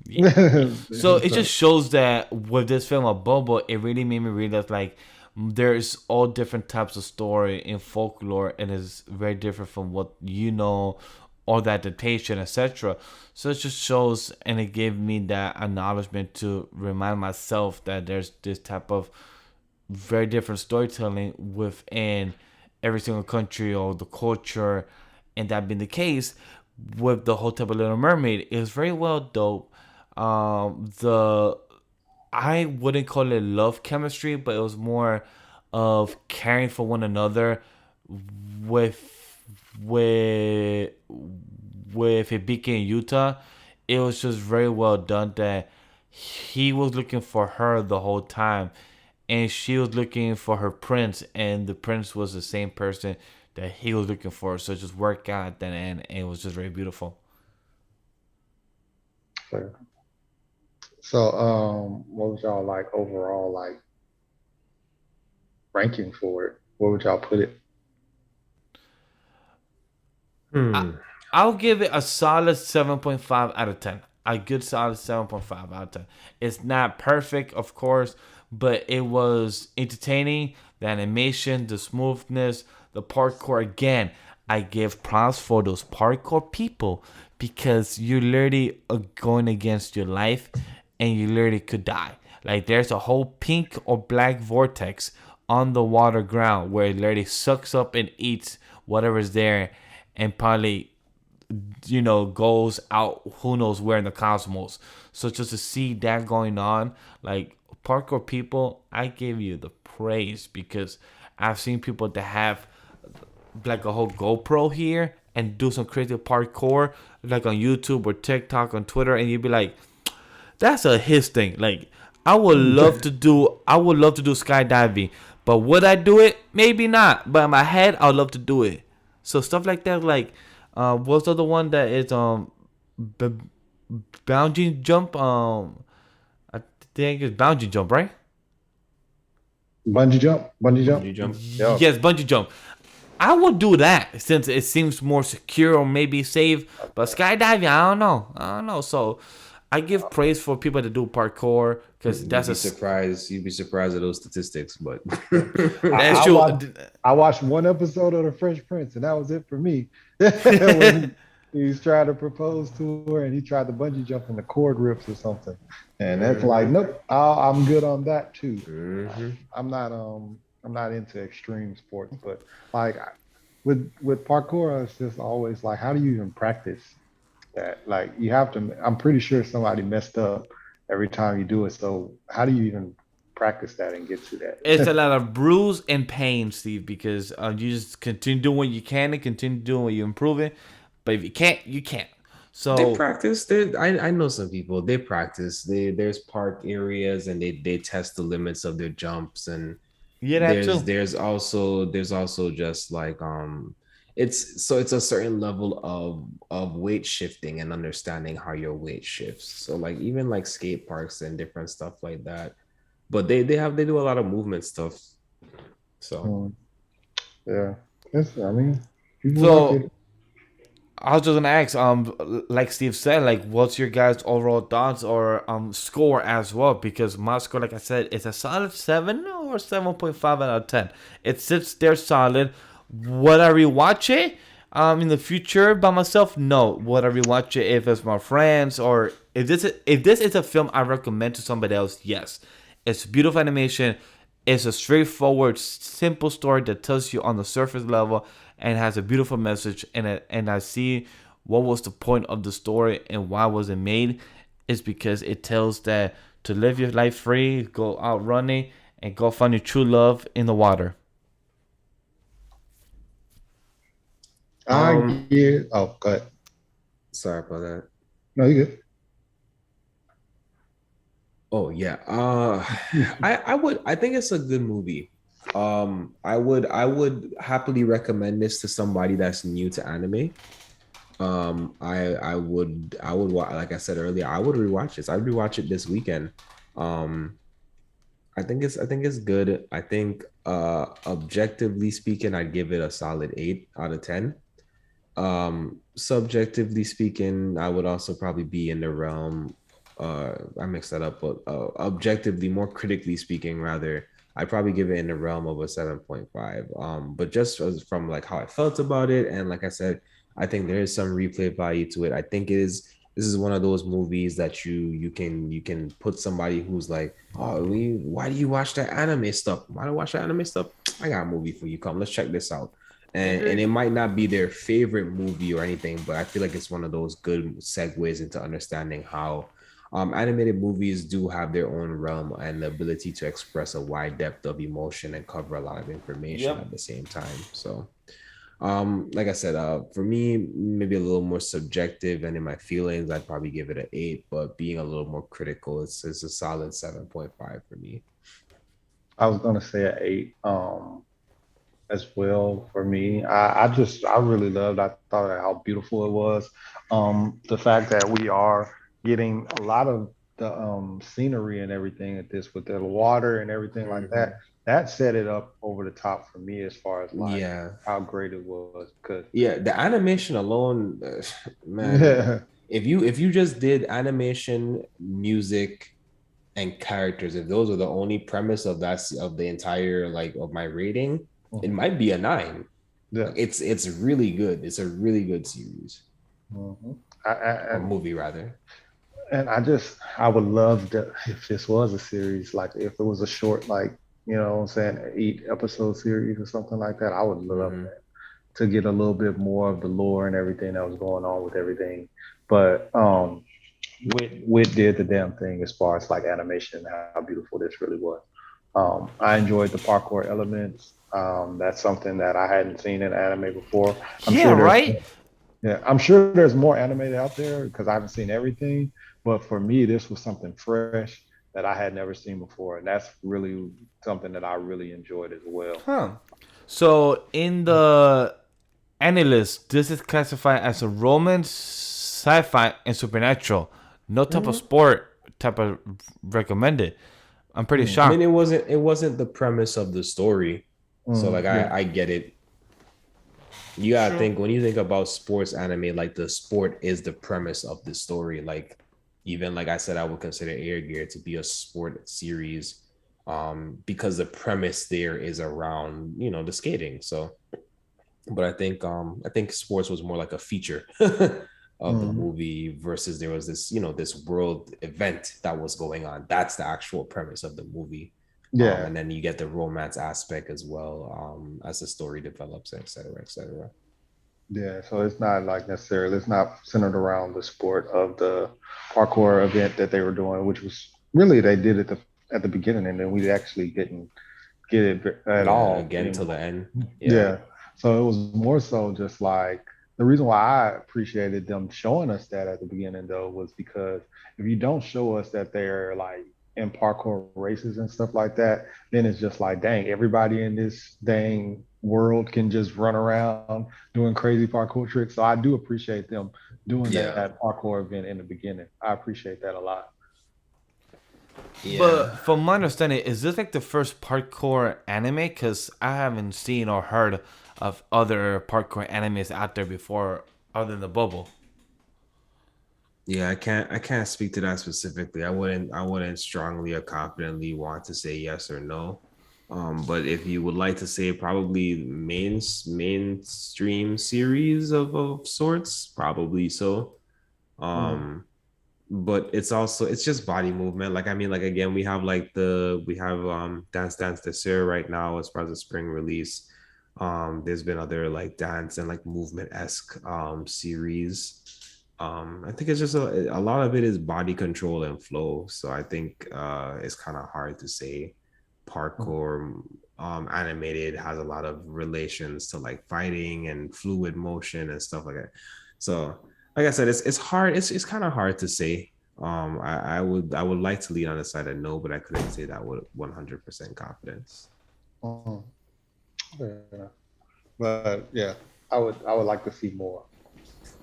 Yeah. So it So, just shows that with this film of Bobo, it really made me realize like there's all different types of story in folklore, and it's very different from what you know, or the adaptation, etc. So it just shows, and it gave me that acknowledgement to remind myself that there's this type of very different storytelling within every single country or the culture, and that being the case with the whole type of Little Mermaid, it was very well dope. The I wouldn't call it love chemistry, but it was more of caring for one another with with with Hibiki and Utah. It was just very well done that he was looking for her the whole time, and she was looking for her prince, and the prince was the same person that he was looking for. So it just worked out at that end, and it was just very beautiful. so what was y'all like overall like ranking for it? Where would y'all put it? I, Hmm. I'll give it a solid 7.5 out of 10. A good solid 7.5 out of 10. It's not perfect, of course, but it was entertaining. The animation, the smoothness, the parkour. Again, I give props for those parkour people because you're literally going against your life, and you literally could die. Like there's a whole pink or black vortex on the water ground where it literally sucks up and eats whatever's there, and probably goes out who knows where in the cosmos. So just to see that going on, like parkour people, I give you the praise because I've seen people that have like a whole GoPro here and do some crazy parkour like on YouTube or TikTok on Twitter, and you'd be like, that's a his thing. Like I would love to do skydiving, but would I do it? Maybe not. But in my head, I would love to do it. So stuff like that, like what's the other one that is b- boundary jump? I think it's boundary jump, right? Bungee jump, bungee jump. Bungee jump. Yeah. Yes, bungee jump. I would do that since it seems more secure or maybe safe. But skydiving, I don't know. I don't know. So I give praise for people that do parkour because You'd be surprised. You'd be surprised at those statistics, but I, that's I true. watched I watched one episode of The Fresh Prince, and that was it for me. When he was trying to propose to her, and he tried to bungee jump, and the cord rips or something, and that's like, Mhm. nope, I'm good on that too. Mhm. I'm not into extreme sports, but like with parkour, it's just always like, how do you even practice that? Like you have to. I'm pretty sure somebody messed up every time you do it. So how do you even practice that and get to It's a that? lot of bruise and pain, Steve, because you just continue doing what you can and continue doing what you improve it. But if you can't, you can't. They So practice. I know some people. They practice. There's park areas and they test the limits of their jumps and yeah, that too. there's also just like it's a certain level of weight shifting and understanding how your weight shifts. So like even like skate parks and different stuff like that. But they do a lot of movement stuff. So Mm, yeah, I mean, people like So it. I was just gonna ask, like Steve said, like, what's your guys' overall thoughts or score as well? Because my score, like I said, is a solid 7 or 7.5 out of 10. It sits there solid. Would I rewatch it? In the future by myself? No. Would I rewatch it if it's my friends or if this is a film I recommend to somebody else? Yes. It's beautiful animation. It's a straightforward, simple story that tells you on the surface level and has a beautiful message. And I see what was the point of the story and why was it made. Is because it tells that to live your life free, go out running, and go find your true love in the water. I um get. Oh, go ahead. sorry about that. No, you good. Oh yeah. I think it's a good movie. I would happily recommend this to somebody that's new to anime. Like I said earlier, I would rewatch this. I'd rewatch it this weekend. Um, I think it's good. I think objectively speaking, I'd give it a solid 8 out of 10. Subjectively speaking, I would also probably be in the realm. I mixed that up, but objectively, more critically speaking, rather, I'd probably give it in the realm of a 7.5. But just from like how I felt about it, and like I said, I think there is some replay value to it. I think it is. This is one of those movies that you can put somebody who's like, oh, why do you watch that anime stuff? Why do you watch that anime stuff? I got a movie for you. Come, let's check this out. And it Agree. might not be their favorite movie or anything, but I feel like it's one of those good segues into understanding how animated movies do have their own realm and the ability to express a wide depth of emotion and cover a lot of information Yep. at the same time. So like I said, for me, maybe a little more subjective and in my feelings, I'd probably give it an 8, but being a little more critical, it's a solid 7.5 for me. I was gonna say an 8. As well for me. I really loved. I thought how beautiful it was. The fact that we are getting a lot of the scenery and everything at this with the water and everything like that. Mhm. That set it up over the top for me as far as like Yeah. how great it was. Because Yeah, the animation alone, man. yeah, If you just did animation, music, and characters, if those are the only premise of the entire like of my rating, it mhm, might be a 9. yeah. Like it's really good. It's a really good series Mhm. or movie rather. And I would love to, if this was a series, like if it was a short, like, what I'm saying, 8 episode series or something like that, I would love Hmm. that to get a little bit more of the lore and everything that was going on with everything. But Wit did the damn thing as far as like animation and how beautiful this really was. I enjoyed the parkour elements. That's something that I hadn't seen in anime before. I'm Yeah, sure there's right? yeah, I'm sure there's more anime out there because I haven't seen everything. But for me, this was something fresh that I had never seen before, and that's really something that I really enjoyed as well. Huh. So in the analyst, this is classified as a romance, sci-fi, and supernatural. No type of Hmm. sport type of recommended. I'm pretty Mm, I mean, shocked. it wasn't the premise of the story, so like I yeah. I get it. You gotta True. think when you think about sports anime, like the sport is the premise of the story. Like even like I said, I would consider Air Gear to be a sport series, because the premise there is around the skating. So, but I think sports was more like a feature of the Mm, movie versus there was this world event that was going on. That's the actual premise of the movie. yeah. And then you get the romance aspect as well, as the story develops, et cetera, et cetera. Yeah, so it's not like necessarily it's not centered around the sport of the parkour event that they were doing, which was really they did it at the beginning, and then we actually didn't get it at Yeah, all again till the anymore. end. Yeah. Yeah, so it was more so just like The reason why I appreciated them showing us that at the beginning though was because if you don't show us that they're like in parkour races and stuff like that, then it's just like, dang, everybody in this dang world can just run around doing crazy parkour tricks. So I do appreciate them doing Yeah. that parkour event in the beginning. I appreciate that a lot. Yeah. But from my understanding, is this like the first parkour anime? Because I haven't seen or heard of other parkour animes out there before, other than the bubble. Yeah, I can't speak to that specifically. I wouldn't strongly or confidently want to say yes or no. But if you would like to say probably mainstream series of sorts, probably so. Mm. Um, but it's just body movement. Like I mean, like again, we have Dance Dance Desert right now as far as the spring release. There's been other like dance and like movement-esque series. I think it's just a lot of it is body control and flow. So I think it's kind of hard to say Mm. parkour animated has a lot of relations to like fighting and fluid motion and stuff like that. So like I said, it's hard. It's kind of hard to say. I would like to lean on the side of no, but I couldn't say that with 100% confidence. Mm. Yeah. But yeah, I would like to see more.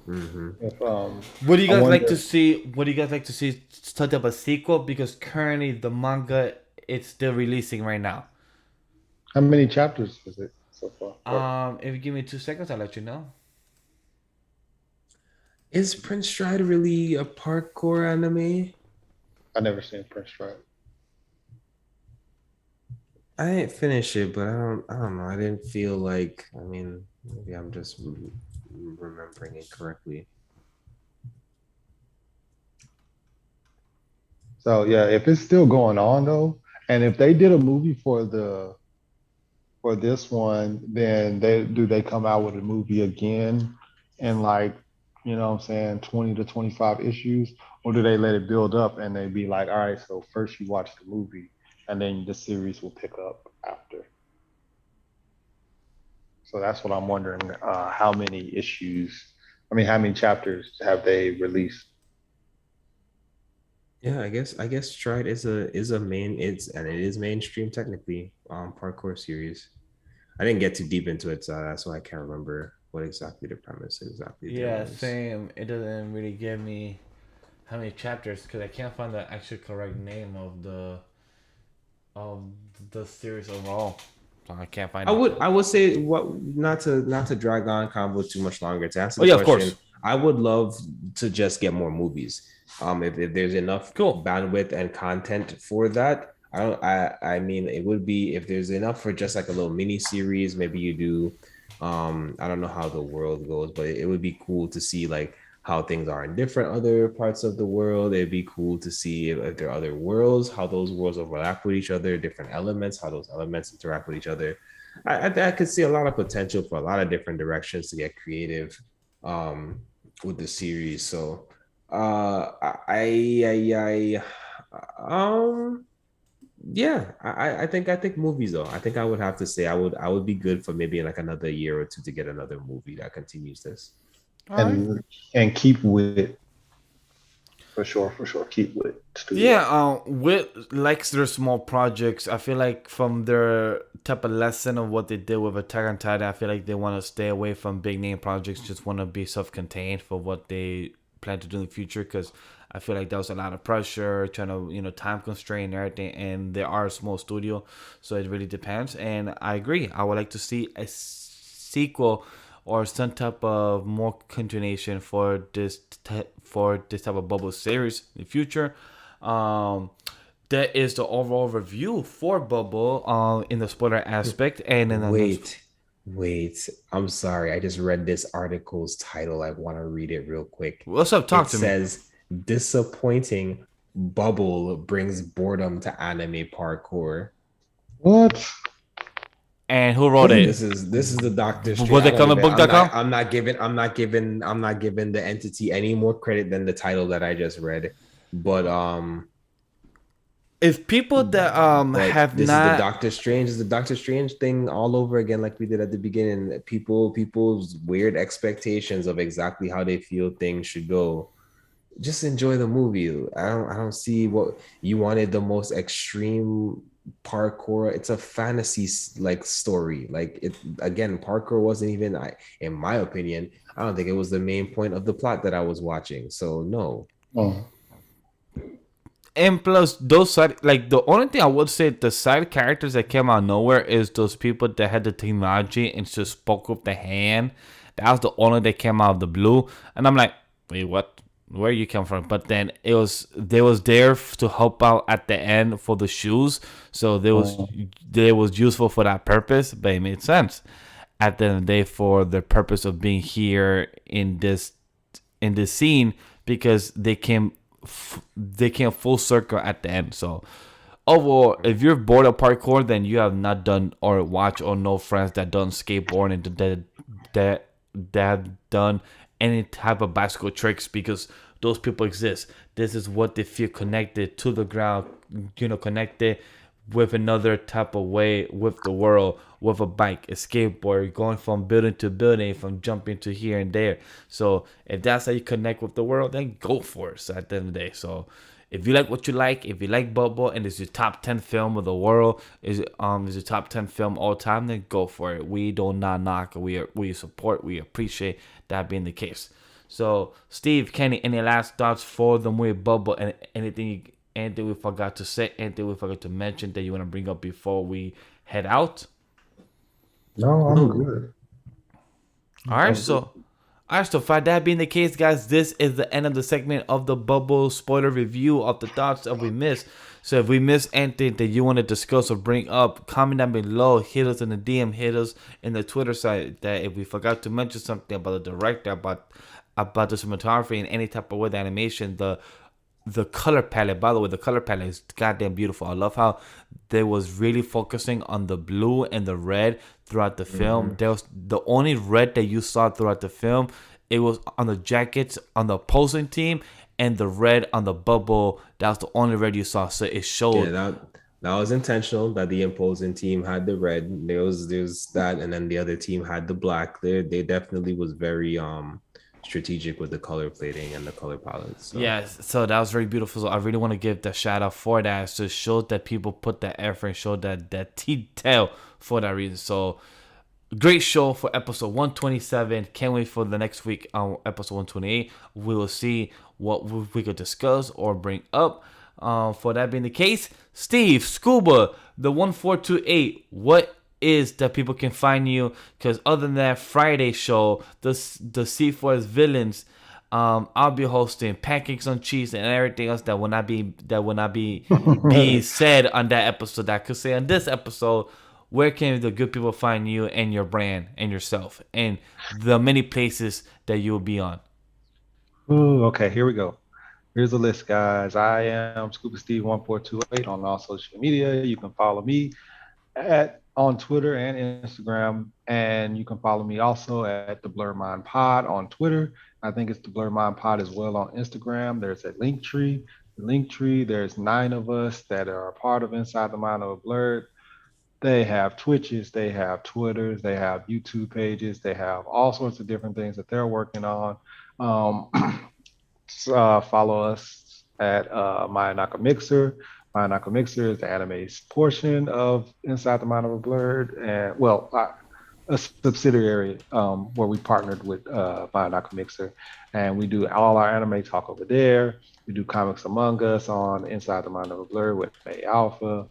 Hmm. If Would you I guys like to wonder see? Would you guys like to see sort of a sequel? Because currently the manga it's still releasing right now. how many chapters is it so far? Or If you give me 2 seconds, I'll let you know. Is Prince Stride really a parkour anime? I never seen Prince Stride. I didn't finish it, but I don't know. I didn't feel like. I mean, maybe I'm just remembering it correctly. So yeah, if it's still going on though, and if they did a movie for this one, then they come out with a movie again in like, what I'm saying, 20 to 25 issues, or do they let it build up and they be like, all right, so first you watch the movie and then the series will pick up after. So that's what I'm wondering, how many issues, how many chapters have they released? Yeah, I guess Stride is a main and it is mainstream technically parkour series. I didn't get too deep into it, so that's why I can't remember what exactly the premise exactly there Yeah, was. same. It doesn't really give me how many chapters because I can't find the actual correct name of the series overall. So I can't find I it. would I would say what not to drag on combo too much longer. To answer Oh the yeah, of question, course. I would love to just get more movies. If there's enough Cool. bandwidth and content for that, I mean it would be if there's enough for just like a little mini series. Maybe you do. I don't know how the world goes, but it would be cool to see like how things are in different other parts of the world. It'd be cool to see if there are other worlds, how those worlds overlap with each other, different elements, how those elements interact with each other. I could see a lot of potential for a lot of different directions to get creative um, with the series. So um yeah, I think movies though. I think I would have to say I would be good for maybe like another year or two to get another movie that continues this. All right. And keep with, for sure, keep with Yeah, studio. with likes their small projects, I feel like from their type of lesson of what they did with Attack on Titan, I feel like they want to stay away from big name projects. Just want to be self-contained for what they plan to do in the future. Because I feel like that was a lot of pressure, trying to time constraint and everything. And they are a small studio, so it really depends. And I agree. I would like to see a sequel or some type of more continuation for this type of bubble series in the future. Um, that is the overall review for Bubble in the spoiler aspect and in the Wait, wait. I'm sorry. I just read this article's title. I want to read it real quick. what's up? It Talk to me. says disappointing bubble brings boredom to anime parkour. What? And who wrote And it? this is the Doctor Street. Was I it don't even comicbook.com? I'm not giving the entity any more credit than the title that I just read. But If people that But have this is the not, Doctor Strange. Is the Doctor Strange thing all over again, like we did at the beginning. People's weird expectations of exactly how they feel things should go. Just enjoy the movie. I don't see what you wanted the most extreme parkour. It's a fantasy like story. Like it again, parkour wasn't even in my opinion, I don't think it was the main point of the plot that I was watching. So no. Oh, and plus those side, like the only thing I would say, the side characters that came out of nowhere is those people that had the technology and just spoke with the hand. That was the only that came out of the blue, and I'm like, wait, what? Where you come from? But then they was there to help out at the end for the shoes, so oh, they was useful for that purpose. But it made sense at the end of the day for the purpose of being here in this scene, because they came full circle at the end. So overall, if you're bored of parkour, then you have not done or watch or know friends that done skateboard and that have done any type of bicycle tricks, because those people exist. This is what they feel connected to the ground, connected with another type of way with the world, with a bike, a skateboard, going from building to building, from jumping to here and there. So if that's how you connect with the world, then go for it. So at the end of the day, so if you like what you like, if you like Bubble and it's your top 10 film of the world, is your top 10 film all time, then go for it. We do not knock. We support. We appreciate that being the case. So Steve, Kenny, any last thoughts for the movie Bubble, and anything we forgot to say, anything we forgot to mention that you want to bring up before we head out? no, I'm No. good. All right, I'm good. so for that being the case, guys, this is the end of the segment of the Bubble spoiler review of the thoughts that we missed. So if we missed anything that you want to discuss or bring up, comment down below, hit us in the DM, hit us in the Twitter site. That if we forgot to mention something about the director, about the cinematography, in any type of way, the animation, the color palette. By the way, the color palette is goddamn beautiful. I love how they was really focusing on the blue and the red throughout the film. Mhm. There was the only red that you saw throughout the film. It was on the jackets on the opposing team, and the red on the bubble. That was the only red you saw. So it Yeah, showed. that was intentional. That the opposing team had the red. There's that, and then the other team had the black. They definitely was very strategic with the color plating and the color palette. So Yes, so that was very beautiful. So I really want to give the shout out for that. So it showed that people put that effort and showed that detail for that reason. So great show for episode 127. Can't wait for the next week on episode 128. We will see what we could discuss or bring up. For that being the case, Steve, Scuba, the 1428, what is that people can find you? Because other than that Friday show, the C4's villains, I'll be hosting pancakes on cheese and everything else that will not be being said on that episode that I could say on this episode. Where can the good people find you and your brand and yourself and the many places that you'll be on? Ooh, okay, here we go. Here's a list, guys. I am Scuba Steve 1428 on all social media. You can follow me at on Twitter and Instagram, and you can follow me also at the Blur Mind Pod on Twitter. I think it's the Blur Mind Pod as well on Instagram. There's a Linktree. Linktree. There's 9 of us that are a part of Inside the Mind of a Blur. They have Twitches, they have Twitters, they have YouTube pages, they have all sorts of different things that they're working on. Um, Follow us at MemoryNK Mixer. MemoryNK Mixer is the anime portion of Inside the Mind of a Blurred, and well, a subsidiary where we partnered with MemoryNK Mixer, and we do all our anime talk over there. We do comics among us on Inside the Mind of a Blur with May Alpha.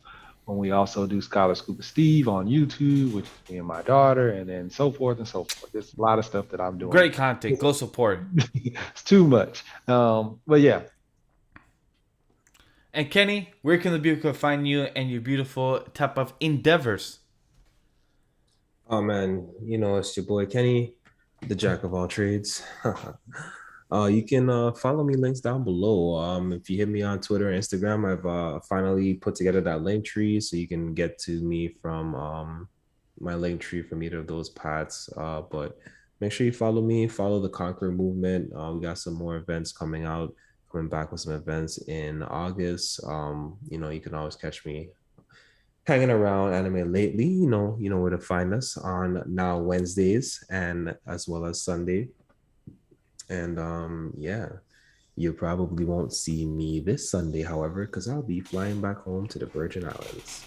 When we also do Scholar Scuba Steve on YouTube, which is me and my daughter, and then so forth and so forth. There's a lot of stuff that I'm doing. Great content. Go support. It's too much. But yeah, And Kenny, where can the people find you and your beautiful type of endeavors? oh man, it's your boy Kenny, the jack of all trades. You can follow me links down below. If you hit me on Twitter and Instagram, I've finally put together that link tree so you can get to me from my link tree from either of those paths. But make sure you follow me, follow the Conquer movement. We got some more events coming out. coming back with some events in August. You can always catch me hanging around anime lately. You know where to find us on now Wednesdays and as well as Sunday. And yeah, you probably won't see me this Sunday, however, because I'll be flying back home to the Virgin Islands.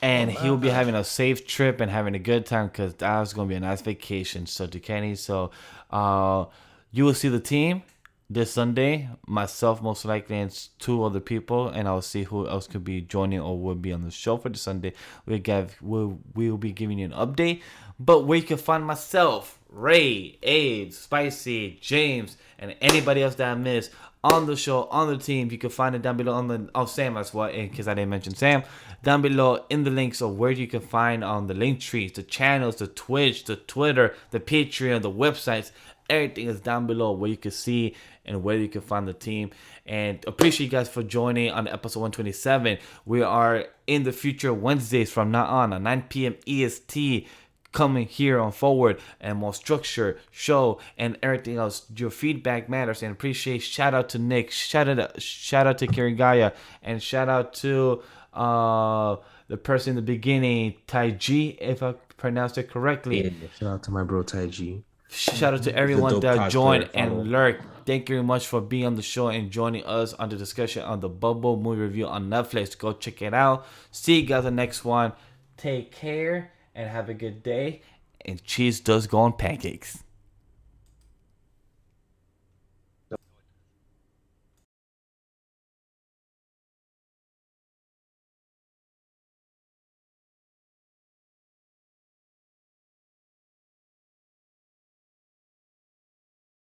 And Oh, he'll be nice. having a safe trip and having a good time because that was going to be a nice vacation. So, to Kenny, so uh, you will see the team this Sunday, myself most likely, and two other people, and I'll see who else could be joining or will be on the show for the Sunday. We'll be giving you an update, but where you can find myself, Ray, Abe, Spicy, James, and anybody else that I missed on the show, on the team, you can find it down below on the Sam as well, in case I didn't mention Sam, down below in the links of where you can find on the link trees, the channels, the Twitch, the Twitter, the Patreon, the websites. Everything is down below where you can see and where you can find the team. And appreciate you guys for joining on episode 127. We are in the future Wednesdays from now on at 9 p.m. EST, coming here on forward and more structure, show, and everything else. Your feedback matters, and appreciate. Shout out to Nick, shout out to Kirigaya, and shout out to the person in the beginning, Taiji, if I pronounced it correctly. Yeah, shout out to my bro Taiji. Shout out to The everyone dope that joined cosplayer, follow. and lurked. Thank you very much for being on the show and joining us on the discussion on the Bubble movie review on Netflix. Go check it out. See you guys in the next one. Take care and have a good day. And cheese does go on pancakes.